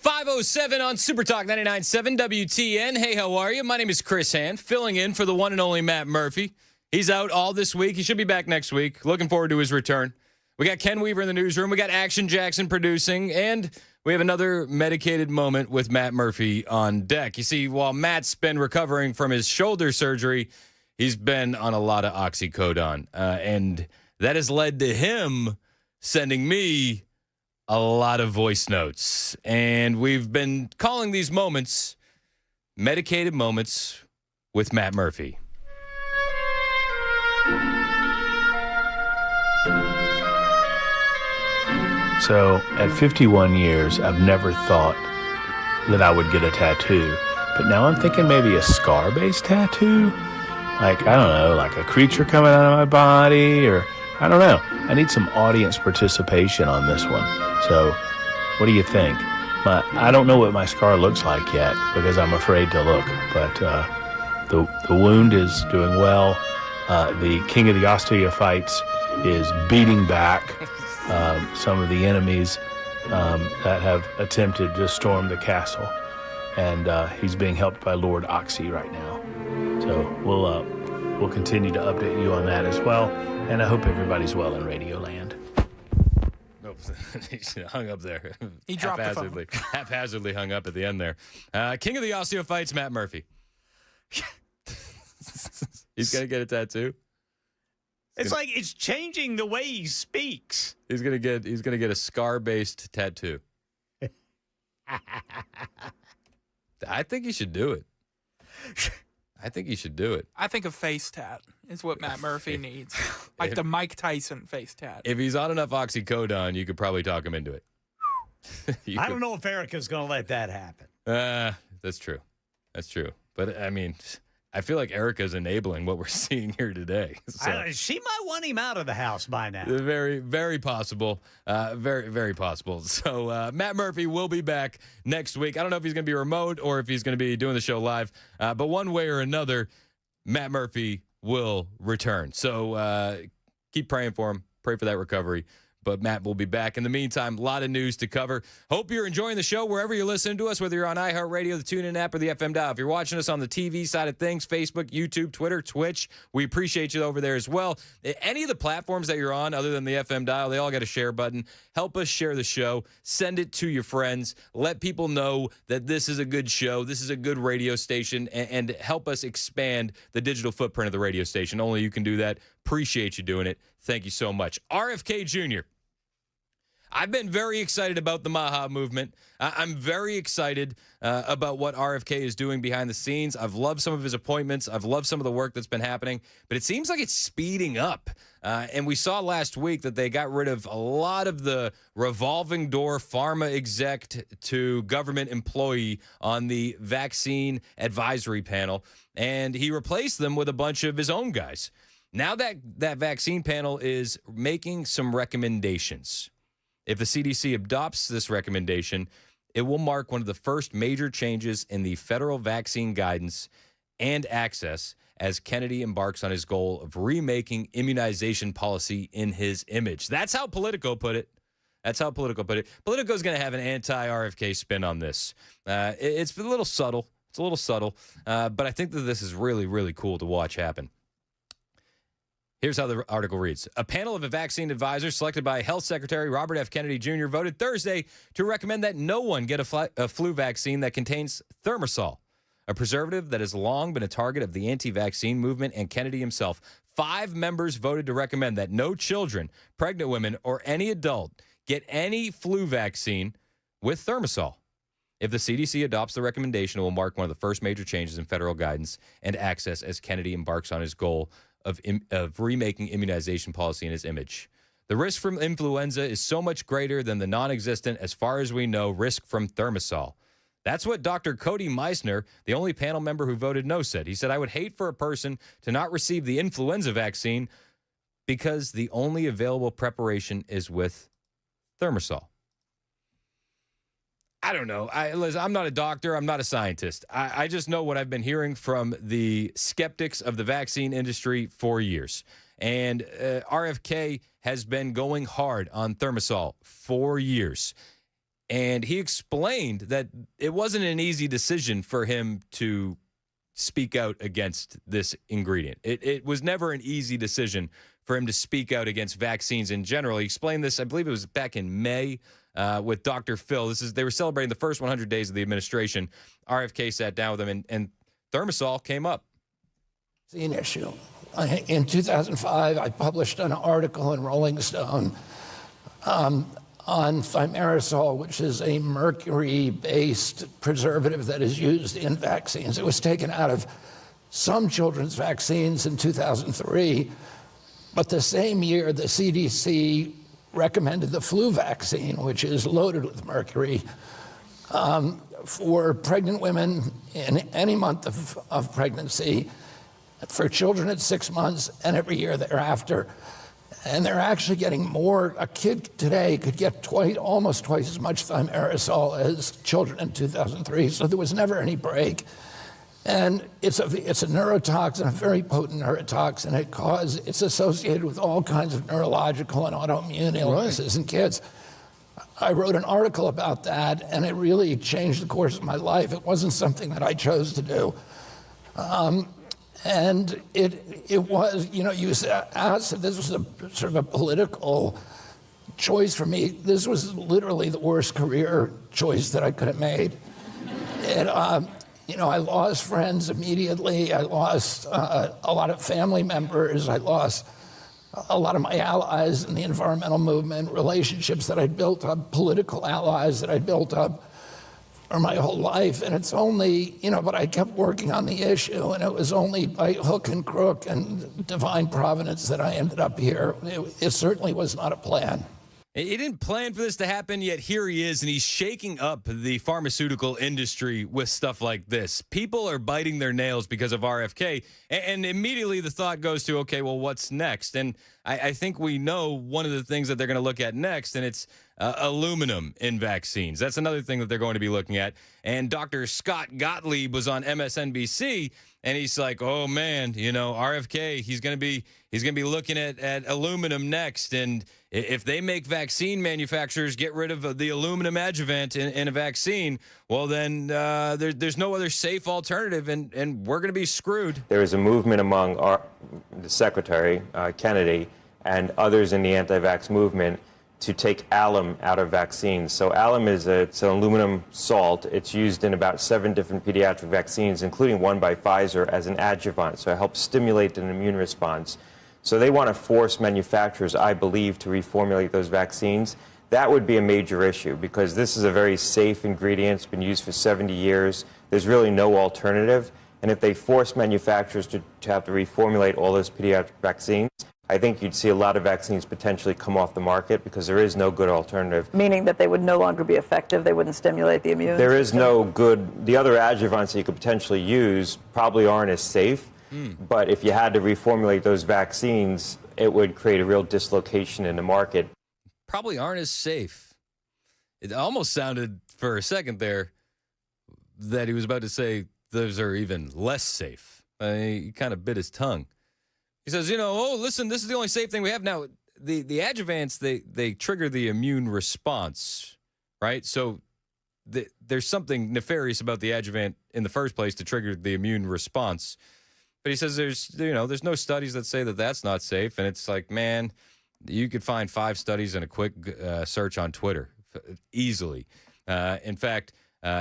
.507 on Super Talk 99.7 WTN. Hey, how are you? My name is Chris Hand, filling in for the one and only Matt Murphy. He's out all this week. He should be back next week. Looking forward to his return. We got Ken Weaver in the newsroom. We got Action Jackson producing. And we have another medicated moment with Matt Murphy on deck. You see, while Matt's been recovering from his shoulder surgery, he's been on a lot of oxycodone. And that has led to him sending me a lot of voice notes. And we've been calling these moments medicated moments with Matt Murphy.
So at 51 years, I've never thought that I would get a tattoo. But now I'm thinking maybe a scar-based tattoo? Like, I don't know, like a creature coming out of my body, or I don't know. I need some audience participation on this one. So what do you think? I don't know what my scar looks like yet because I'm afraid to look. But the wound is doing well. The king of the osteophytes is beating back some of the enemies that have attempted to storm the castle. And he's being helped by Lord Oxy right now. So we'll continue to update you on that as well. And I hope everybody's well in Radio Land.
Nope, he hung up there.
He dropped the phone.
Haphazardly hung up at the end there. King of the osteophytes, Matt Murphy. He's gonna get a tattoo.
It's like it's changing the way he speaks.
He's gonna get a scar-based tattoo. I think he should do it. I think
a face tat is what Matt Murphy needs. Like the Mike Tyson face tat.
If he's on enough oxycodone, you could probably talk him into it.
I don't know if Erica's going to let that happen.
That's true. But, I mean, I feel like Erica's enabling what we're seeing here today. So,
she might want him out of the house by now.
Very, very possible. Very, very possible. So Matt Murphy will be back next week. I don't know if he's going to be remote or if he's going to be doing the show live. But one way or another, Matt Murphy will return. So keep praying for him. Pray for that recovery. But Matt will be back. In the meantime, a lot of news to cover. Hope you're enjoying the show wherever you're listening to us, whether you're on iHeartRadio, the TuneIn app, or the FM dial. If you're watching us on the TV side of things, Facebook, YouTube, Twitter, Twitch, we appreciate you over there as well. Any of the platforms that you're on other than the FM dial, they all got a share button. Help us share the show. Send it to your friends. Let people know that this is a good show. This is a good radio station, and help us expand the digital footprint of the radio station. Only you can do that. Appreciate you doing it. Thank you so much. RFK Jr. I've been very excited about the Maha movement. I'm very excited about what RFK is doing behind the scenes. I've loved some of his appointments. I've loved some of the work that's been happening, but it seems like it's speeding up. And we saw last week that they got rid of a lot of the revolving door pharma exec to government employee on the vaccine advisory panel, and he replaced them with a bunch of his own guys. Now that vaccine panel is making some recommendations. If the CDC adopts this recommendation, it will mark one of the first major changes in the federal vaccine guidance and access as Kennedy embarks on his goal of remaking immunization policy in his image. That's how Politico put it. Politico's going to have an anti-RFK spin on this. It's a little subtle. But I think that this is really, really cool to watch happen. Here's how the article reads. A panel of vaccine advisors selected by Health Secretary Robert F. Kennedy Jr. voted Thursday to recommend that no one get a flu vaccine that contains thimerosal, a preservative that has long been a target of the anti-vaccine movement and Kennedy himself. 5 members voted to recommend that no children, pregnant women, or any adult get any flu vaccine with thimerosal. If the CDC adopts the recommendation, it will mark one of the first major changes in federal guidance and access as Kennedy embarks on his goal of remaking immunization policy in his image. The risk from influenza is so much greater than the non-existent, as far as we know, risk from thimerosal. That's what Dr. Cody Meissner, the only panel member who voted no, said. He said, I would hate for a person to not receive the influenza vaccine because the only available preparation is with thimerosal. I don't know. Listen, I'm not a doctor. I'm not a scientist. I just know what I've been hearing from the skeptics of the vaccine industry for years. And RFK has been going hard on thimerosal for years. And he explained that it wasn't an easy decision for him to speak out against this ingredient. It was never an easy decision for him to speak out against vaccines in general. He explained this, I believe it was back in May, with Dr. Phil. They were celebrating the first 100 days of the administration. RFK sat down with him, and thimerosal came up.
It's an issue. In 2005, I published an article in Rolling Stone on thimerosal, which is a mercury-based preservative that is used in vaccines. It was taken out of some children's vaccines in 2003, but the same year, the CDC recommended the flu vaccine, which is loaded with mercury, for pregnant women in any month of pregnancy, for children at 6 months, and every year thereafter. And they're actually getting more. A kid today could get almost twice as much thimerosal as children in 2003, so there was never any break. And it's a neurotoxin, a very potent neurotoxin. It's associated with all kinds of neurological and autoimmune illnesses in kids. I wrote an article about that, and it really changed the course of my life. It wasn't something that I chose to do. And it was, you asked if this was a sort of a political choice for me. This was literally the worst career choice that I could have made. I lost friends immediately. I lost a lot of family members. I lost a lot of my allies in the environmental movement, relationships that I'd built up, political allies that I'd built up for my whole life. And it's only, but I kept working on the issue, and it was only by hook and crook and divine providence that I ended up here. It certainly was not a plan.
He didn't plan for this to happen, yet here he is, and he's shaking up the pharmaceutical industry with stuff like this. People are biting their nails because of RFK, and immediately the thought goes to, okay, well, what's next? And I think we know one of the things that they're going to look at next, and it's aluminum in vaccines. That's another thing that they're going to be looking at. And Dr. Scott Gottlieb was on MSNBC, and he's like, oh, man, RFK, he's going to be looking at aluminum next. And if they make vaccine manufacturers get rid of the aluminum adjuvant in a vaccine, well, then there's no other safe alternative, and we're going to be screwed.
There is a movement among the Secretary, Kennedy, and others in the anti-vax movement to take alum out of vaccines. So alum it's an aluminum salt. It's used in about 7 different pediatric vaccines, including one by Pfizer, as an adjuvant. So it helps stimulate an immune response. So they want to force manufacturers, I believe, to reformulate those vaccines. That would be a major issue because this is a very safe ingredient. It's been used for 70 years. There's really no alternative. And if they force manufacturers to have to reformulate all those pediatric vaccines, I think you'd see a lot of vaccines potentially come off the market because there is no good alternative.
Meaning that they would no longer be effective, they wouldn't stimulate the immune system?
There is no good, the other adjuvants that you could potentially use probably aren't as safe, but if you had to reformulate those vaccines, it would create a real dislocation in the market.
probably aren't as safe. It almost sounded for a second there that he was about to say those are even less safe. He kind of bit his tongue. He says, listen, this is the only safe thing we have now. The adjuvants, they trigger the immune response, right? So there's something nefarious about the adjuvant in the first place to trigger the immune response. But he says there's no studies that say that that's not safe. And it's like, man, you could find 5 studies in a quick search on Twitter easily. In fact,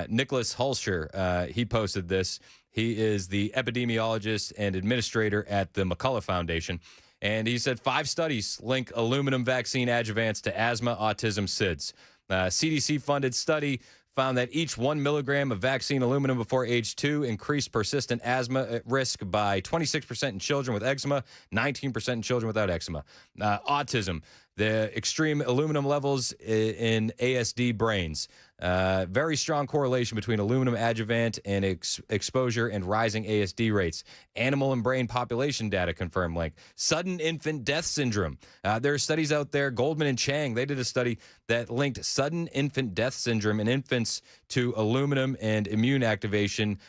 Nicholas Hulscher, he posted this. He is the epidemiologist and administrator at the McCullough Foundation. And he said 5 studies link aluminum vaccine adjuvants to asthma, autism, SIDS. CDC-funded study found that each 1 milligram of vaccine aluminum before age 2 increased persistent asthma risk by 26% in children with eczema, 19% in children without eczema. Autism, the extreme aluminum levels in ASD brains. Very strong correlation between aluminum adjuvant and exposure and rising ASD rates. Animal and brain population data confirm link. Sudden infant death syndrome. There are studies out there. Goldman and Chang, they did a study that linked sudden infant death syndrome in infants to aluminum and immune activation,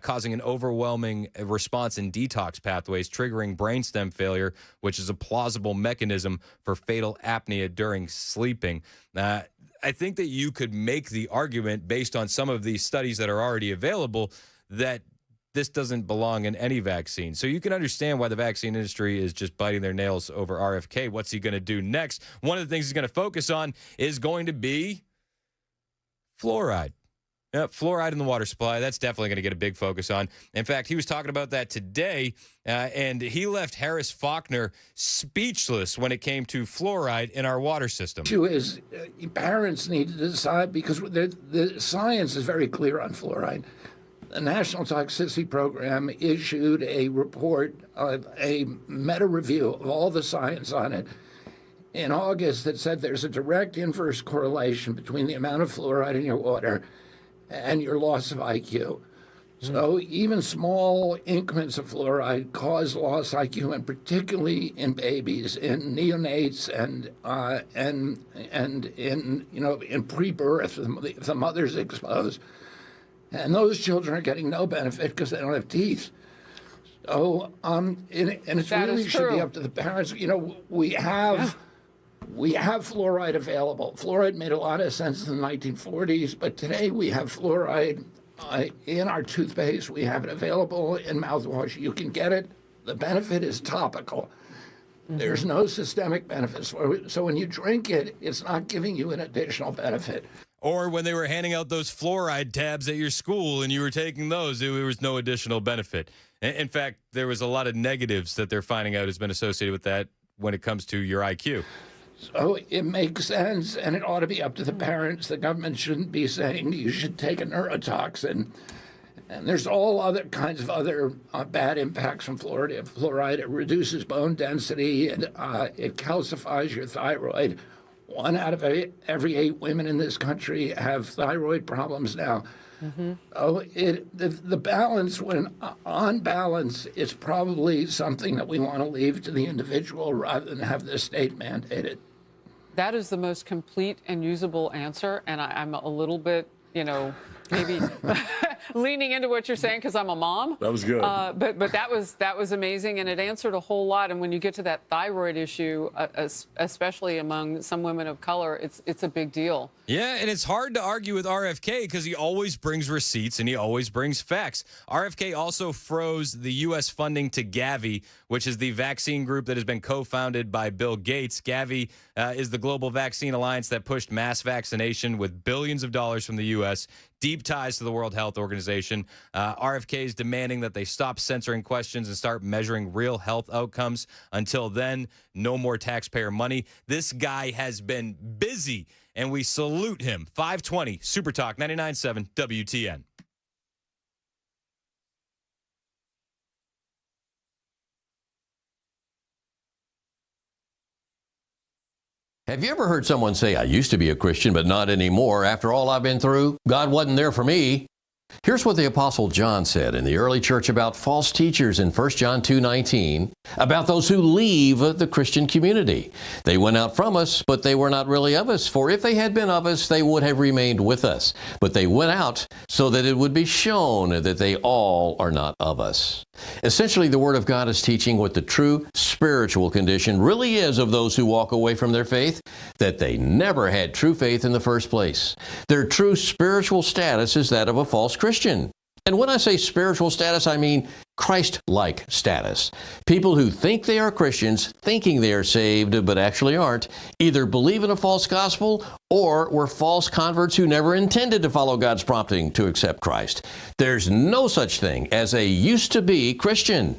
causing an overwhelming response in detox pathways, triggering brainstem failure, which is a plausible mechanism for fatal apnea during sleeping. I think that you could make the argument based on some of these studies that are already available that this doesn't belong in any vaccine. So you can understand why the vaccine industry is just biting their nails over RFK. What's he going to do next? One of the things he's going to focus on is going to be fluoride. Yep, fluoride in the water supply. That's definitely going to get a big focus on. In fact, he was talking about that today, and he left Harris Faulkner speechless when it came to fluoride in our water system.
The issue is parents need to decide because the science is very clear on fluoride. The National Toxicity Program issued a report, a meta-review of all the science on it in August that said there's a direct inverse correlation between the amount of fluoride in your water and your loss of IQ. So even small increments of fluoride cause loss of IQ, and particularly in babies, in neonates, and in pre-birth, if the mother's exposed. And those children are getting no benefit because they don't have teeth. So, and it really should be up to the parents. We have fluoride available. Fluoride made a lot of sense in the 1940s, but today we have fluoride in our toothpaste. We have it available in mouthwash. You can get it. The benefit is topical. There's no systemic benefits. So when you drink it, it's not giving you an additional benefit.
Or when they were handing out those fluoride tabs at your school and you were taking those, there was no additional benefit. In fact, there was a lot of negatives that they're finding out has been associated with that when it comes to your IQ.
So it makes sense, and it ought to be up to the parents. The government shouldn't be saying you should take a neurotoxin. And there's all other kinds of other bad impacts from fluoride. It reduces bone density, and it calcifies your thyroid. 1 out of every 8 women in this country have thyroid problems now. Oh, the balance, when on balance, it's probably something that we want to leave to the individual rather than have the state mandated.
That is the most complete and usable answer, and I'm a little bit, maybe leaning into what you're saying because I'm a mom.
That was good.
But that was amazing, and it answered a whole lot. And when you get to that thyroid issue, especially among some women of color, it's a big deal.
Yeah, and it's hard to argue with RFK because he always brings receipts and he always brings facts. RFK also froze the U.S. funding to Gavi, which is the vaccine group that has been co-founded by Bill Gates. Gavi is the global vaccine alliance that pushed mass vaccination with billions of dollars from the U.S., deep ties to the World Health Organization. RFK is demanding that they stop censoring questions and start measuring real health outcomes. Until then, no more taxpayer money. This guy has been busy, and we salute him. 520 Super Talk 99.7 WTN.
Have you ever heard someone say, I used to be a Christian, but not anymore. After all I've been through, God wasn't there for me? Here's what the Apostle John said in the early church about false teachers in 1 John 2:19, about those who leave the Christian community. They went out from us, but they were not really of us. For if they had been of us, they would have remained with us. But they went out so that it would be shown that they all are not of us. Essentially, the Word of God is teaching what the true spiritual condition really is of those who walk away from their faith, that they never had true faith in the first place. Their true spiritual status is that of a false Christian. And when I say spiritual status, I mean Christ-like status. People who think they are Christians, thinking they are saved, but actually aren't, either believe in a false gospel or were false converts who never intended to follow God's prompting to accept Christ. There's no such thing as a used-to-be Christian.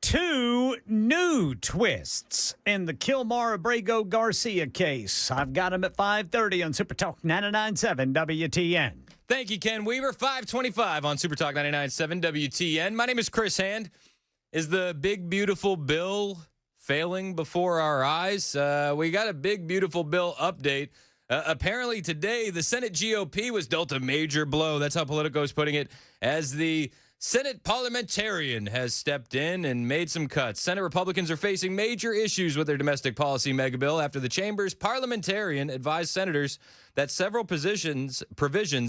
Two new twists in the Kilmar-Abrego Garcia case. I've got them at 5:30 on Super Talk 99.7 WTN.
Thank you, Ken Weaver. 525 on Super Talk 99.7 WTN. My name is Chris Hand. Is the big, beautiful bill failing before our eyes? We got a big, beautiful bill update. Apparently today, the Senate GOP was dealt a major blow. That's how Politico is putting it, as the Senate parliamentarian has stepped in and made some cuts. Senate Republicans are facing major issues with their domestic policy megabill after the chamber's parliamentarian advised senators that several provisions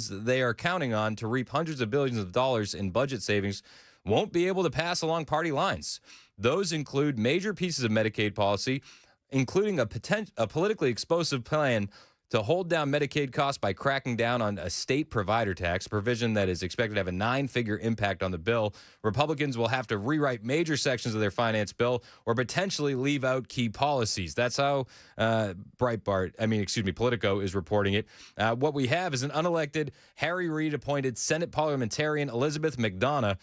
they are counting on to reap hundreds of billions of dollars in budget savings won't be able to pass along party lines. Those include major pieces of Medicaid policy, including a politically explosive plan to hold down Medicaid costs by cracking down on a state provider tax, provision that is expected to have a 9-figure impact on the bill. Republicans will have to rewrite major sections of their finance bill or potentially leave out key policies. That's how Politico is reporting it. What we have is an unelected Harry Reid appointed Senate parliamentarian Elizabeth McDonough.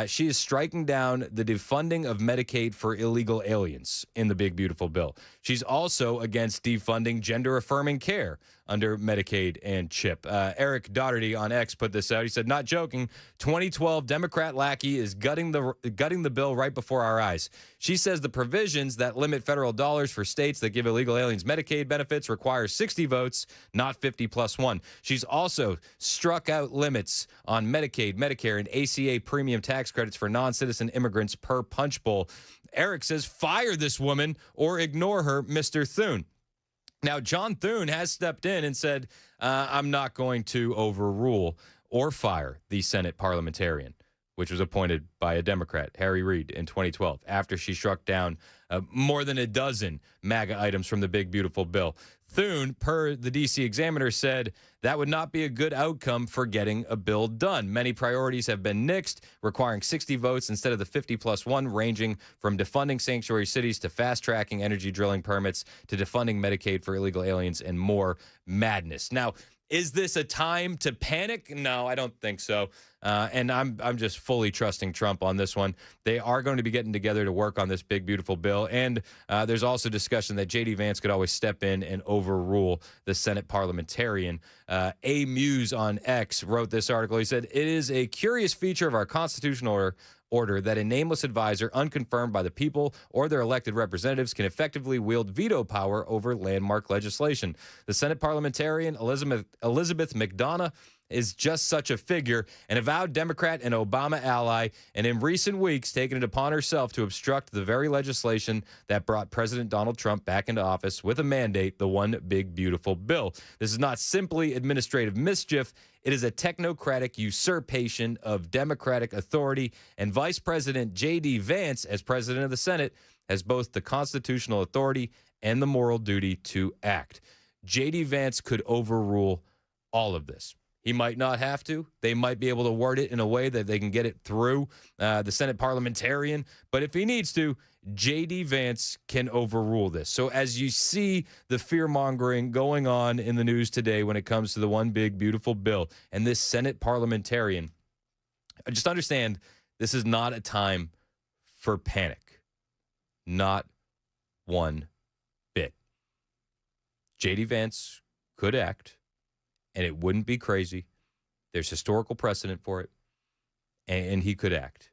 She is striking down the defunding of Medicaid for illegal aliens in the big, beautiful bill. She's also against defunding gender-affirming care under Medicaid and CHIP. Eric Doherty on X put this out. He said, not joking, 2012 Democrat lackey is gutting the bill right before our eyes. She says the provisions that limit federal dollars for states that give illegal aliens Medicaid benefits require 60 votes, not 50 plus 1. She's also struck out limits on Medicaid, Medicare, and ACA premium tax credits for non-citizen immigrants per punch bowl. Eric says, fire this woman or ignore her, Mr. Thune. Now, John Thune has stepped in and said, I'm not going to overrule or fire the Senate parliamentarian, which was appointed by a Democrat, Harry Reid, in 2012, after she struck down more than a dozen MAGA items from the big, beautiful bill. Thune, per the D.C. Examiner, said that would not be a good outcome for getting a bill done. Many priorities have been nixed, requiring 60 votes instead of the 50 plus 1, ranging from defunding sanctuary cities to fast-tracking energy drilling permits to defunding Medicaid for illegal aliens and more madness. Now, is this a time to panic? No, I don't think so. And I'm just fully trusting Trump on this one. They are going to be getting together to work on this big, beautiful bill. And there's also discussion that J.D. Vance could always step in and overrule the Senate parliamentarian. A Muse on X wrote this article. He said, it is a curious feature of our constitutional order that a nameless advisor, unconfirmed by the people or their elected representatives, can effectively wield veto power over landmark legislation. The Senate parliamentarian, Elizabeth McDonough, is just such a figure, an avowed Democrat and Obama ally, and in recent weeks taken it upon herself to obstruct the very legislation that brought President Donald Trump back into office with a mandate, the one big, beautiful bill. This is not simply administrative mischief. It is a technocratic usurpation of Democratic authority, and Vice President J.D. Vance, as president of the Senate, has both the constitutional authority and the moral duty to act. J.D. Vance could overrule all of this. He might not have to. They might be able to word it in a way that they can get it through the Senate parliamentarian. But if he needs to, J.D. Vance can overrule this. So as you see the fear-mongering going on in the news today when it comes to the one big, beautiful bill and this Senate parliamentarian, just understand this is not a time for panic. Not one bit. J.D. Vance could act. And it wouldn't be crazy. There's historical precedent for it. And he could act.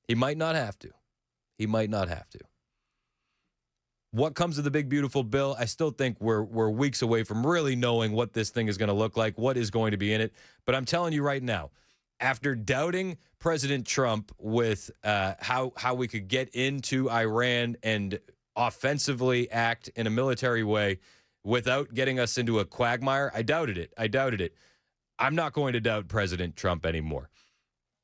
He might not have to. He might not have to. What comes of the big, beautiful bill? I still think we're weeks away from really knowing what this thing is going to look like, what is going to be in it. But I'm telling you right now, after doubting President Trump with how we could get into Iran and offensively act in a military way, without getting us into a quagmire, I doubted it. I'm not going to doubt President Trump anymore.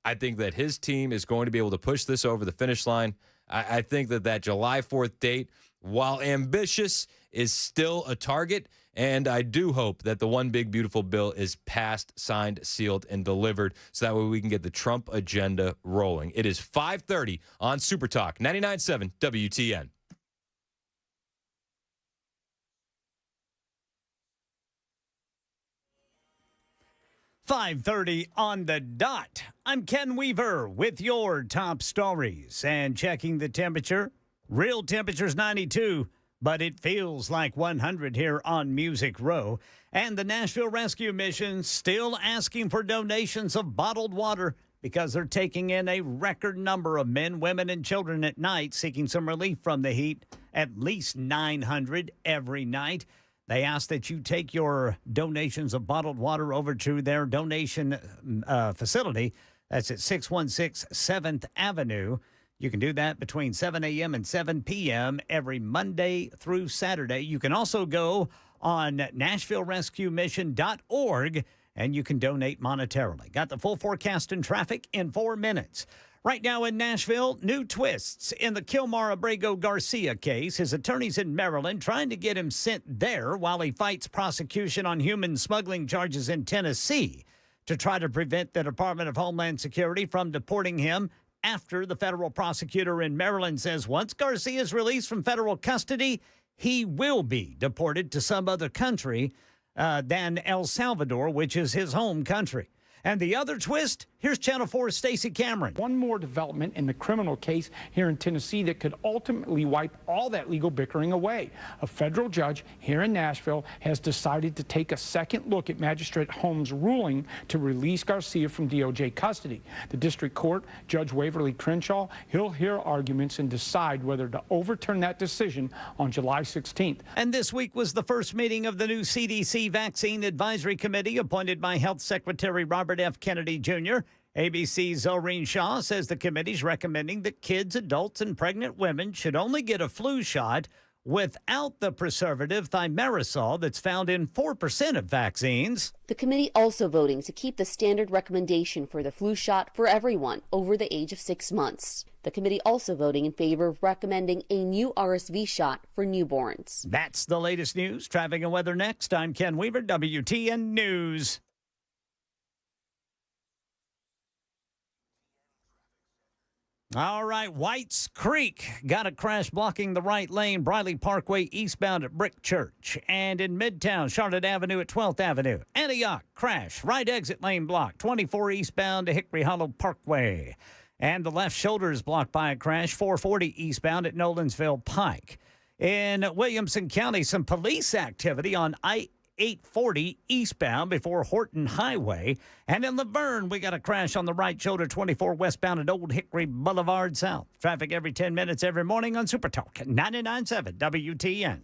I think that his team is going to be able to push this over the finish line. I think that July 4th date, while ambitious, is still a target. And I do hope that the one big, beautiful bill is passed, signed, sealed, and delivered so that way we can get the Trump agenda rolling. It is 5:30 on Super Talk, 99.7 WTN.
5:30 on the dot. I'm Ken Weaver with your top stories and checking the temperature. Real temperature's 92, but it feels like 100 here on Music Row. And the Nashville Rescue Mission still asking for donations of bottled water because they're taking in a record number of men, women, and children at night seeking some relief from the heat, at least 900 every night. They ask that you take your donations of bottled water over to their donation facility. That's at 616 7th Avenue. You can do that between 7 a.m. and 7 p.m. every Monday through Saturday. You can also go on NashvilleRescueMission.org, and you can donate monetarily. Got the full forecast and traffic in 4 minutes. Right now in Nashville, new twists in the Kilmar Abrego Garcia case. His attorneys in Maryland trying to get him sent there while he fights prosecution on human smuggling charges in Tennessee to try to prevent the Department of Homeland Security from deporting him after the federal prosecutor in Maryland says once Garcia is released from federal custody, he will be deported to some other country than El Salvador, which is his home country. And the other twist, here's Channel 4's Stacey Cameron.
One more development in the criminal case here in Tennessee that could ultimately wipe all that legal bickering away. A federal judge here in Nashville has decided to take a second look at Magistrate Holmes' ruling to release Garcia from DOJ custody. The district court, Judge Waverly Crenshaw, he'll hear arguments and decide whether to overturn that decision on July 16th.
And this week was the first meeting of the new CDC Vaccine Advisory Committee appointed by Health Secretary Robert F. Kennedy Jr. ABC's Zohreen Shah says the committee's recommending that kids, adults, and pregnant women should only get a flu shot without the preservative thimerosal that's found in 4% of vaccines.
The committee also voting to keep the standard recommendation for the flu shot for everyone over the age of 6 months. The committee also voting in favor of recommending a new RSV shot for newborns.
That's the latest news. Traffic and weather next. I'm Ken Weaver, WTN News. All right, Whites Creek got a crash blocking the right lane, Briley Parkway eastbound at Brick Church. And in Midtown, Charlotte Avenue at 12th Avenue. Antioch, crash, right exit lane blocked, 24 eastbound to Hickory Hollow Parkway. And the left shoulder is blocked by a crash, 440 eastbound at Nolensville Pike. In Williamson County, some police activity on I-840 eastbound before Horton Highway. And in Laverne, we got a crash on the right shoulder, 24 westbound at Old Hickory Boulevard South. Traffic every 10 minutes every morning on Super Talk 99.7 WTN.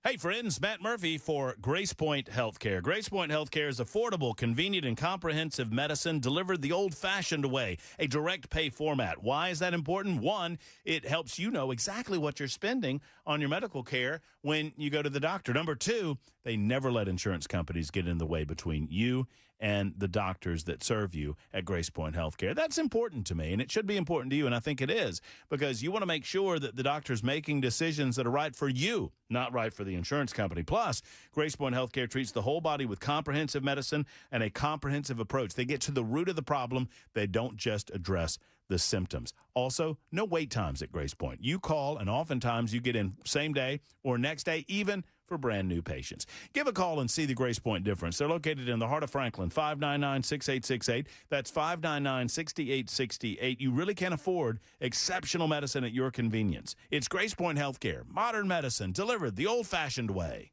Hey, friends, Matt Murphy for GracePoint Healthcare. GracePoint Healthcare is affordable, convenient, and comprehensive medicine delivered the old-fashioned way, a direct pay format. Why is that important? One, it helps you know exactly what you're spending on your medical care when you go to the doctor. Number two, they never let insurance companies get in the way between you and the doctors that serve you at GracePoint Healthcare. That's important to me, and it should be important to you, and I think it is, because you want to make sure that the doctor's making decisions that are right for you, not right for the insurance company. Plus, GracePoint Healthcare treats the whole body with comprehensive medicine and a comprehensive approach. They get to the root of the problem. They don't just address the symptoms. Also, no wait times at GracePoint. You call, and oftentimes you get in same day or next day, even for brand new patients. Give a call and see the GracePoint difference. They're located in the heart of Franklin, 599-6868. That's 599-6868. You really can afford exceptional medicine at your convenience. It's GracePoint Healthcare, modern medicine delivered the old-fashioned way.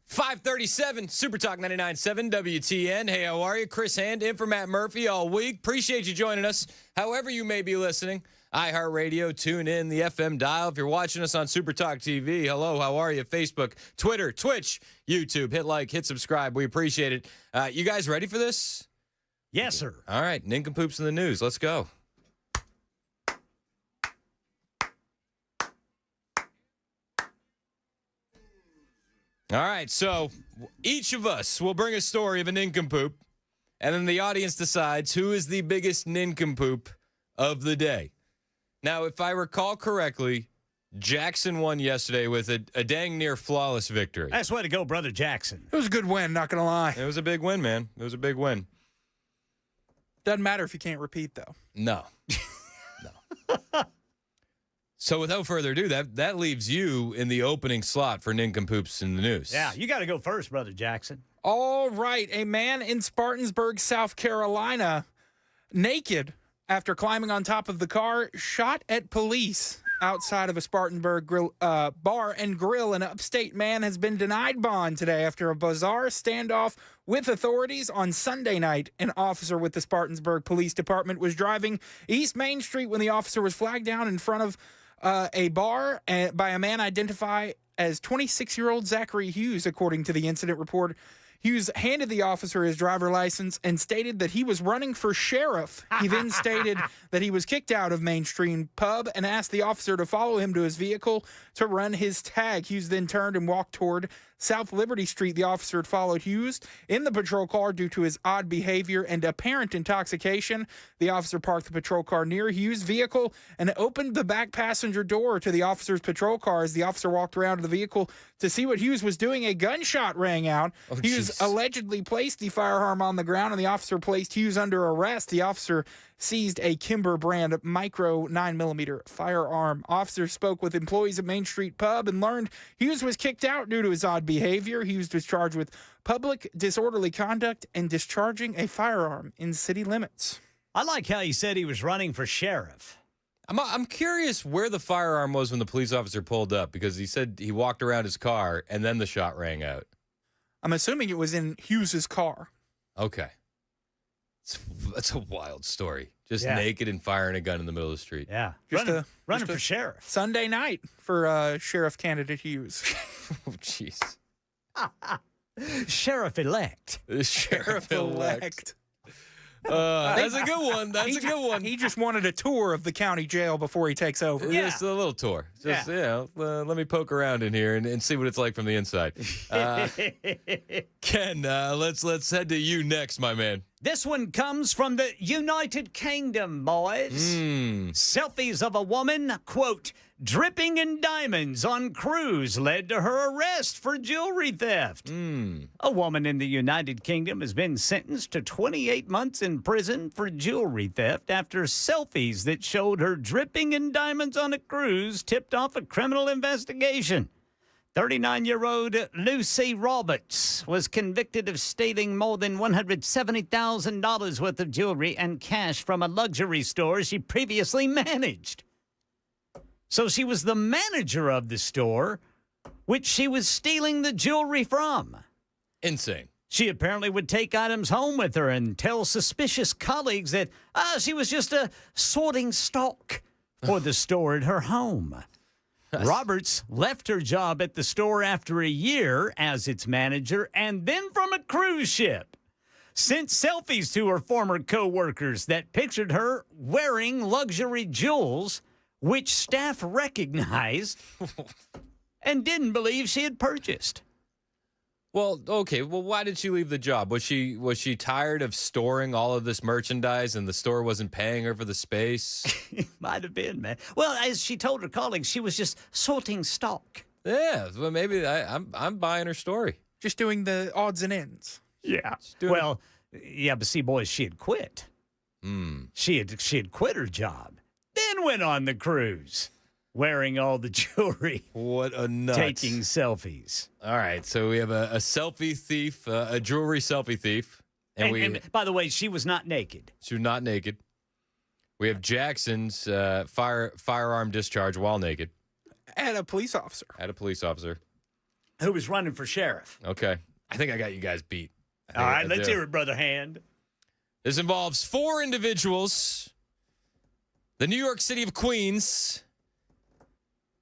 537 Super Talk 99.7 WTN. Hey, how are you? Chris Hand in for Matt Murphy all week. Appreciate you joining us. However you may be listening, iHeartRadio, tune in, the FM dial. If you're watching us on Super Talk TV, hello, how are you? Facebook, Twitter, Twitch, YouTube. Hit like, hit subscribe. We appreciate it. You guys ready for this?
Yes, sir.
All right, nincompoops in the news. Let's go. All right, so each of us will bring a story of a nincompoop, and then the audience decides who is the biggest nincompoop of the day. Now, if I recall correctly, Jackson won yesterday with a dang near flawless victory.
Nice way to go, brother Jackson.
It was a good win, not going to lie.
It was a big win, man. It was a big win.
Doesn't matter if you can't repeat, though.
No. No. So without further ado, that leaves you in the opening slot for nincompoops in the news.
Yeah, you got to go first, brother Jackson.
All right. A man in Spartansburg, South Carolina, naked after climbing on top of the car, shot at police outside of a Spartanburg bar and grill. An upstate man has been denied bond today after a bizarre standoff with authorities on Sunday night. An officer with the Spartansburg Police Department was driving East Main Street when the officer was flagged down in front of a bar by a man identified as 26-year-old Zachary Hughes, according to the incident report. Hughes handed the officer his driver license and stated that he was running for sheriff. He then stated that he was kicked out of Mainstream Pub and asked the officer to follow him to his vehicle to run his tag. Hughes then turned and walked toward South Liberty Street. The officer had followed Hughes in the patrol car due to his odd behavior and apparent intoxication. The officer parked the patrol car near Hughes' vehicle and opened the back passenger door to the officer's patrol car. As the officer walked around to the vehicle to see what Hughes was doing, a gunshot rang out. Hughes allegedly placed the firearm on the ground, and the officer placed Hughes under arrest. The officer seized a Kimber brand micro 9mm firearm. Officers spoke with employees at Main Street Pub and learned Hughes was kicked out due to his odd behavior. Hughes was charged with public disorderly conduct and discharging a firearm in city limits.
I like how he said he was running for sheriff.
I'm curious where the firearm was when the police officer pulled up, because he said he walked around his car and then the shot rang out.
I'm assuming it was in Hughes's car.
Okay. That's a wild story. Just naked and firing a gun in the middle of the street.
Yeah. Running for sheriff.
Sunday night for Sheriff candidate Hughes.
Oh, jeez.
Sheriff-elect.
Sheriff-elect.
That's a good one. That's a good one.
He just wanted a tour of the county jail before he takes over.
Yeah. Just a little tour. Just, let me poke around in here and see what it's like from the inside. Ken, let's head to you next, my man.
This one comes from the United Kingdom, boys. Selfies of a woman, quote, dripping in diamonds on cruise led to her arrest for jewelry theft. A woman in the United Kingdom has been sentenced to 28 months in prison for jewelry theft after selfies that showed her dripping in diamonds on a cruise tipped off a criminal investigation. 39-year-old Lucy Roberts was convicted of stealing more than $170,000 worth of jewelry and cash from a luxury store she previously managed. So she was the manager of the store, which she was stealing the jewelry from.
Insane.
She apparently would take items home with her and tell suspicious colleagues that she was just sorting stock for the store at her home. Roberts left her job at the store after a year as its manager and then from a cruise ship. Sent selfies to her former co-workers that pictured her wearing luxury jewels, which staff recognized and didn't believe she had purchased.
Well, okay. Well, why did she leave the job? Was she tired of storing all of this merchandise and the store wasn't paying her for the space?
Might have been, man. Well, as she told her colleagues, she was just sorting stock.
Yeah, well, maybe I'm buying her story.
Just doing the odds and ends.
Yeah. Well, yeah, but see, boys, she had quit. She had quit her job, then went on the cruise, wearing all the jewelry.
What a nut.
Taking selfies.
All right, so we have a selfie thief, a jewelry selfie thief.
And by the way, she was not naked.
She was not naked. We have Jackson's firearm discharge while naked.
At a police officer.
At a police officer.
who was running for sheriff.
Okay. I think I got you guys beat.
All right, let's hear it, Brother Hand.
This involves 4 individuals, the New York City of Queens,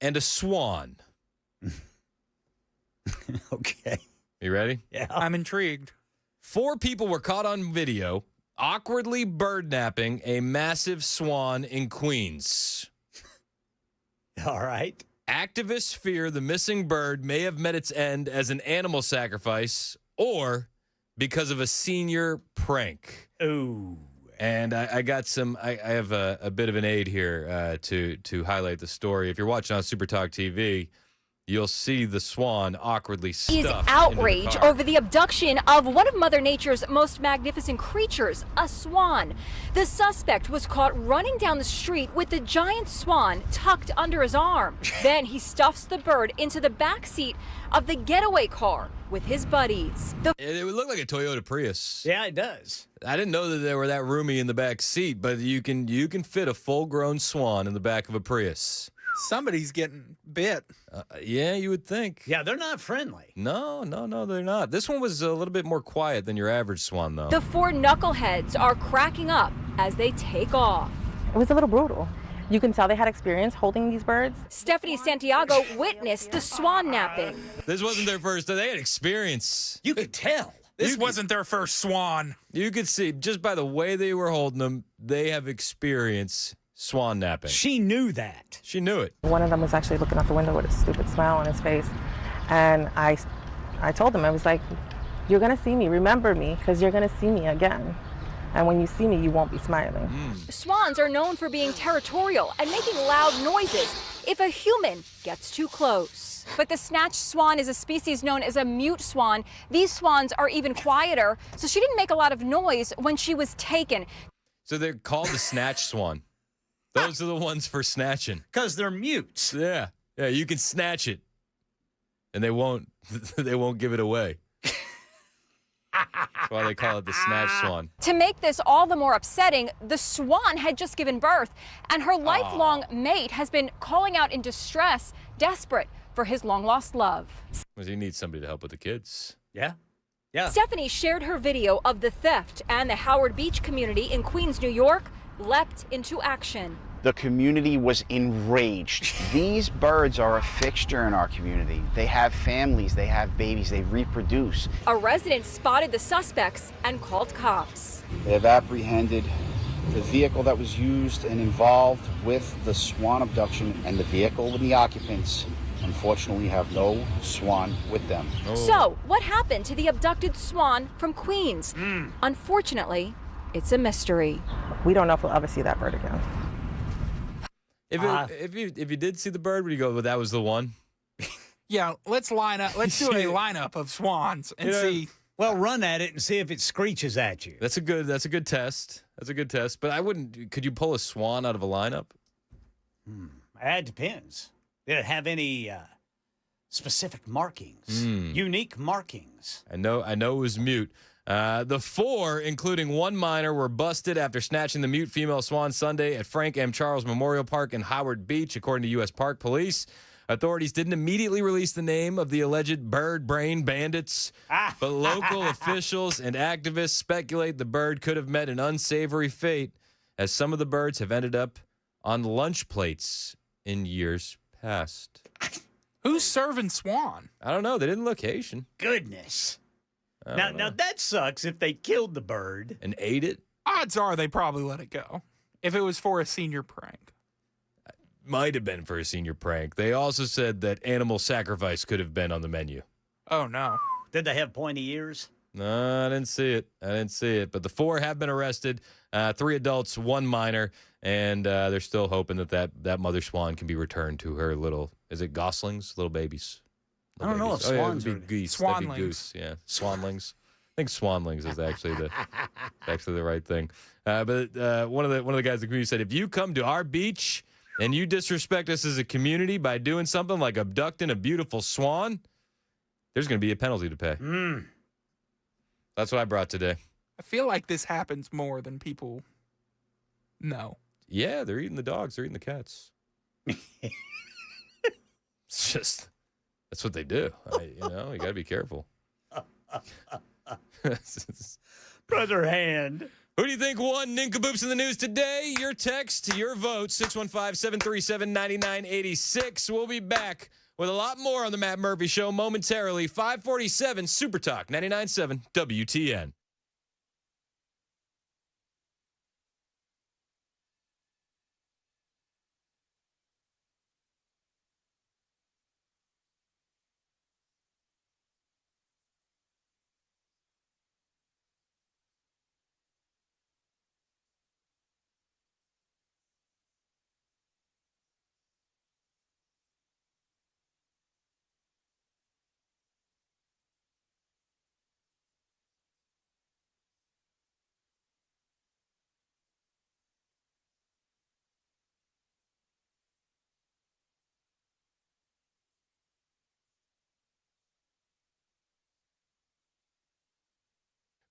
and a swan.
Okay.
You ready?
Yeah.
I'm intrigued.
4 people were caught on video awkwardly bird-napping a massive swan in Queens.
All right.
Activists fear the missing bird may have met its end as an animal sacrifice or because of a senior prank.
Ooh.
And I got some. I have a bit of an aid here to highlight the story. If you're watching on Super Talk TV, you'll see the swan awkwardly stuffed
Is
into the
outrage
car.
over the abduction of one of Mother Nature's most magnificent creatures, a swan. The suspect was caught running down the street with the giant swan tucked under his arm. Then he stuffs the bird into the back seat of the getaway car with his buddies.
It would look like a Toyota Prius.
Yeah, it does.
I didn't know that they were that roomy in the back seat, but you can fit a full-grown swan in the back of a Prius.
Somebody's getting bit.
Yeah, you would think.
Yeah, they're not friendly.
No, they're not. This one was a little bit more quiet than your average swan, though.
The 4 knuckleheads are cracking up as they take off.
It was a little brutal. You can tell they had experience holding these birds.
Stephanie Santiago witnessed the swan napping.
This wasn't their first. They had experience.
You could tell.
This wasn't their first swan.
You could see just by the way they were holding them, they have experience swan napping.
She knew that.
She knew it.
One of them was actually looking out the window with a stupid smile on his face. And I told him, I was like, you're going to see me. Remember me, because you're going to see me again. And when you see me, you won't be smiling.
Swans are known for being territorial and making loud noises if a human gets too close. But the snatched swan is a species known as a mute swan. These swans are even quieter, so she didn't make a lot of noise when she was taken.
So they're called the snatch swan. Those are the ones for snatching.
Because they're mutes.
Yeah. Yeah, you can snatch it. And they won't give it away. That's why they call it the snatch swan.
To make this all the more upsetting, the swan had just given birth, and her lifelong mate has been calling out in distress, desperate for his long-lost love.
Because he needs somebody to help with the kids.
Yeah. Yeah.
Stephanie shared her video of the theft, and the Howard Beach community in Queens, New York, leapt into action.
The community was enraged. These birds are a fixture in our community. They have families, they have babies, they reproduce.
A resident spotted the suspects and called cops.
They have apprehended the vehicle that was used and involved with the swan abduction, and the vehicle and the occupants unfortunately have no swan with them.
So, what happened to the abducted swan from Queens? Unfortunately, it's a mystery.
We don't know if we'll ever see that bird again.
If you did see the bird, would you go, well, that was the one?
Yeah, let's line up. Let's do a lineup of swans and see.
Well, run at it and see if it screeches at you.
That's a good test. That's a good test. But I wouldn't. Could you pull a swan out of a lineup?
It depends. Did it have any specific markings? Unique markings?
I know it was mute. The 4, including 1 minor, were busted after snatching the mute female swan Sunday at Frank M. Charles Memorial Park in Howard Beach, according to U.S. Park Police. Authorities didn't immediately release the name of the alleged bird brain bandits, but local officials and activists speculate the bird could have met an unsavory fate, as some of the birds have ended up on lunch plates in years past.
Who's serving swan?
I don't know. They didn't look Haitian.
Goodness. Now that sucks if they killed the bird.
And ate it?
Odds are they probably let it go if it was for a senior prank.
Might have been for a senior prank. They also said that animal sacrifice could have been on the menu.
Oh, no.
Did they have pointy ears?
No, I didn't see it. But the 4 have been arrested, 3 adults, 1 minor, and they're still hoping that mother swan can be returned to her little, is it goslings? Little babies.
I don't know if swans
are geese.
Swanlings.
That'd be goose. Yeah, swanlings. I think swanlings is actually the right thing. But one of the guys in the community said, if you come to our beach and you disrespect us as a community by doing something like abducting a beautiful swan, there's going to be a penalty to pay. That's what I brought today.
I feel like this happens more than people know.
Yeah, they're eating the dogs. They're eating the cats. It's just That's what they do. You got to be careful.
Brother Hand.
Who do you think won Nincompoops in the news today? Your text, your vote, 615-737-9986. We'll be back with a lot more on the Matt Murphy Show momentarily. 547 Super Talk 99.7 WTN.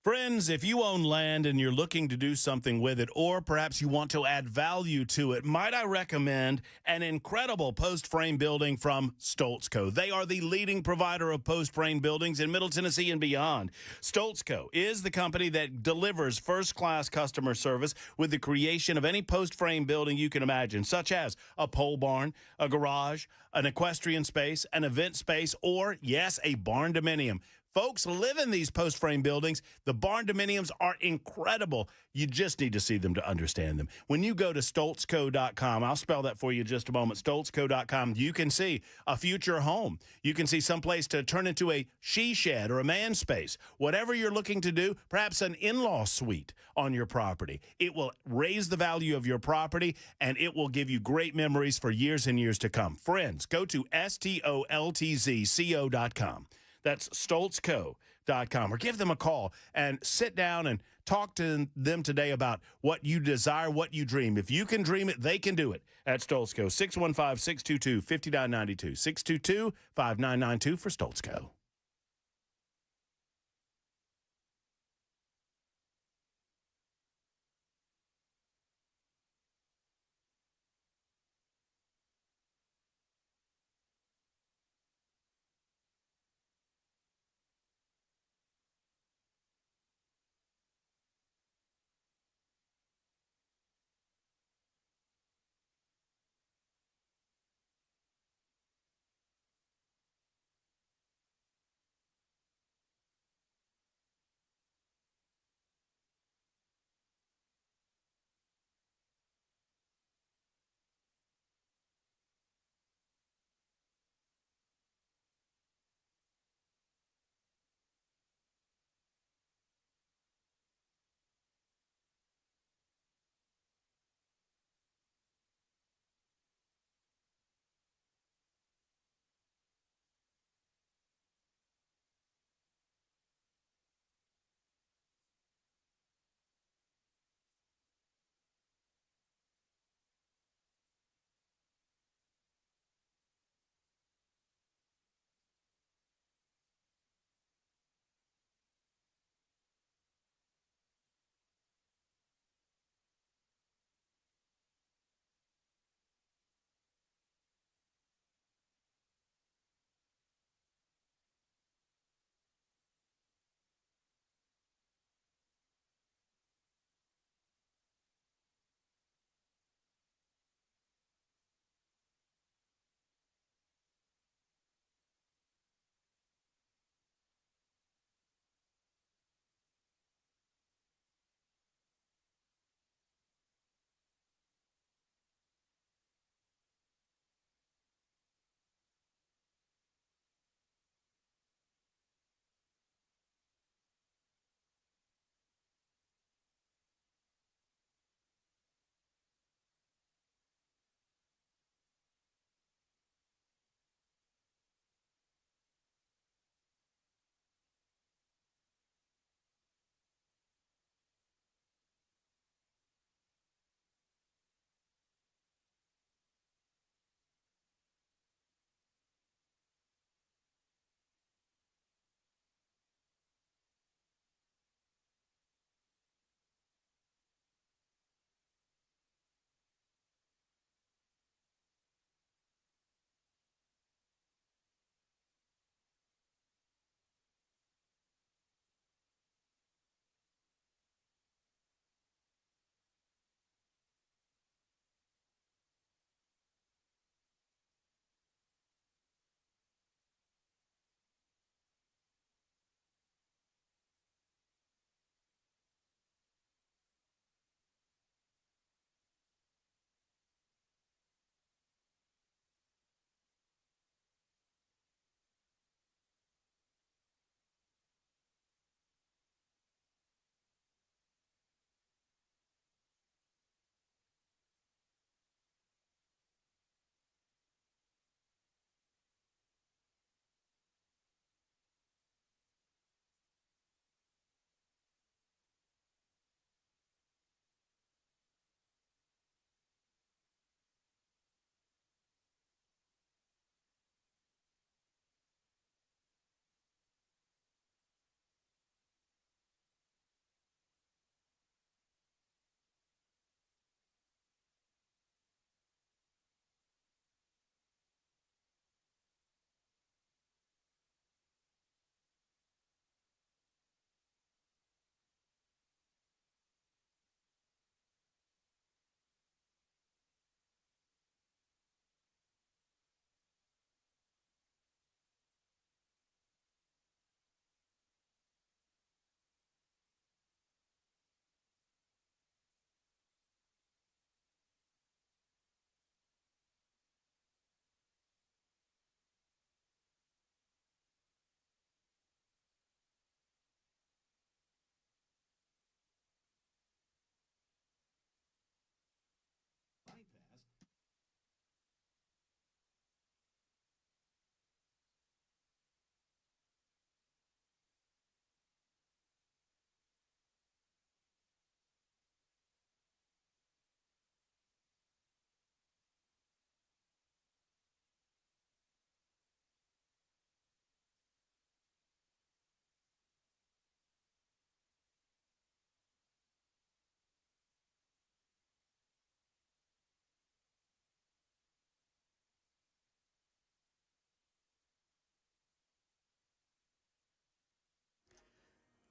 Friends, if you own land and you're looking to do something with it, or perhaps you want to add value to it, might I recommend an incredible post-frame building from Stoltz Co. They are the leading provider of post-frame buildings in Middle Tennessee and beyond. Stoltz Co. is the company that delivers first-class customer service with the creation of any post-frame building you can imagine, such as a pole barn, a garage, an equestrian space, an event space, or, yes, a barn dominium. Folks live in these post-frame buildings. The barn dominiums are incredible. You just need to see them to understand them. When you go to stoltzco.com, I'll spell that for you in just a moment, stoltzco.com, you can see a future home. You can see someplace to turn into a she shed or a man space. Whatever you're looking to do, perhaps an in-law suite on your property. It will raise the value of your property, and it will give you great memories for years and years to come. Friends, go to stoltzco.com. That's stoltzco.com, or give them a call and sit down and talk to them today about what you desire, what you dream. If you can dream it, they can do it at Stoltzco. 615-622-5992. 622-5992 for Stoltzco.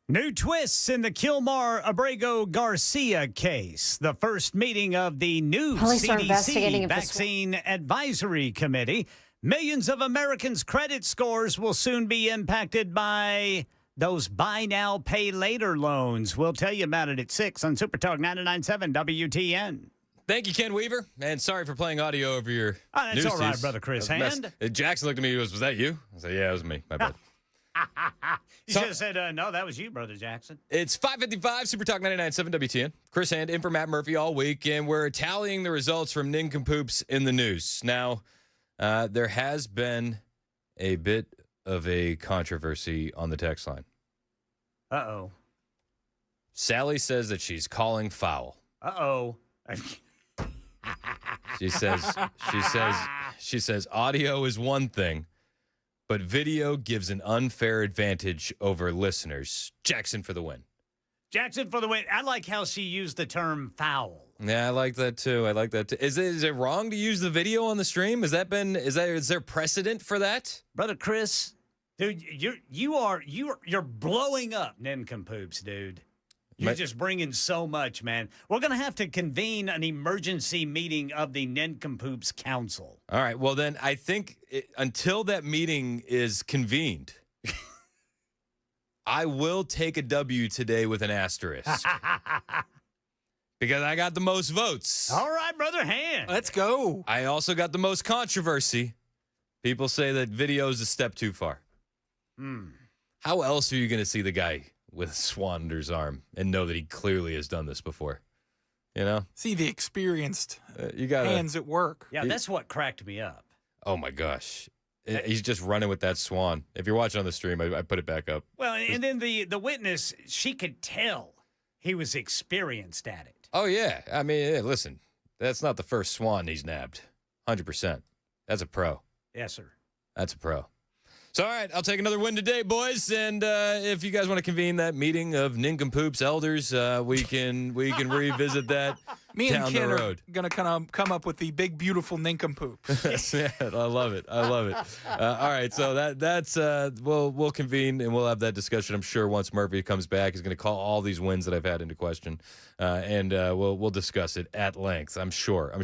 New twists in the Kilmar-Abrego-Garcia case. The first meeting of the new
Police are
CDC
investigating if
Vaccine Advisory Committee. Millions of Americans' credit scores will soon be impacted by those buy now, pay later loans. We'll tell you about it at 6 on Super Talk 99.7 WTN.
Thank you, Ken Weaver. And sorry for playing audio over your
that's all right, Brother Chris Hand.
Jackson looked at me and goes, was that you? I said, yeah, it was me. My bad.
You should have said, no, that was you, Brother Jackson.
It's 5:55, Super Talk 99.7 WTN. Chris Hand in for Matt Murphy all week, and we're tallying the results from nincompoops in the news. Now, there has been a bit of a controversy on the text line.
Uh-oh.
Sally says that she's calling foul.
Uh-oh.
She says audio is one thing, but video gives an unfair advantage over listeners. Jackson for the win.
Jackson for the win. I like how she used the term foul.
Yeah, I like that too. Is it wrong to use the video on the stream? Is there precedent for that?
Brother Chris, dude, you're blowing up nincompoops, dude. You're just bringing so much, man. We're going to have to convene an emergency meeting of the Nincompoops Council.
All right. Well, then I think until that meeting is convened, I will take a W today with an asterisk. Because I got the most votes.
All right, Brother Hand.
Let's go.
I also got the most controversy. People say that video is a step too far. How else are you going to see the guy with a swan under his arm and know that he clearly has done this before? You know?
See the experienced
you gotta,
hands at work.
Yeah, that's what cracked me up.
Oh, my gosh. He's just running with that swan. If you're watching on the stream, I put it back up.
Well, and then the witness, she could tell he was experienced at it.
Oh, yeah. I mean, listen, that's not the first swan he's nabbed. 100%. That's a pro.
Yes, sir.
That's a pro. So, all right, I'll take another win today, boys. And if you guys want to convene that meeting of nincompoops elders, we can revisit that
Me
down
and Ken
the road.
are going to come up with the big, beautiful nincompoop.
Yeah, I love it. All right, so that's we'll convene and we'll have that discussion. I'm sure once Murphy comes back, he's going to call all these wins that I've had into question, and we'll discuss it at length. I'm sure.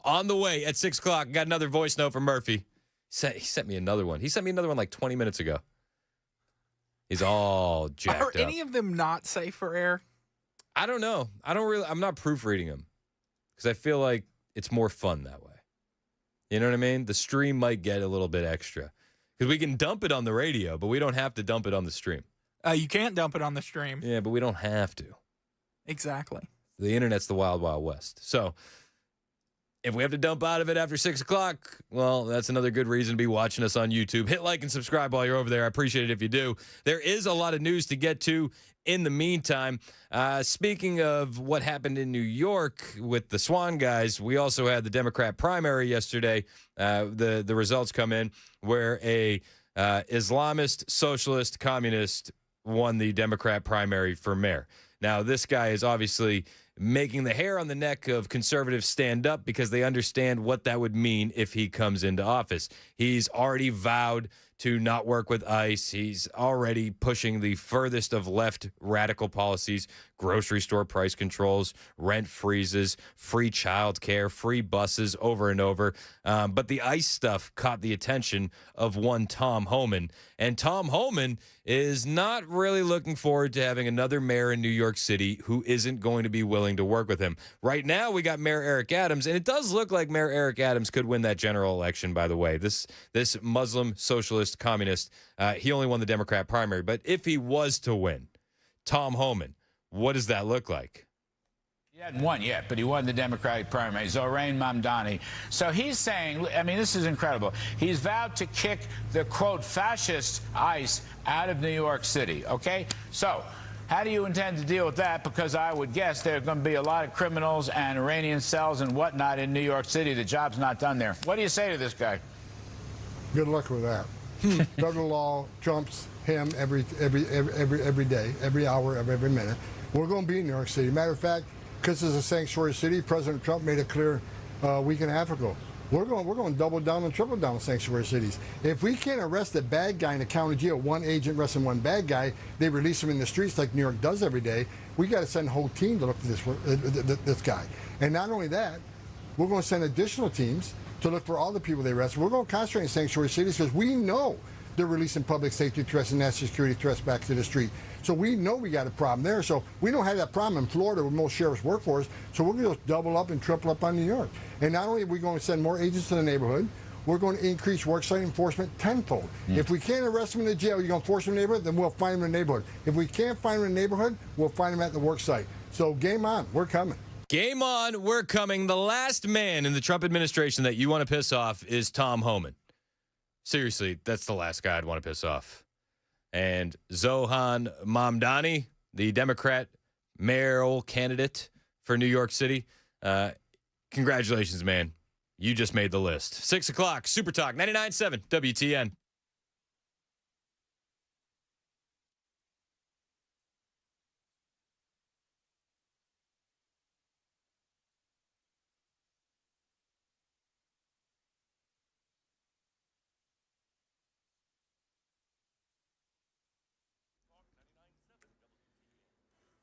On the way at 6 o'clock, got another voice note from Murphy. He sent me another one. He sent me another one like 20 minutes ago. He's all jacked up.
Are any of them not safe for air?
I don't know. I'm not proofreading them because I feel like it's more fun that way. You know what I mean? The stream might get a little bit extra because we can dump it on the radio, but we don't have to dump it on the stream.
You can't dump it on the stream.
Yeah, but we don't have to.
Exactly.
The internet's the wild, wild west. So if we have to dump out of it after 6 o'clock, well, that's another good reason to be watching us on YouTube. Hit like and subscribe while you're over there. I appreciate it if you do. There is a lot of news to get to in the meantime. Speaking of what happened in New York with the Swan guys, we also had the Democrat primary yesterday. The results come in where a Islamist, socialist, communist won the Democrat primary for mayor. Now, this guy is obviously making the hair on the neck of conservatives stand up because they understand what that would mean if he comes into office. He's already vowed to not work with ICE. He's already pushing the furthest of left radical policies, grocery store price controls, rent freezes, free childcare, free buses over and over. But the ICE stuff caught the attention of one Tom Homan. And Tom Homan is not really looking forward to having another mayor in New York City who isn't going to be willing to work with him. Right now, we got Mayor Eric Adams, and it does look like Mayor Eric Adams could win that general election, by the way. This Muslim socialist communist, he only won the Democrat primary. But if he was to win, Tom Homan, what does that look like?
He hadn't won yet, but he won the Democratic primary, Zorain Mamdani. So he's saying, I mean, this is incredible. He's vowed to kick the, quote, fascist ICE out of New York City, okay? So how do you intend to deal with that? Because I would guess there are going to be a lot of criminals and Iranian cells and whatnot in New York City. The job's not done there. What do you say to this guy?
Good luck with that. Federal law trumps him every day, every hour of every minute. We're going to be in New York City. Matter of fact, because it's a sanctuary city, President Trump made it clear a week and a half ago. We're going to double down and triple down on sanctuary cities. If we can't arrest a bad guy in a county jail, one agent arresting one bad guy, they release him in the streets like New York does every day. We got to send a whole team to look for this guy. And not only that, we're going to send additional teams to look for all the people they arrest. We're going to concentrate in sanctuary cities because we know they're releasing public safety threats and national security threats back to the street. So we know we got a problem there. So we don't have that problem in Florida where most sheriffs work for us. So we're going to double up and triple up on New York. And not only are we going to send more agents to the neighborhood, we're going to increase worksite enforcement tenfold. If we can't arrest them in the jail, you're going to force them in the neighborhood, then we'll find them in the neighborhood. If we can't find them in the neighborhood, we'll find them at the worksite. So game on, we're coming.
Game on, we're coming. The last man in the Trump administration that you want to piss off is Tom Homan. Seriously, that's the last guy I'd want to piss off. And Zohan Mamdani, the Democrat mayoral candidate for New York City, congratulations, man. You just made the list. 6 o'clock, Super Talk, 99.7 WTN.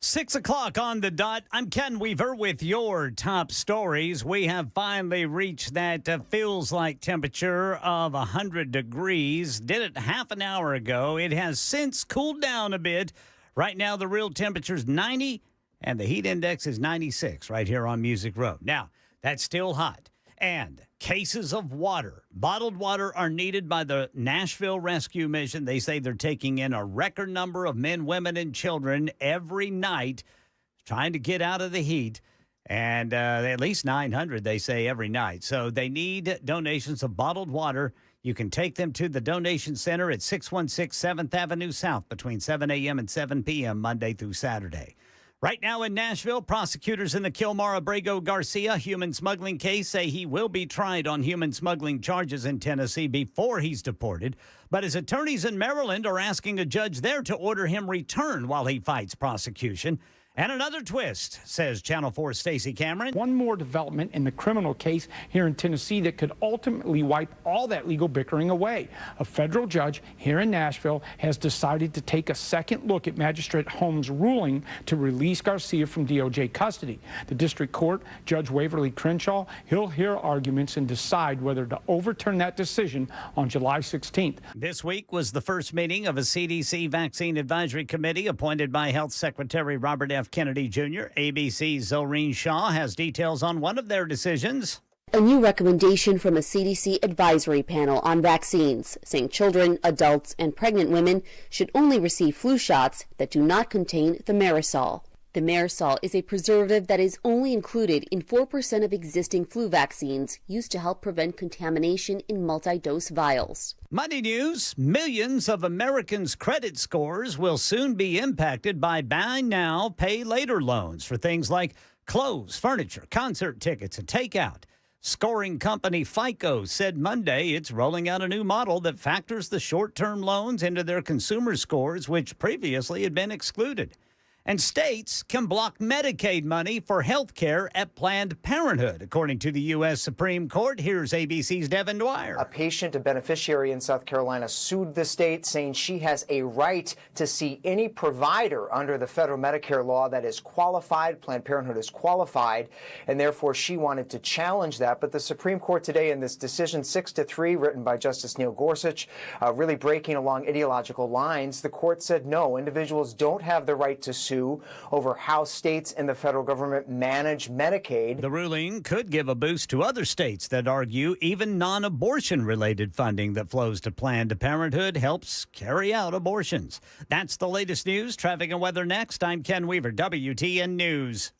Six o'clock on the dot. I'm Ken Weaver with your top stories. We have finally reached that feels like temperature of 100 degrees. Did it half an hour ago. It has since cooled down a bit. Right now, the real temperature is 90, and the heat index is 96 right here on Music Road. Now, that's still hot. And cases of water, bottled water, are needed by the Nashville Rescue Mission. They say they're taking in a record number of men, women, and children every night trying to get out of the heat. And at least 900, they say, every night. So they need donations of bottled water. You can take them to the donation center at 616 7th Avenue South between 7 a.m. and 7 p.m. Monday through Saturday. Right now in Nashville, prosecutors in the Kilmar Abrego Garcia human smuggling case say he will be tried on human smuggling charges in Tennessee before he's deported. But his attorneys in Maryland are asking a judge there to order him return while he fights prosecution. And another twist, says Channel 4's Stacey Cameron.
One more development in the criminal case here in Tennessee that could ultimately wipe all that legal bickering away. A federal judge here in Nashville has decided to take a second look at Magistrate Holmes' ruling to release Garcia from DOJ custody. The district court, Judge Waverly Crenshaw, he'll hear arguments and decide whether to overturn that decision on July 16th.
This week was the first meeting of a CDC Vaccine Advisory Committee appointed by Health Secretary Robert F. Kennedy Jr. ABC's Zohreen Shah has details on one of their decisions.
A new recommendation from a CDC advisory panel on vaccines, saying children, adults, and pregnant women should only receive flu shots that do not contain the mayoral. The mayoral is a preservative that is only included in 4% of existing flu vaccines used to help prevent contamination in multi-dose vials.
Money news. Millions of Americans' credit scores will soon be impacted by buy now, pay later loans for things like clothes, furniture, concert tickets, and takeout. Scoring company FICO said Monday it's rolling out a new model that factors the short-term loans into their consumer scores, which previously had been excluded. And states can block Medicaid money for health care at Planned Parenthood, according to the U.S. Supreme Court. Here's ABC's Devin Dwyer.
A patient, a beneficiary in South Carolina, sued the state, saying she has a right to see any provider under the federal Medicare law that is qualified. Planned Parenthood is qualified, and therefore she wanted to challenge that. But the Supreme Court today, in this decision 6-3, written by Justice Neil Gorsuch, really breaking along ideological lines, the court said no, individuals don't have the right to sue over how states and the federal government manage Medicaid.
The ruling could give a boost to other states that argue even non-abortion related funding that flows to Planned Parenthood helps carry out abortions. That's the latest news. Traffic and weather next. I'm Ken Weaver, WTN News.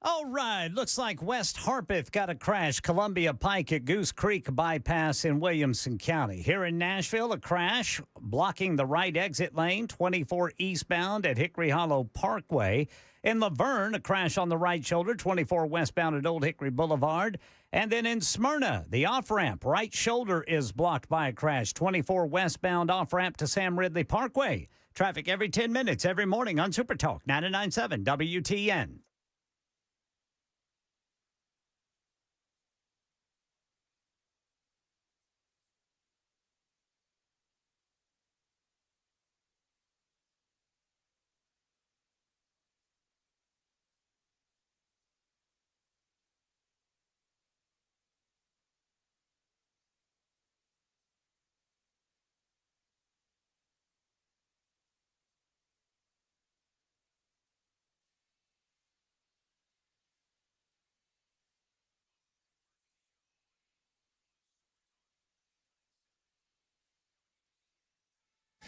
All right, looks like West Harpeth got a crash. Columbia Pike at Goose Creek bypass in Williamson County. Here in Nashville, a crash blocking the right exit lane, 24 eastbound at Hickory Hollow Parkway. In Laverne, a crash on the right shoulder, 24 westbound at Old Hickory Boulevard. And then in Smyrna, the off-ramp, right shoulder is blocked by a crash, 24 westbound off-ramp to Sam Ridley Parkway. Traffic every 10 minutes, every morning on Super Talk 99.7 WTN.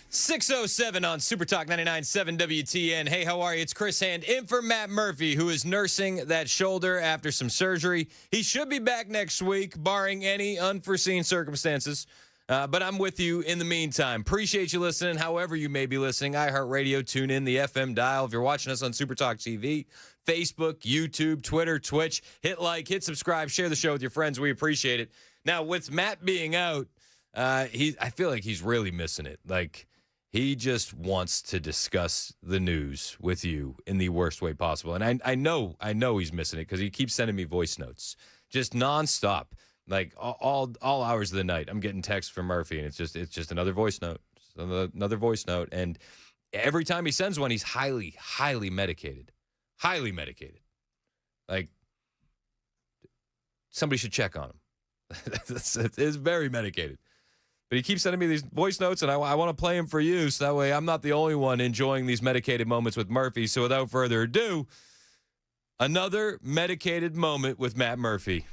.607 on Super Talk 99.7 WTN. Hey, how are you? It's Chris Hand in for Matt Murphy, who is nursing that shoulder after some surgery. He should be back next week, barring any unforeseen circumstances. But I'm with you in the meantime. Appreciate you listening, however you may be listening. iHeartRadio, tune in, the FM dial. If you're watching us on Super Talk TV, Facebook, YouTube, Twitter, Twitch, hit like, hit subscribe, share the show with your friends. We appreciate it. Now, with Matt being out, I feel like he's really missing it. Like, he just wants to discuss the news with you in the worst way possible. And I know he's missing it because he keeps sending me voice notes just nonstop. Like all hours of the night, I'm getting texts from Murphy, and it's just another voice note, another voice note. And every time he sends one, he's highly medicated, Like, somebody should check on him. It's very medicated. But he keeps sending me these voice notes, and I want to play them for you, so that way I'm not the only one enjoying these medicated moments with Murphy. So without further ado, another medicated moment with Matt Murphy.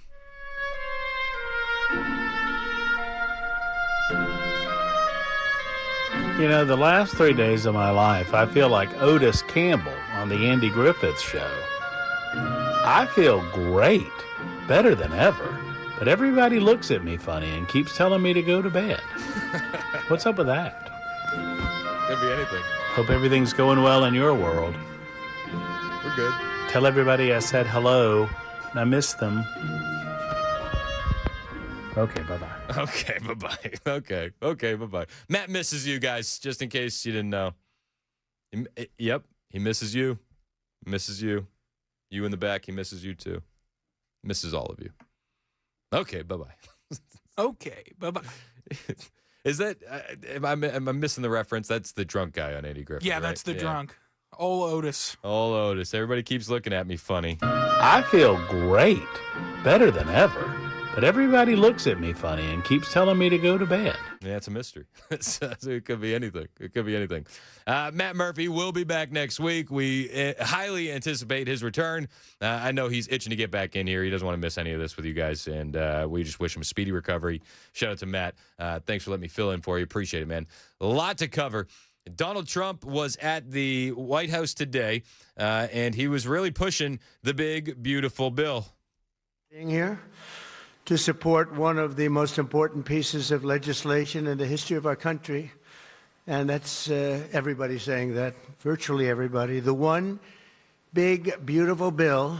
You know, the last 3 days of my life, I feel like Otis Campbell on the Andy Griffith Show. I feel great, better than ever. But everybody looks at me funny and keeps telling me to go to bed. What's up with that?
Could be anything.
Hope everything's going well in your world.
We're good.
Tell everybody I said hello and I miss them. Okay, bye-bye.
Okay, bye-bye. Okay, bye-bye. Matt misses you guys, just in case you didn't know. Yep, he misses you. Misses you. You in the back, he misses you too. Misses all of you. Okay, bye-bye.
Okay, bye-bye.
Is that, am I missing the reference? That's the drunk guy on Andy Griffith,
Yeah,
right?
that's the drunk. Old Otis.
Old Otis. Everybody keeps looking at me funny.
I feel great, better than ever. But everybody looks at me funny and keeps telling me to go to bed.
Yeah, it's a mystery. It could be anything. Matt Murphy will be back next week. We highly anticipate his return. I know he's itching to get back in here. He doesn't want to miss any of this with you guys, and we just wish him a speedy recovery. Shout out to Matt. Thanks for letting me fill in for you. Appreciate it, man. A lot to cover. Donald Trump was at the White House today, and he was really pushing the big, beautiful bill.
Being here to support one of the most important pieces of legislation in the history of our country, and that's everybody saying that, virtually everybody. The one big, beautiful bill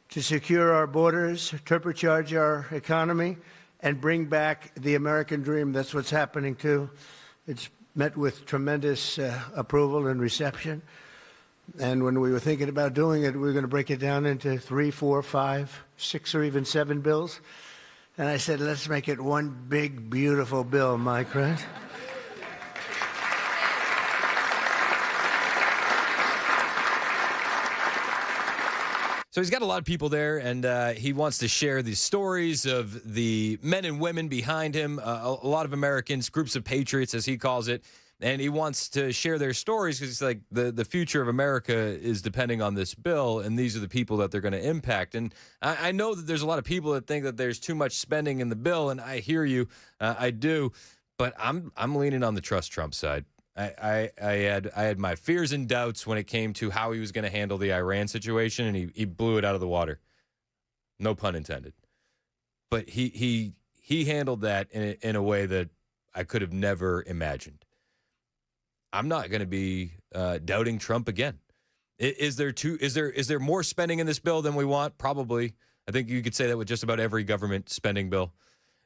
to secure our borders, turbocharge our economy, and bring back the American dream. That's what's happening, too. It's met with tremendous approval and reception. And when we were thinking about doing it, we were going to break it down into 3, 4, 5, 6, or even 7 bills. And I said, let's make it one big, beautiful bill, Migrant.
So he's got a lot of people there, and he wants to share the stories of the men and women behind him, a lot of Americans, groups of patriots, as he calls it. And he wants to share their stories because he's like, the future of America is depending on this bill, and these are the people that they're going to impact. And I know that there's a lot of people that think that there's too much spending in the bill, and I hear you, I do. But I'm leaning on the trust Trump side. I had my fears and doubts when it came to how he was going to handle the Iran situation, and he blew it out of the water. No pun intended. But he handled that in a way that I could have never imagined. I'm not going to be doubting Trump again. Is there more spending in this bill than we want? Probably. I think you could say that with just about every government spending bill.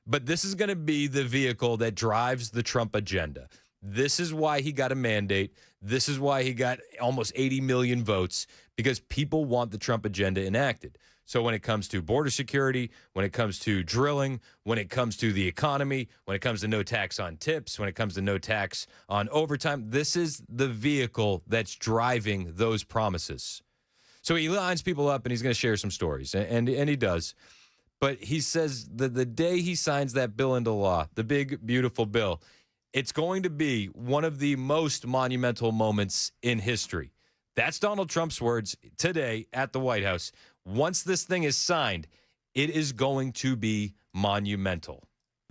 But this is going to be the vehicle that drives the Trump agenda. This is why he got a mandate. This is why he got almost 80 million votes, because people want the Trump agenda enacted. So when it comes to border security, when it comes to drilling, when it comes to the economy, when it comes to no tax on tips, when it comes to no tax on overtime, this is the vehicle that's driving those promises. So he lines people up and he's going to share some stories, and he does. But he says that the day he signs that bill into law, the big, beautiful bill, it's going to be one of the most monumental moments in history. That's Donald Trump's words today at the White House. Once this thing is signed, it is going to be monumental.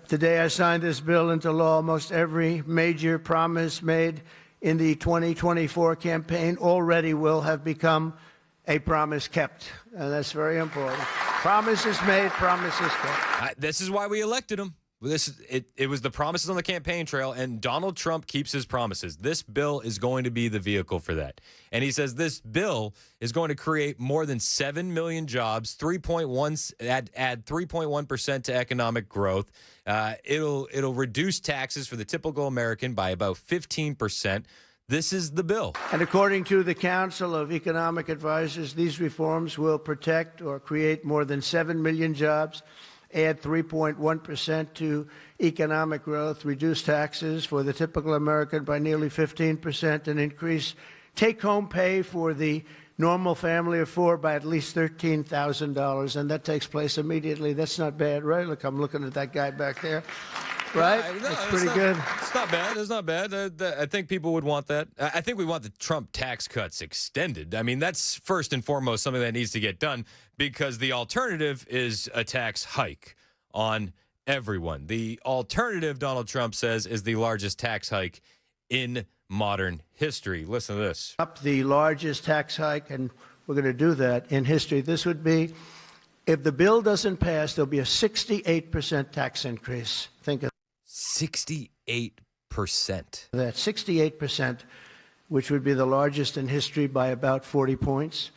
The day I signed this bill into law, almost every major promise made in the 2024 campaign already will have become a promise kept. And that's very important. Promises made, promises kept.
This is why we elected him. It was the promises on the campaign trail, and Donald Trump keeps his promises. This bill is going to be the vehicle for that. And he says this bill is going to create more than 7 million jobs, add 3.1% to economic growth. It'll reduce taxes for the typical American by about 15%. This is the bill.
And according to the Council of Economic Advisors, these reforms will protect or create more than 7 million jobs, add 3.1% to economic growth, reduce taxes for the typical American by nearly 15%, and increase take-home pay for the normal family of four by at least $13,000. And that takes place immediately. That's not bad, right? Look, I'm looking at that guy back there. Right?
No,
that's pretty good.
It's not bad. It's not bad. I think people would want that. I think we want the Trump tax cuts extended. I mean, that's first and foremost something that needs to get done, because the alternative is a tax hike on everyone. The alternative, Donald Trump says, is the largest tax hike in modern history. Listen to this.
Up the largest tax hike, and we're going to do that in history. This would be, if the bill doesn't pass, there'll be a 68% tax increase. Think of
68%.
that 68%, which would be the largest in history by about 40 points.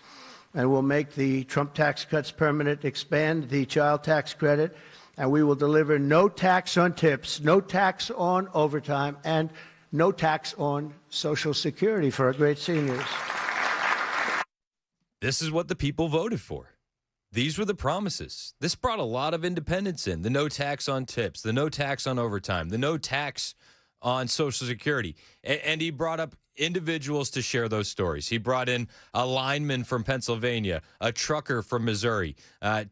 And we'll make the Trump tax cuts permanent, expand the child tax credit, and we will deliver no tax on tips, no tax on overtime, and no tax on Social Security for our great seniors.
This is what the people voted for. These were the promises. This brought a lot of independence in. The no tax on tips, the no tax on overtime, the no tax on Social Security. And he brought up individuals to share those stories. He brought in a lineman from Pennsylvania, a trucker from Missouri,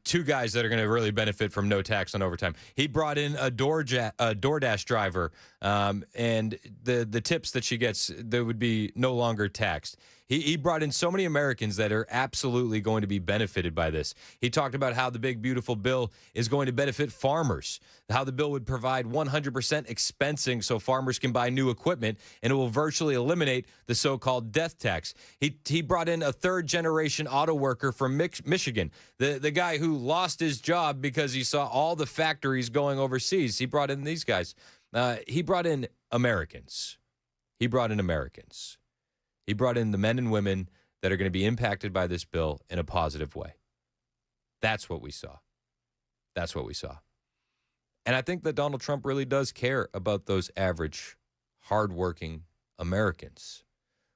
two guys that are going to really benefit from no tax on overtime. He brought in a DoorDash driver, and the tips that she gets, they would be no longer taxed. He brought in so many Americans that are absolutely going to be benefited by this. He talked about how the big, beautiful bill is going to benefit farmers, how the bill would provide 100% expensing so farmers can buy new equipment, and it will virtually eliminate the so-called death tax. He brought in a third-generation auto worker from Michigan, the guy who lost his job because he saw all the factories going overseas. He brought in these guys. He brought in Americans. He brought in Americans. He brought in the men and women that are going to be impacted by this bill in a positive way. That's what we saw. That's what we saw. And I think that Donald Trump really does care about those average, hardworking Americans,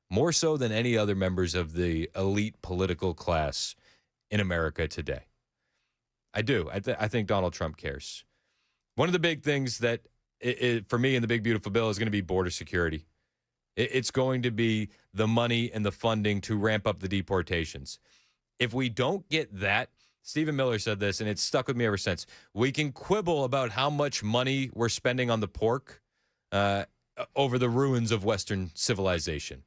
more so than any other members of the elite political class in America today. I do. I think Donald Trump cares. One of the big things that, for me, in the big, beautiful bill is going to be border security. It's going to be the money and the funding to ramp up the deportations. If we don't get that, Stephen Miller said this, and it's stuck with me ever since. We can quibble about how much money we're spending on the pork over the ruins of Western civilization.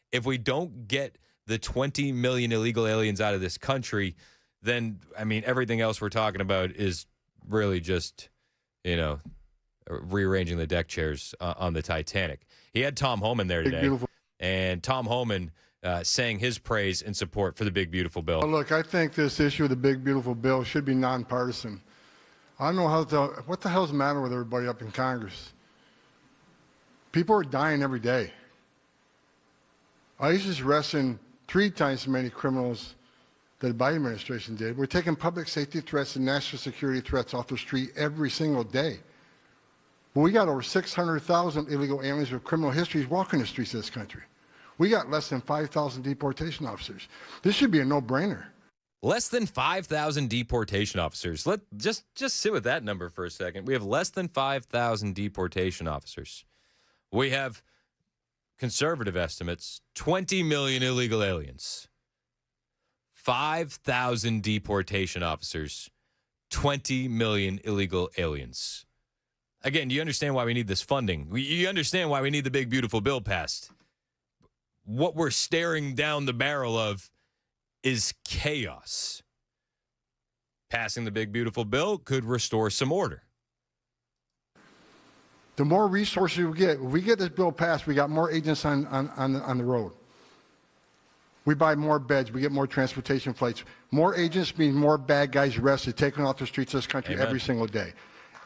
If we don't get the 20 million illegal aliens out of this country, then, I mean, everything else we're talking about is really just, rearranging the deck chairs on the Titanic. He had Tom Homan there today, and Tom Homan sang his praise and support for the big, beautiful bill.
Well, look, I think this issue of the big, beautiful bill should be nonpartisan. I don't know what the hell's the matter with everybody up in Congress? People are dying every day. ICE is arresting 3 times as many criminals that the Biden administration did. We're taking public safety threats and national security threats off the street every single day. But we got over 600,000 illegal aliens with criminal histories walking the streets of this country. We got less than 5,000 deportation officers. This should be a no-brainer.
Less than 5,000 deportation officers. Just sit with that number for a second. We have less than 5,000 deportation officers. We have conservative estimates, 20 million illegal aliens. 5,000 deportation officers, 20 million illegal aliens. Again, do you understand why we need this funding? You understand why we need the big, beautiful bill passed. What we're staring down the barrel of is chaos. Passing the big, beautiful bill could restore some order.
The more resources we get, if we get this bill passed, we got more agents on the road. We buy more beds, we get more transportation flights. More agents means more bad guys arrested, taken off the streets of this country every single day.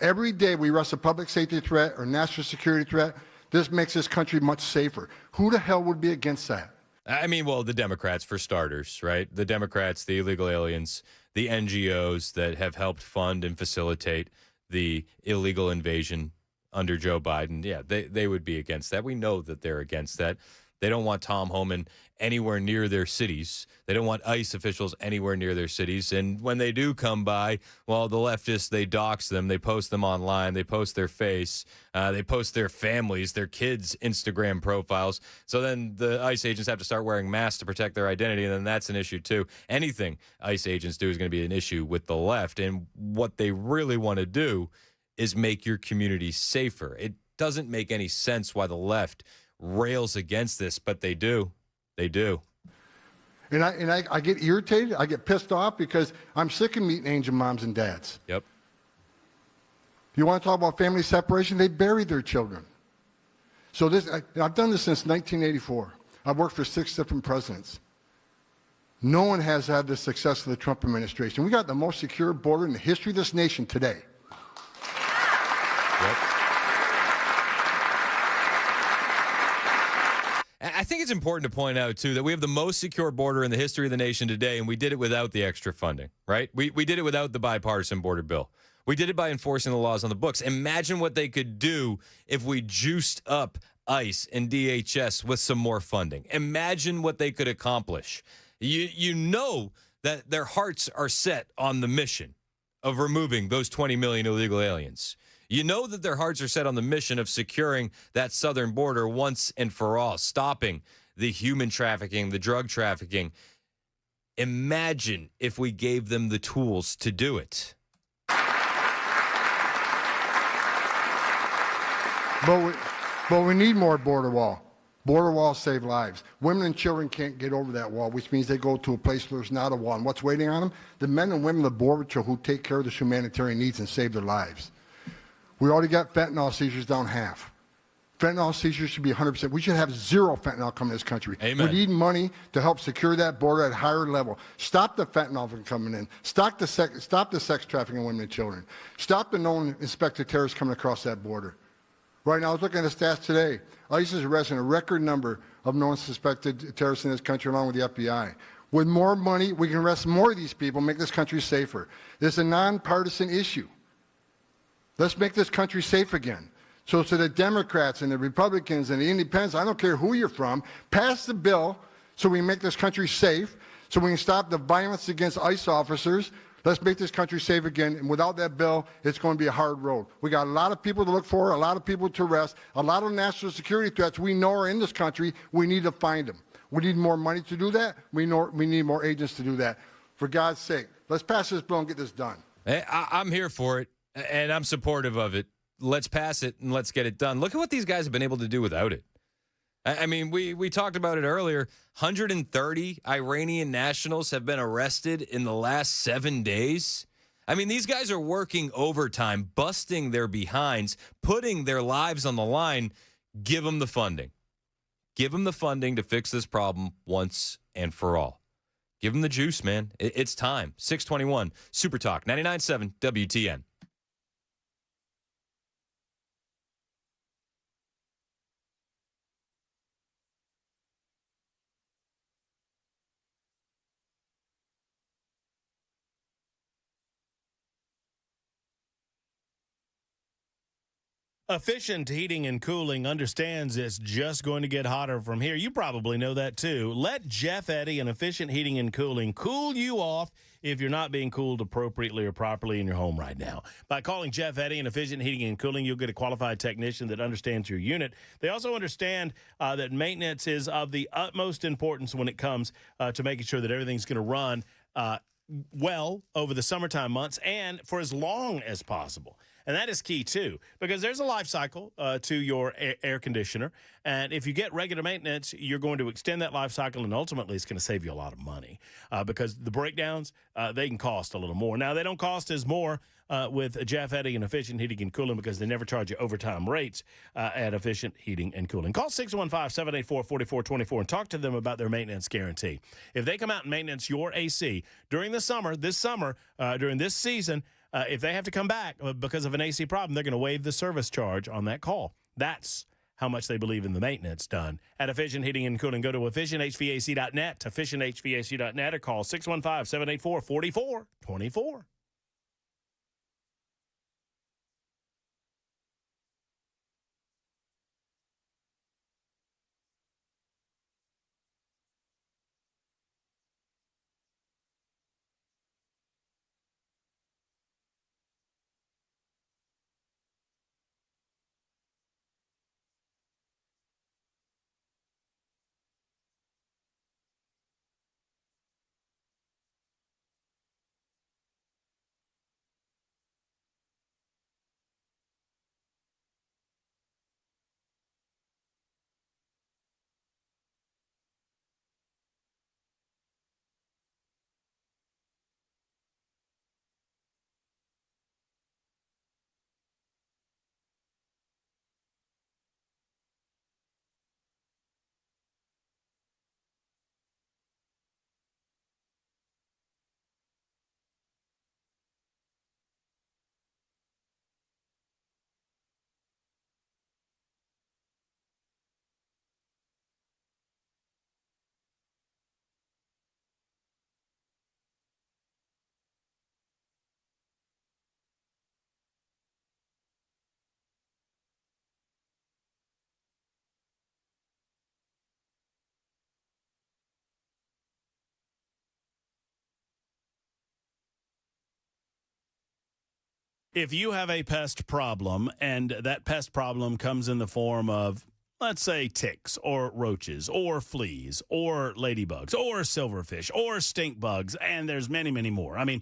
Every day we arrest a public safety threat or national security threat. This makes this country much safer. Who the hell would be against that?
I mean, well, the Democrats, for starters, right? The Democrats, the illegal aliens, the NGOs that have helped fund and facilitate the illegal invasion under Joe Biden. Yeah, they would be against that. We know that they're against that. They don't want Tom Homan anywhere near their cities. They don't want ICE officials anywhere near their cities. And when they do come by, well, the leftists, they dox them. They post them online. They post their face. They post their families, their kids' Instagram profiles. So then the ICE agents have to start wearing masks to protect their identity, and then that's an issue too. Anything ICE agents do is going to be an issue with the left. And what they really want to do is make your community safer. It doesn't make any sense why the left rails against this, but they do. They do.
And I get irritated. I get pissed off because I'm sick of meeting angel moms and dads.
Yep.
You want to talk about family separation? They bury their children. So I've done this since 1984. I've worked for 6 different presidents. No one has had the success of the Trump administration. We got the most secure border in the history of this nation today.
Yep. I think it's important to point out, too, that we have the most secure border in the history of the nation today, and we did it without the extra funding, right? We did it without the bipartisan border bill. We did it by enforcing the laws on the books. Imagine what they could do if we juiced up ICE and DHS with some more funding. Imagine what they could accomplish. You know that their hearts are set on the mission of removing those 20 million illegal aliens. You know that their hearts are set on the mission of securing that southern border once and for all, stopping the human trafficking, the drug trafficking. Imagine if we gave them the tools to do it.
But we need more border wall. Border walls save lives. Women and children can't get over that wall, which means they go to a place where there's not a wall. And what's waiting on them? The men and women of the Border Patrol who take care of the humanitarian needs and save their lives. We already got fentanyl seizures down half. Fentanyl seizures should be 100%. We should have 0 fentanyl coming to this country.
Amen.
We need money to help secure that border at a higher level. Stop the fentanyl from coming in. Stop the sex trafficking of women and children. Stop the known inspected terrorists coming across that border. Right now, I was looking at the stats today. ICE is arresting a record number of known suspected terrorists in this country, along with the FBI. With more money, we can arrest more of these people, make this country safer. This is a nonpartisan issue. Let's make this country safe again. So to the Democrats and the Republicans and the Independents, I don't care who you're from, pass the bill so we make this country safe, so we can stop the violence against ICE officers. Let's make this country safe again. And without that bill, it's going to be a hard road. We got a lot of people to look for, a lot of people to arrest, a lot of national security threats we know are in this country. We need to find them. We need more money to do that. We need more agents to do that. For God's sake, let's pass this bill and get this done.
Hey, I'm here for it. And I'm supportive of it. Let's pass it and let's get it done. Look at what these guys have been able to do without it. I mean, we talked about it earlier. 130 Iranian nationals have been arrested in the last 7 days. I mean, these guys are working overtime, busting their behinds, putting their lives on the line. Give them the funding. Give them the funding to fix this problem once and for all. Give them the juice, man. It's time. 621 Super Talk 99.7 WTN.
Efficient Heating and Cooling understands it's just going to get hotter from here. You probably know that, too. Let Jeff Eddy and Efficient Heating and Cooling cool you off if you're not being cooled appropriately or properly in your home right now. By calling Jeff Eddy and Efficient Heating and Cooling, you'll get a qualified technician that understands your unit. They also understand that maintenance is of the utmost importance when it comes to making sure that everything's going to run well over the summertime months and for as long as possible. And that is key, too, because there's a life cycle to your air conditioner. And if you get regular maintenance, you're going to extend that life cycle, and ultimately it's going to save you a lot of money because the breakdowns, they can cost a little more. Now, they don't cost as more with Jeff Eddy and Efficient Heating and Cooling because they never charge you overtime rates at Efficient Heating and Cooling. Call 615-784-4424 and talk to them about their maintenance guarantee. If they come out and maintenance your AC during the summer, during this season, if they have to come back because of an AC problem, they're going to waive the service charge on that call. That's how much they believe in the maintenance done at Efficient Heating and Cooling. Go to efficienthvac.net, efficienthvac.net, or call 615-784-4424. If you have a pest problem and that pest problem comes in the form of, let's say, ticks or roaches or fleas or ladybugs or silverfish or stink bugs, and there's many, many more. I mean,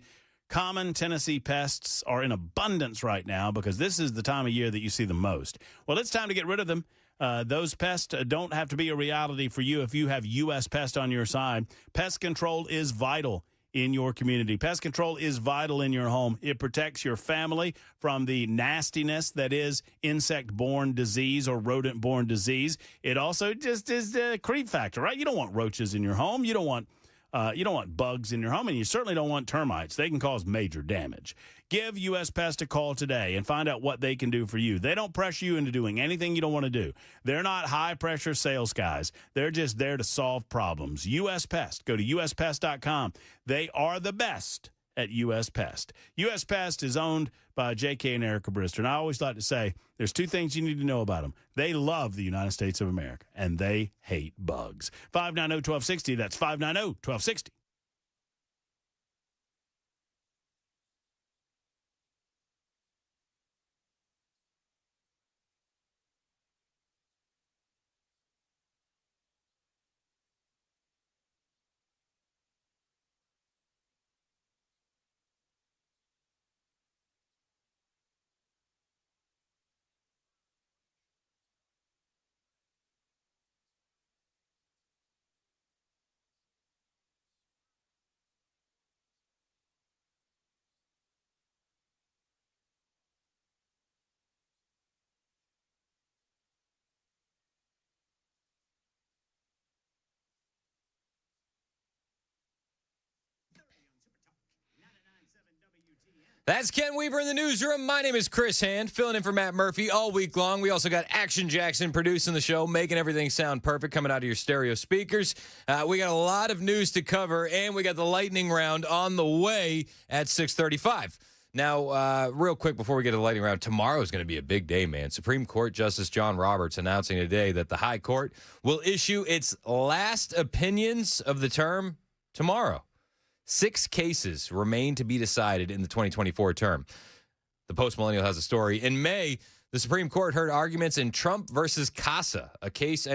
common Tennessee pests are in abundance right now because this is the time of year that you see them most. Well, it's time to get rid of them. Those pests don't have to be a reality for you if you have U.S. Pest on your side. Pest control is vital in your community. Pest control is vital in your home. It protects your family from the nastiness that is insect-borne disease or rodent-borne disease. It also just is the creep factor, right? You don't want roaches in your home. You don't want bugs in your home, and you certainly don't want termites. They can cause major damage. Give U.S. Pest a call today and find out what they can do for you. They don't pressure you into doing anything you don't want to do. They're not high-pressure sales guys. They're just there to solve problems. U.S. Pest. Go to uspest.com. They are the best at U.S. Pest. U.S. Pest is owned by J.K. and Erica Brister. And I always like to say there's two things you need to know about them. They love the United States of America, and they hate bugs. 590-1260. That's 590-1260.
That's Ken Weaver in the newsroom. My name is Chris Hand, filling in for Matt Murphy all week long. We also got Action Jackson producing the show, making everything sound perfect, coming out of your stereo speakers. We got a lot of news to cover, and we got the lightning round on the way at 6:35. Now, real quick before we get to the lightning round, tomorrow is going to be a big day, man. Supreme Court Justice John Roberts announcing today that the High Court will issue its last opinions of the term tomorrow. 6 cases remain to be decided in the 2024 term. The Post-Millennial has a story. In May, the Supreme Court heard arguments in Trump versus Casa, a case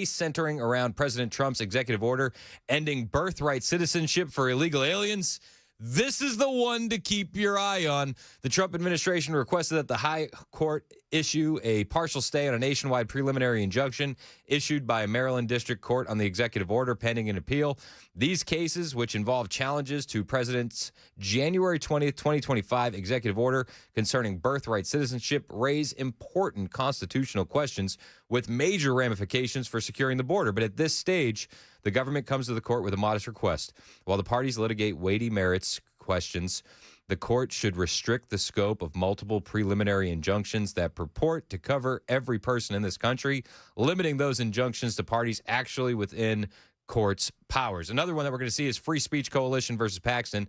centering around President Trump's executive order ending birthright citizenship for illegal aliens. This is the one to keep your eye on. The Trump administration requested that the High Court issue a partial stay on a nationwide preliminary injunction issued by a Maryland district court on the executive order pending an appeal. These cases, which involve challenges to President's January 20th, 2025 executive order concerning birthright citizenship, raise important constitutional questions with major ramifications for securing the border. But at this stage, the government comes to the court with a modest request. While the parties litigate weighty merits questions, the court should restrict the scope of multiple preliminary injunctions that purport to cover every person in this country, limiting those injunctions to parties actually within court's powers. Another one that we're going to see is Free Speech Coalition versus Paxton.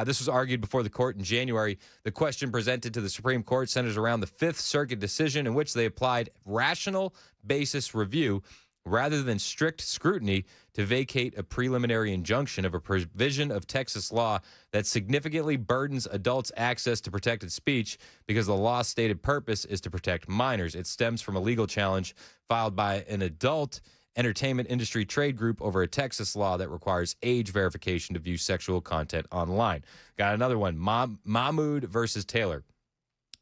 This was argued before the court in January. The question presented to the Supreme Court centers around the Fifth Circuit decision in which they applied rational basis review rather than strict scrutiny to vacate a preliminary injunction of a provision of Texas law that significantly burdens adults' access to protected speech because the law's stated purpose is to protect minors. It stems from a legal challenge filed by an adult entertainment industry trade group over a Texas law that requires age verification to view sexual content online. Got another one, Mahmoud versus Taylor.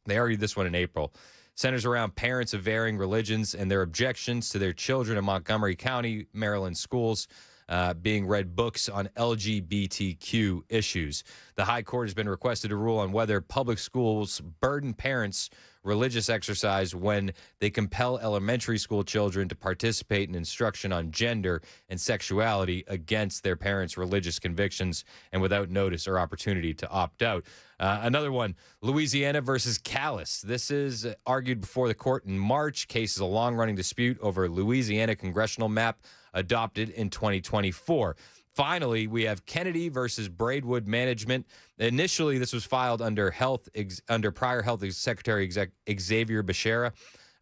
They argued this one in April. Centers around parents of varying religions and their objections to their children in Montgomery County, Maryland schools being read books on LGBTQ issues. The High Court has been requested to rule on whether public schools burden parents' religious exercise when they compel elementary school children to participate in instruction on gender and sexuality against their parents' religious convictions and without notice or opportunity to opt out. Another one, Louisiana versus Callis. This is argued before the court in March. Case is a long-running dispute over Louisiana congressional map adopted in 2024. Finally, we have Kennedy versus Braidwood Management. Initially, this was filed under prior Health Secretary Xavier Becerra.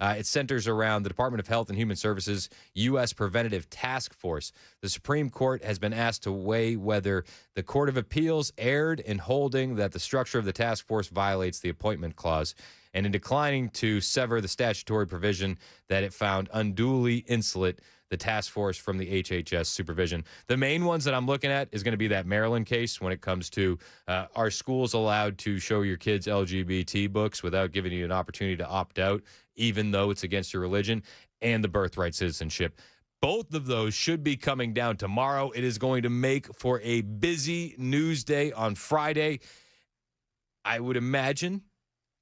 It centers around the Department of Health and Human Services U.S. Preventative Task Force. The Supreme Court has been asked to weigh whether the Court of Appeals erred in holding that the structure of the task force violates the appointment clause, and in declining to sever the statutory provision that it found unduly insulate the task force from the HHS supervision. The main ones that I'm looking at is going to be that Maryland case when it comes to are schools allowed to show your kids LGBT books without giving you an opportunity to opt out, even though it's against your religion, and the birthright citizenship. Both of those should be coming down tomorrow. It is going to make for a busy news day on Friday. I would imagine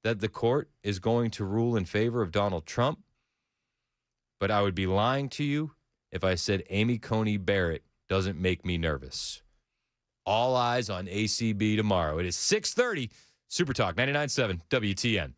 that the court is going to rule in favor of Donald Trump, but I would be lying to you if I said Amy Coney Barrett doesn't make me nervous. All eyes on ACB tomorrow. It is 6:30, Super Talk 99.7 WTN.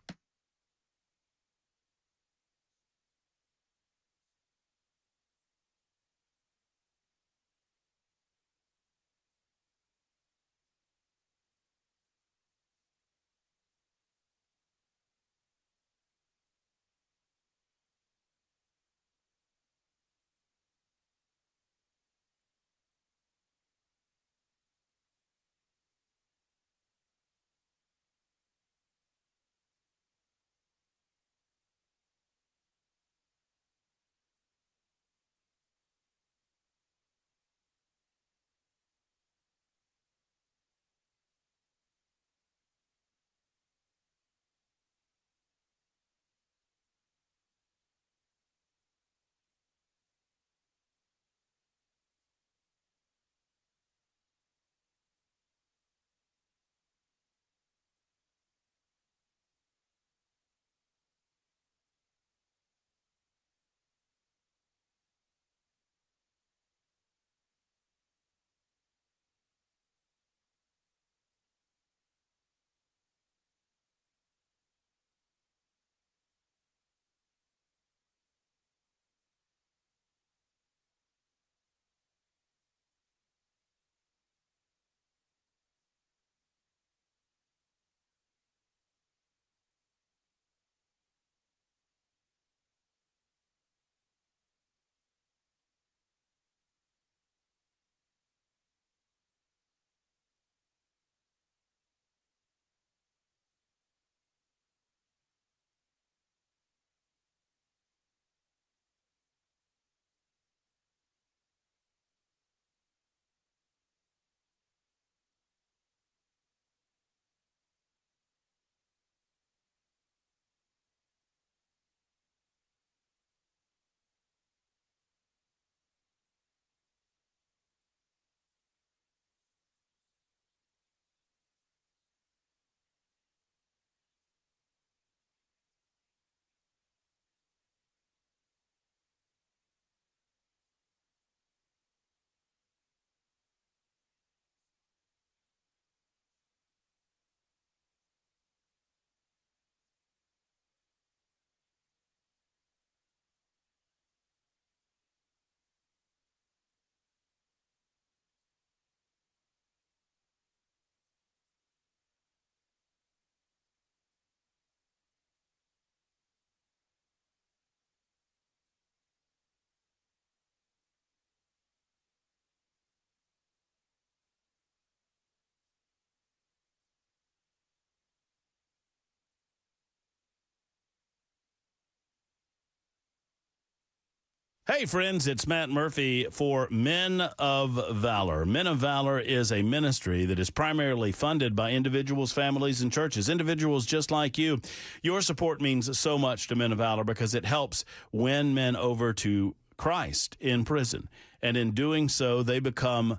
Hey, friends, it's Matt Murphy for Men of Valor. Men of Valor is a ministry that is primarily funded by individuals, families, and churches. Individuals just like you. Your support means so much to Men of Valor because it helps win men over to Christ in prison. And in doing so, they become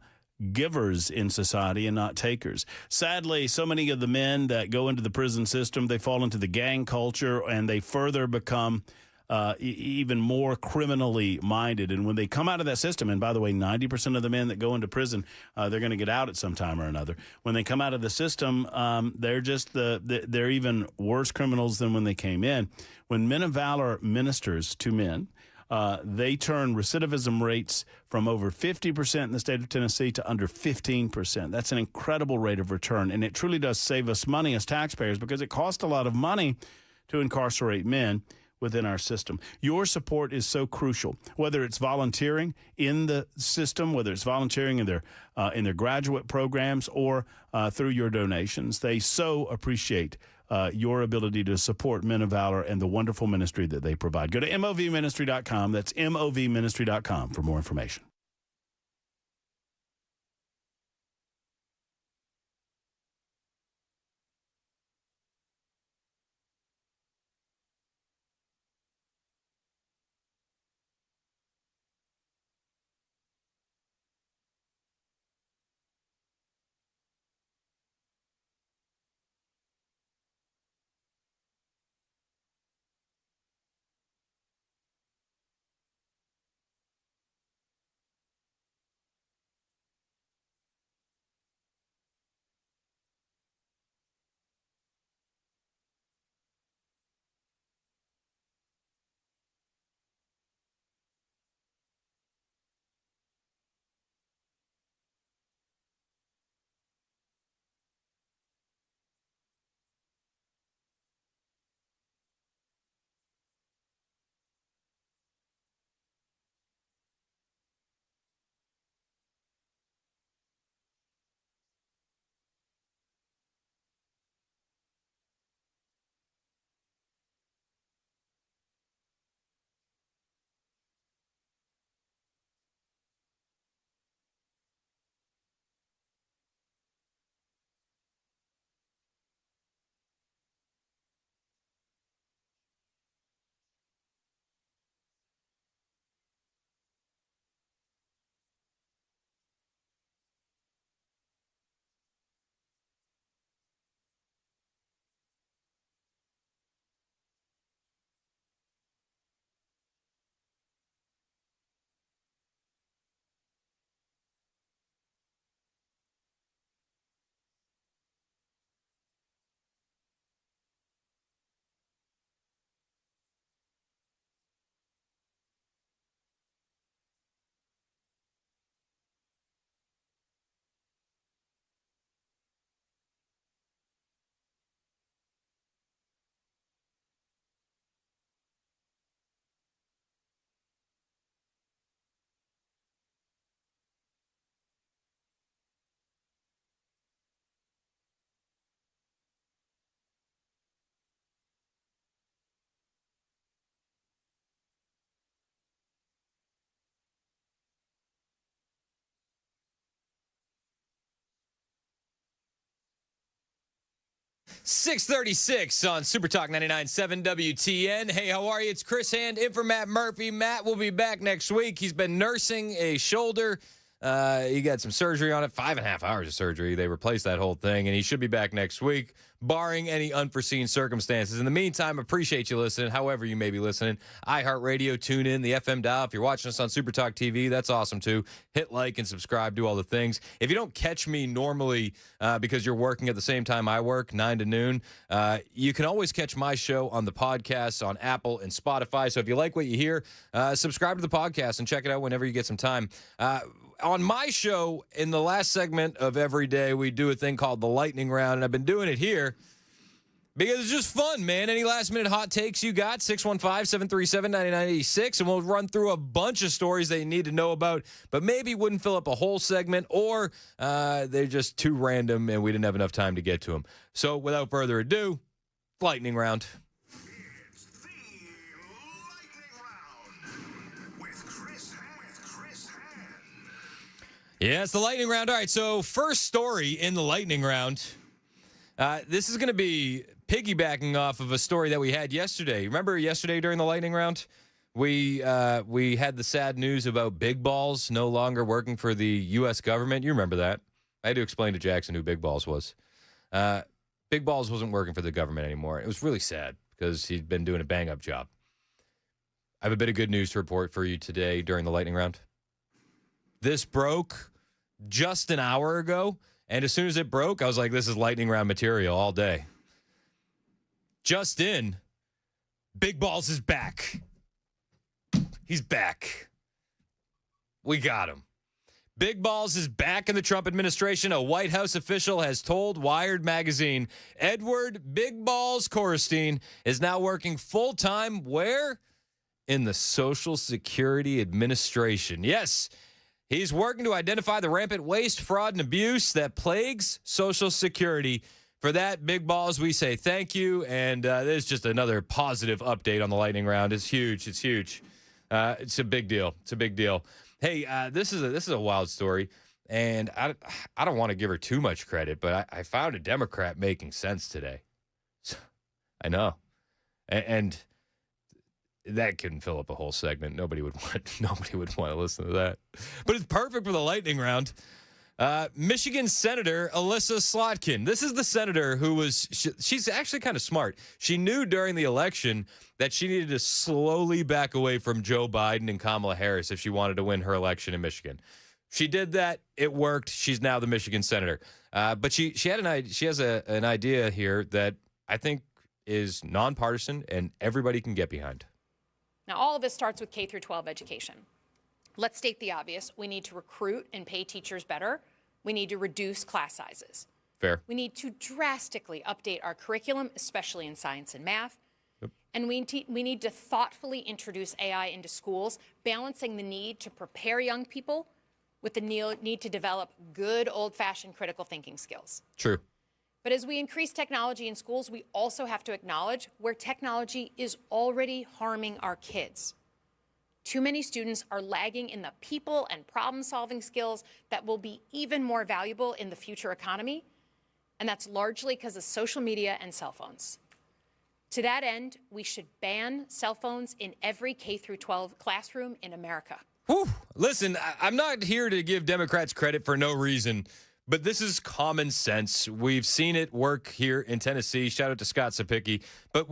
givers in society and not takers. Sadly, so many of the men that go into the prison system, they fall into the gang culture and they further become even more criminally minded. And when they come out of that system, and by the way, 90% of the men that go into prison, they're going to get out at some time or another. When they come out of the system, they're just they're even worse criminals than when they came in. When Men of Valor ministers to men, they turn recidivism rates from over 50% in the state of Tennessee to under 15%. That's an incredible rate of return, and it truly does save us money as taxpayers because it costs a lot of money to incarcerate men within our system. Your support is so crucial, whether it's volunteering in the system, whether it's volunteering in their graduate programs or through your donations. They so appreciate your ability to support Men of Valor and the wonderful ministry that they provide. Go to movministry.com. That's movministry.com for more information.
.636 on Super Talk 99.7 WTN. Hey, how are you? It's Chris Hand in for Matt Murphy. Matt will be back next week. He's been nursing a shoulder. He got some surgery on it, 5.5 hours of surgery. They replaced that whole thing, and he should be back next week, barring any unforeseen circumstances. In the meantime, appreciate you listening, however you may be listening. iHeartRadio, tune in, the FM dial. If you're watching us on Super Talk TV, that's awesome too. Hit like and subscribe, do all the things. If you don't catch me normally because you're working at the same time I work, 9 to noon, you can always catch my show on the podcast on Apple and Spotify. So if you like what you hear, subscribe to the podcast and check it out whenever you get some time. On my show, in the last segment of every day, we do a thing called the lightning round, and I've been doing it here because it's just fun, man. Any last-minute hot takes you got, 615-737-9986, and we'll run through a bunch of stories that you need to know about, but maybe wouldn't fill up a whole segment, or they're just too random and we didn't have enough time to get to them. So without further ado, lightning round.
It's the lightning round with Chris.
Yeah, it's the lightning round. All right, so first story in the lightning round. This is going to be piggybacking off of a story that we had yesterday. Remember yesterday during the lightning round? We had the sad news about Big Balls no longer working for the U.S. government. You remember that. I had to explain to Jackson who Big Balls was. Big Balls wasn't working for the government anymore. It was really sad because he'd been doing a bang-up job. I have a bit of good news to report for you today during the lightning round. This broke just an hour ago, and as soon as it broke, I was like, this is lightning round material all day. Just in, Big Balls is back. He's back. We got him. Big Balls is back in the Trump administration. A White House official has told Wired magazine Edward Big Balls Korestein is now working full-time where? In the Social Security Administration. Yes, he's working to identify the rampant waste, fraud, and abuse that plagues Social Security. For that, Big Balls, we say thank you, and this is just another positive update on the lightning round. It's huge. It's huge. It's a big deal. It's a big deal. Hey, this is a wild story, and I don't want to give her too much credit, but I found a Democrat making sense today. I know, and that couldn't fill up a whole segment. Nobody would want to listen to that. But it's perfect for the lightning round. Michigan Senator Alyssa Slotkin. This is the senator who she's actually kind of smart. She knew during the election that she needed to slowly back away from Joe Biden and Kamala Harris if she wanted to win her election in Michigan. She did that. It worked. She's now the Michigan senator. But she has an idea here that I think is nonpartisan and everybody can get behind.
Now, all of this starts with K through 12 education. Let's state the obvious. We need to recruit and pay teachers better. We need to reduce class sizes.
Fair.
We need to drastically update our curriculum, especially in science and math. Yep. And we need to thoughtfully introduce AI into schools, balancing the need to prepare young people with the need to develop good old-fashioned critical thinking skills.
True.
But as we increase technology in schools, we also have to acknowledge where technology is already harming our kids. Too many students are lagging in the people and problem-solving skills that will be even more valuable in the future economy, and that's largely because of social media and cell phones. To that end, we should ban cell phones in every K through 12 classroom in America.
Whew. Listen, I'm not here to give Democrats credit for no reason, but this is common sense. We've seen it work here in Tennessee. Shout out to Scott Sapicki. But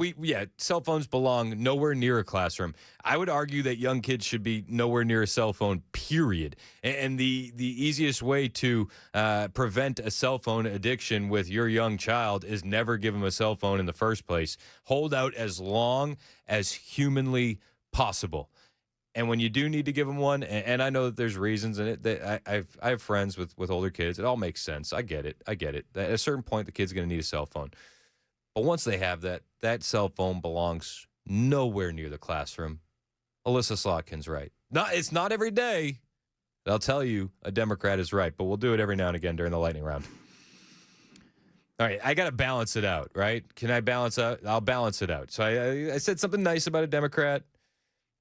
cell phones belong nowhere near a classroom. I would argue that young kids should be nowhere near a cell phone, period. And the easiest way to prevent a cell phone addiction with your young child is never give them a cell phone in the first place. Hold out as long as humanly possible. And when you do need to give them one, and I know that there's reasons in it, that I have friends with older kids. It all makes sense. I get it. At a certain point, the kid's going to need a cell phone. But once they have that cell phone belongs nowhere near the classroom. Alyssa Slotkin's right. It's not every day. I'll tell you, a Democrat is right, but we'll do it every now and again during the lightning round. All right, I got to balance it out, right? Can I balance out? I'll balance it out. So I said something nice about a Democrat.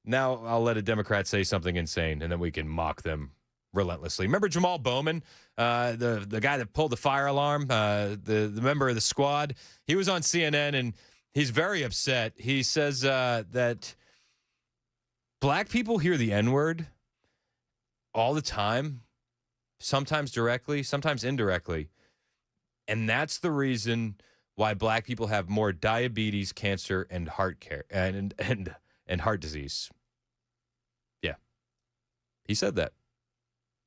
Now I'll let a Democrat say something insane, and then we can mock them relentlessly. Remember Jamal Bowman, the guy that pulled the fire alarm, the member of the squad? He was on CNN, and he's very upset. He says that black people hear the N-word all the time, sometimes directly, sometimes indirectly, and that's the reason why black people have more diabetes, cancer, and heart care and heart disease. Yeah. He said that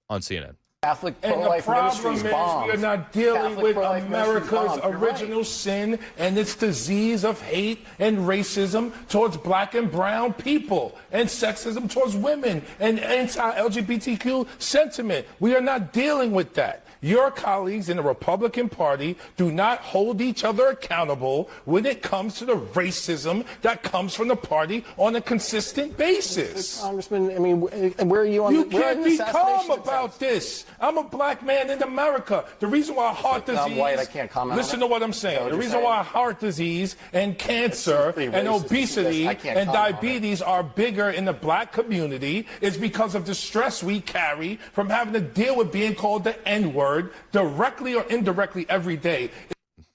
on CNN.
Catholic pro-life ministries bombed.
We are not dealing with America's original sin and its disease of hate and racism towards black and brown people and sexism towards women and anti-LGBTQ sentiment. We are not dealing with that. Your colleagues in the Republican Party do not hold each other accountable when it comes to the racism that comes from the party on a consistent basis.
Congressman, I mean, where are you on?
You can't be calm about this. I'm a black man in America. The reason why heart disease.
I'm white. I can't comment.
Listen to what I'm saying. The reason why heart disease and cancer and obesity and diabetes are bigger in the black community is because of the stress we carry from having to deal with being called the N-word directly or indirectly every day.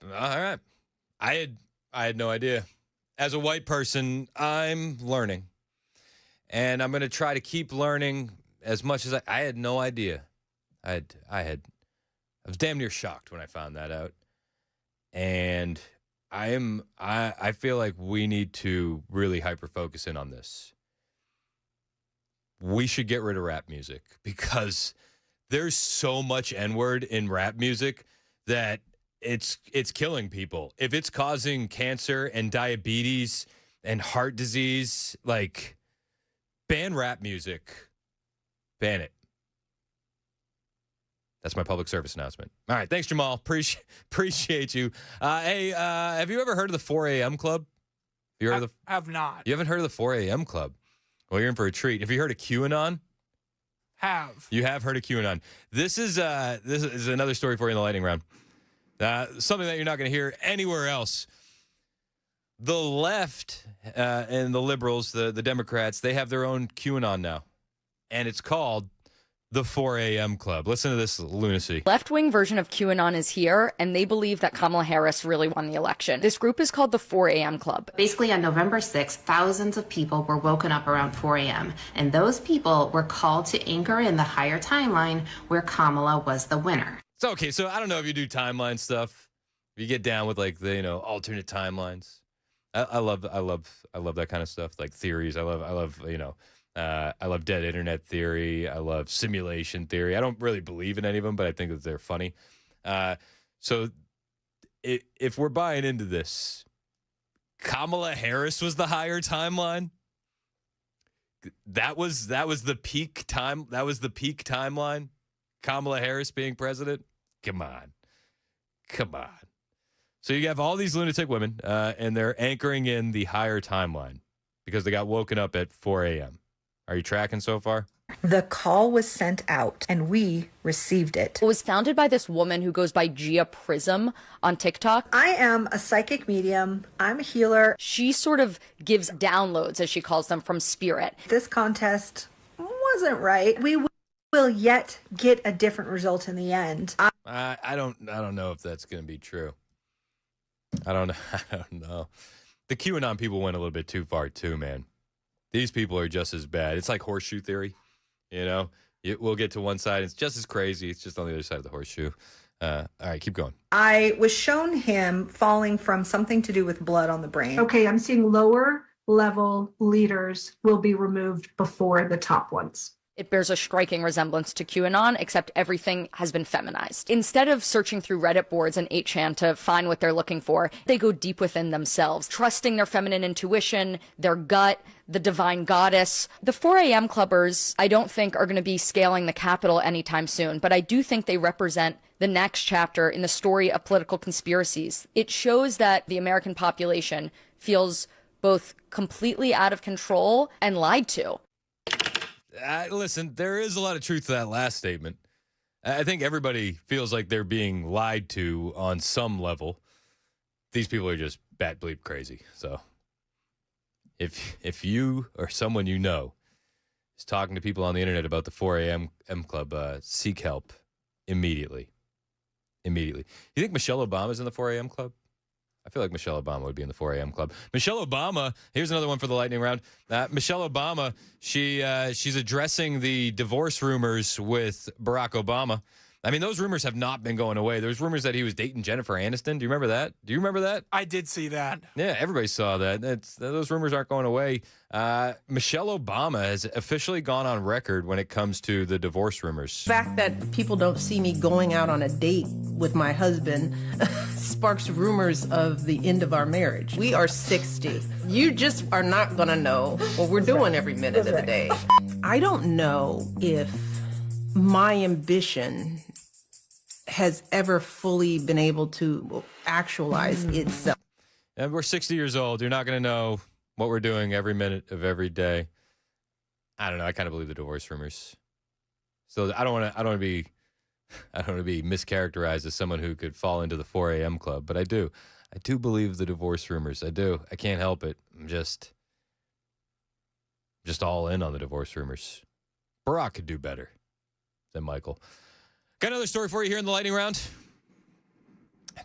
All right. I had no idea. As a white person, I'm learning. And I'm going to try to keep learning as much as I had no idea. I was damn near shocked when I found that out. And I feel like we need to really hyper-focus in on this. We should get rid of rap music because there's so much N-word in rap music that it's killing people. If it's causing cancer and diabetes and heart disease, like, ban rap music. Ban it. That's my public service announcement. All right. Thanks, Jamal. Appreciate you. Hey, have you ever heard of the 4 a.m. Club? You heard
have not.
You haven't heard of the 4 a.m. Club? Well, you're in for a treat. Have you heard of QAnon?
Have.
You have heard of QAnon. This is another story for you in the lightning round. Something that you're not going to hear anywhere else. The left and the liberals, the Democrats, they have their own QAnon now. And it's called the 4 a.m. Club. Listen to this lunacy.
Left-wing version of QAnon is here, and they believe that Kamala Harris really won the election. This group is called the 4 a.m. Club.
Basically, on November 6th, thousands of people were woken up around 4 a.m., and those people were called to anchor in the higher timeline where Kamala was the winner.
So, okay, so I don't know if you do timeline stuff. If you get down with, like, the, alternate timelines. I love that kind of stuff, like theories. I love dead internet theory. I love simulation theory. I don't really believe in any of them, but I think that they're funny. So if we're buying into this, Kamala Harris was the higher timeline. That was the peak time. That was the peak timeline. Kamala Harris being president. Come on. So you have all these lunatic women, and they're anchoring in the higher timeline because they got woken up at 4 a.m. Are you tracking so far?
The call was sent out, and we received it.
It was founded by this woman who goes by Gia Prism on TikTok.
I am a psychic medium. I'm a healer.
She sort of gives downloads, as she calls them, from spirit.
This contest wasn't right. We will yet get a different result in the end.
I don't know if that's going to be true. I don't know. The QAnon people went a little bit too far too, man. These people are just as bad. It's like horseshoe theory, We'll get to one side. It's just as crazy. It's just on the other side of the horseshoe. All right, keep going.
I was shown him falling from something to do with blood on the brain.
Okay, I'm seeing lower level leaders will be removed before the top ones.
It bears a striking resemblance to QAnon, except everything has been feminized. Instead of searching through Reddit boards and 8chan to find what they're looking for, they go deep within themselves, trusting their feminine intuition, their gut, the divine goddess. The 4 a.m. clubbers, I don't think, are going to be scaling the Capitol anytime soon, but I do think they represent the next chapter in the story of political conspiracies. It shows that the American population feels both completely out of control and lied to.
Listen, there is a lot of truth to that last statement. I think everybody feels like they're being lied to on some level. These people are just bat bleep crazy. So if you or someone you know is talking to people on the internet about the 4 a.m. Club, seek help immediately. Immediately. You think Michelle Obama's in the 4 a.m. Club? I feel like Michelle Obama would be in the 4 a.m. Club. Michelle Obama, here's another one for the lightning round. Michelle Obama, she's addressing the divorce rumors with Barack Obama. I mean, those rumors have not been going away. There's rumors that he was dating Jennifer Aniston. Do you remember that?
I did see that.
Yeah, everybody saw that. Those rumors aren't going away. Michelle Obama has officially gone on record when it comes to the divorce rumors.
The fact that people don't see me going out on a date with my husband sparks rumors of the end of our marriage. We are 60. You just are not going to know what we're doing every minute of the day. I don't know if my ambition has ever fully been able to actualize itself.
And we're 60 years old. You're not going to know what we're doing every minute of every day. I don't know. I kind of believe the divorce rumors. So I don't want to be mischaracterized as someone who could fall into the 4 a.m. club, but I do. I do believe the divorce rumors. I do. I can't help it. I'm just all in on the divorce rumors. Barack could do better than Michael. Got another story for you here in the lightning round.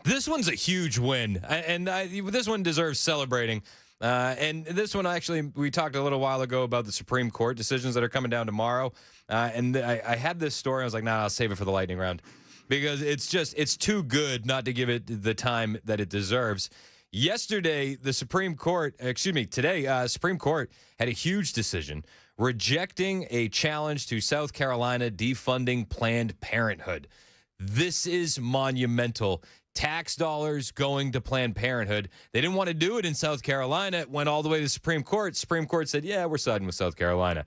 This one's a huge win, and this one deserves celebrating. And this one, actually, we talked a little while ago about the Supreme Court decisions that are coming down tomorrow. And I had this story. I was like, nah, I'll save it for the lightning round because it's too good not to give it the time that it deserves. Yesterday, Supreme Court had a huge decision rejecting a challenge to South Carolina defunding Planned Parenthood. This is monumental. Tax dollars going to Planned Parenthood. They didn't want to do it in South Carolina. It went all the way to the Supreme Court. Supreme Court said, yeah, we're siding with South Carolina.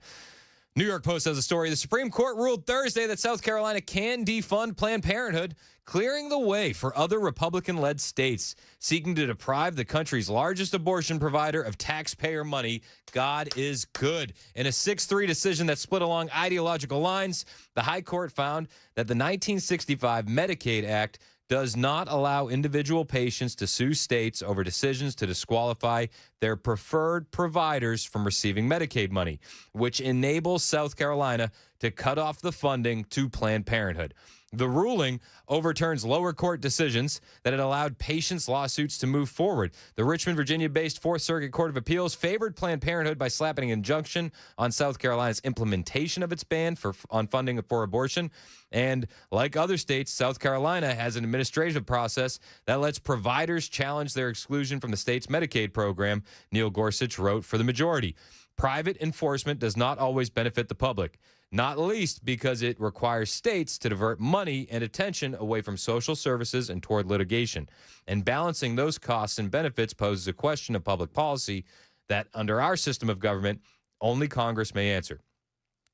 New York Post has a story. The Supreme Court ruled Thursday that South Carolina can defund Planned Parenthood, clearing the way for other Republican-led states seeking to deprive the country's largest abortion provider of taxpayer money. God is good. In a 6-3 decision that split along ideological lines, the High Court found that the 1965 Medicaid Act does not allow individual patients to sue states over decisions to disqualify their preferred providers from receiving Medicaid money, which enables South Carolina to cut off the funding to Planned Parenthood. The ruling overturns lower court decisions that had allowed patients' lawsuits to move forward. The Richmond, Virginia-based Fourth Circuit Court of Appeals favored Planned Parenthood by slapping an injunction on South Carolina's implementation of its ban on funding for abortion. And like other states, South Carolina has an administrative process that lets providers challenge their exclusion from the state's Medicaid program, Neil Gorsuch wrote for the majority. Private enforcement does not always benefit the public, not least because it requires states to divert money and attention away from social services and toward litigation. And balancing those costs and benefits poses a question of public policy that, under our system of government, only Congress may answer.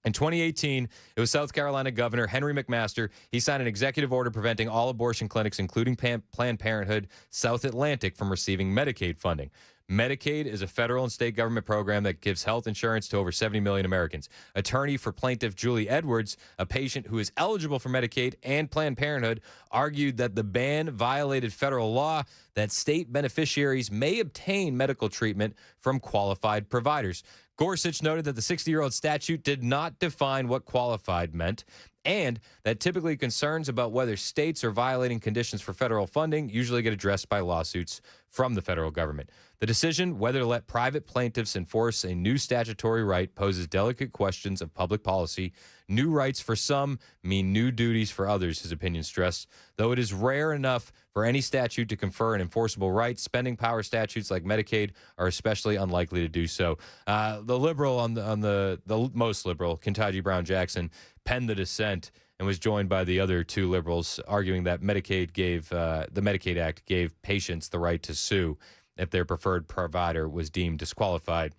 In 2018, it was South Carolina Governor Henry McMaster. He signed an executive order preventing all abortion clinics, including Planned Parenthood South Atlantic, from receiving Medicaid funding. Medicaid is a federal and state government program that gives health insurance to over 70 million Americans. Attorney for plaintiff Julie Edwards, a patient who is eligible for Medicaid and Planned Parenthood, argued that the ban violated federal law that state beneficiaries may obtain medical treatment from qualified providers. Gorsuch noted that the 60-year-old statute did not define what qualified meant, and that typically concerns about whether states are violating conditions for federal funding usually get addressed by lawsuits from the federal government. The decision whether to let private plaintiffs enforce a new statutory right poses delicate questions of public policy. New rights for some mean new duties for others, his opinion stressed. Though it is rare enough for any statute to confer an enforceable right, spending power statutes like Medicaid are especially unlikely to do so. The liberal on the most liberal, Ketanji Brown Jackson, penned the dissent and was joined by the other two liberals, arguing that the Medicaid Act gave patients the right to sue if their preferred provider was deemed disqualified.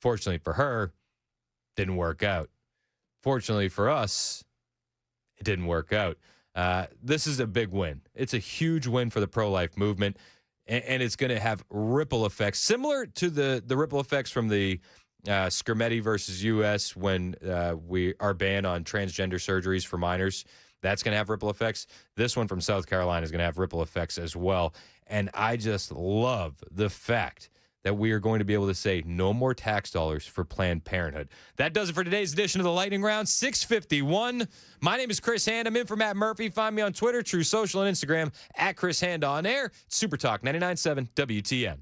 Fortunately for her, didn't work out. Fortunately for us, it didn't work out. This is a big win. It's a huge win for the pro-life movement, and it's going to have ripple effects, similar to the ripple effects from the Skermeti versus U.S. when our ban on transgender surgeries for minors. That's going to have ripple effects. This one from South Carolina is going to have ripple effects as well. And I just love the fact that we are going to be able to say no more tax dollars for Planned Parenthood. That does it for today's edition of the Lightning Round, 6:51. My name is Chris Hand. I'm in for Matt Murphy. Find me on Twitter, True Social, and Instagram at Chris Hand on air. Super Talk 99.7 WTN.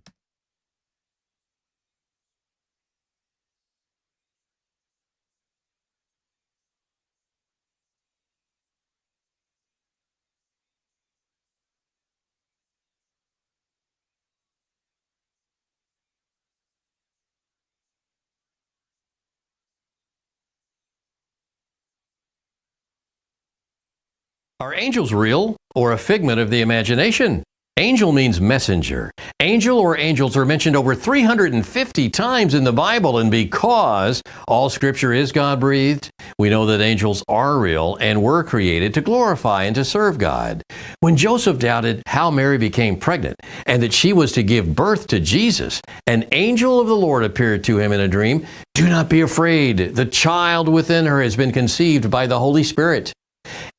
Are angels real or a figment of the imagination? Angel means messenger, Angel or angels are mentioned over 350 times in the Bible, and because all Scripture is God-breathed, we know that angels are real and were created to glorify and to serve God. When Joseph doubted how Mary became pregnant and that she was to give birth to Jesus, an angel of the Lord appeared to him in a dream. "Do not be afraid. The child within her has been conceived by the Holy Spirit."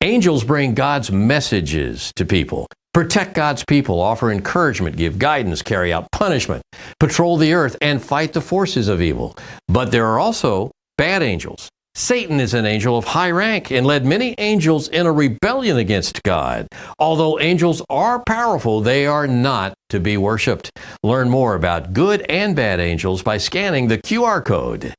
Angels bring God's messages to people, protect God's people, offer encouragement, give guidance, carry out punishment, patrol the earth, and fight the forces of evil. But there are also bad angels. Satan is an angel of high rank and led many angels in a rebellion against God. Although angels are powerful, they are not to be worshiped. Learn more about good and bad angels by scanning the QR code.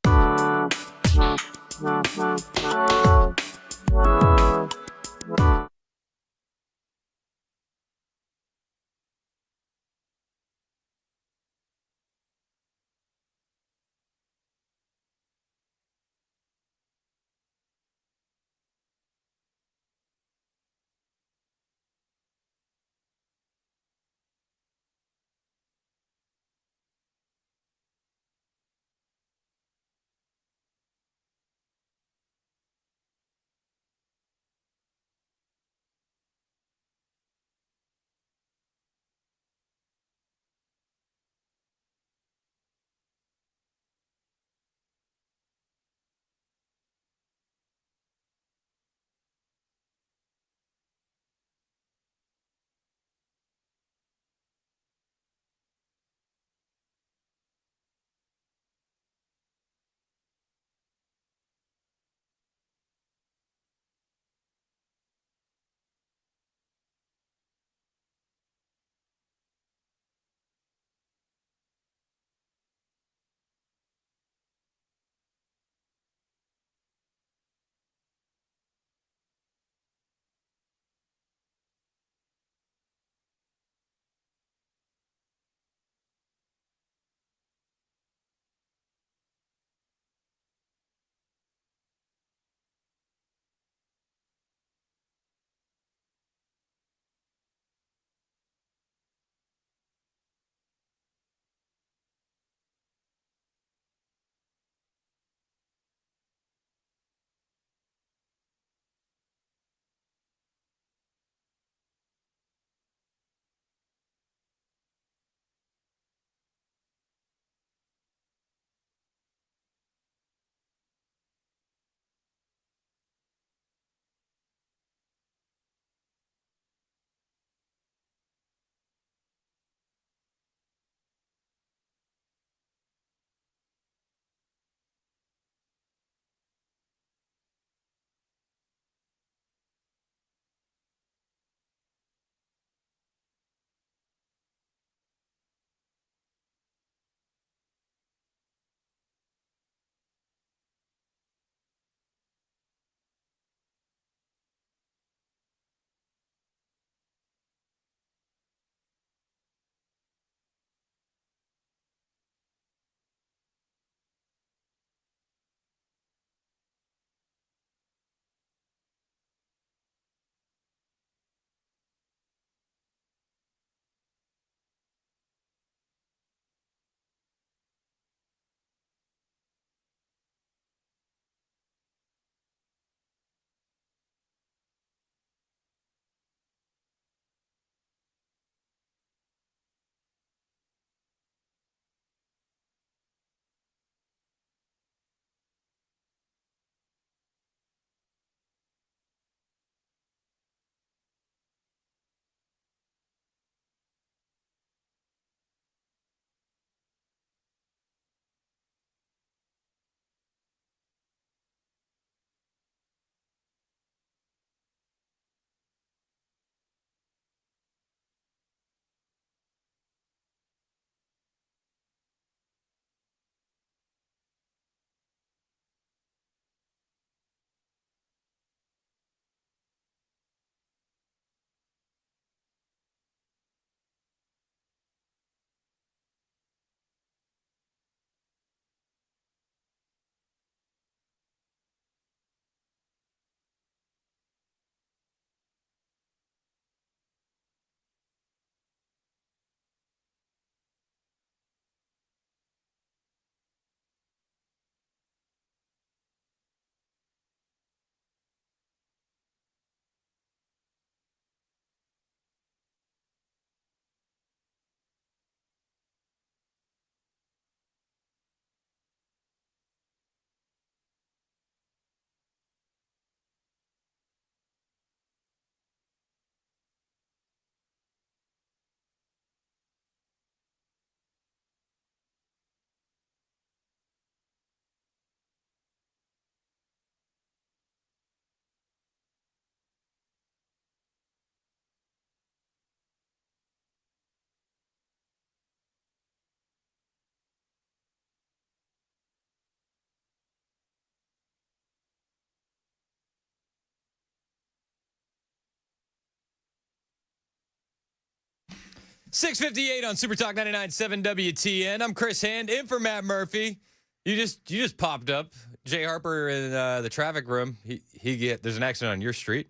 6:58 on Super Talk 99.7 WTN. I'm Chris Hand, in for Matt Murphy. You just popped up. Jay Harper in the traffic room. There's an accident on your street.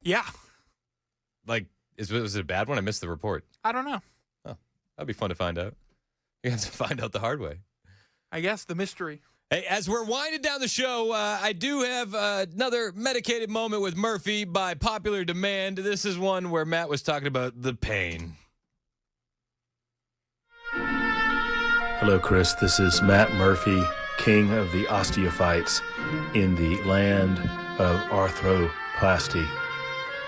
Yeah.
Like, was it a bad one? I missed the report.
I don't know.
Oh, that'd be fun to find out. You have to find out the hard way.
I guess the mystery.
Hey, as we're winding down the show, I do have another medicated moment with Murphy by popular demand. This is one where Matt was talking about the pain.
Hello, Chris. This is Matt Murphy, king of the osteophytes in the land of arthroplasty.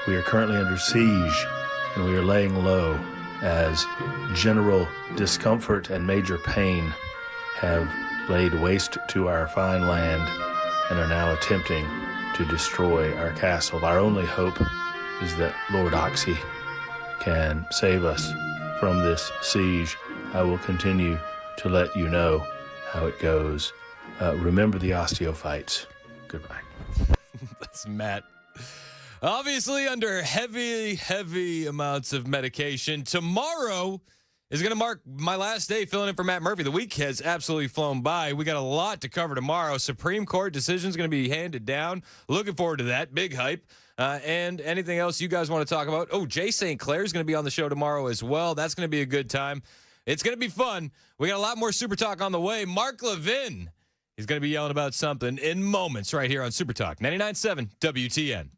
We are currently under siege, and we are laying low as general discomfort and major pain have laid waste to our fine land and are now attempting to destroy our castle. Our only hope is that Lord Oxy can save us from this siege. I will continue to let you know how it goes. Remember the osteophytes. Goodbye.
That's Matt. Obviously under heavy amounts of medication. Tomorrow is going to mark my last day filling in for Matt Murphy. The week has absolutely flown by. We got a lot to cover tomorrow. Supreme Court decision is going to be handed down. Looking forward to that. Big hype. And anything else you guys want to talk about? Oh, Jay St. Clair is going to be on the show tomorrow as well. That's going to be a good time. It's going to be fun. We got a lot more Super Talk on the way. Mark Levin, he's going to be yelling about something in moments right here on Super Talk 99.7 WTN.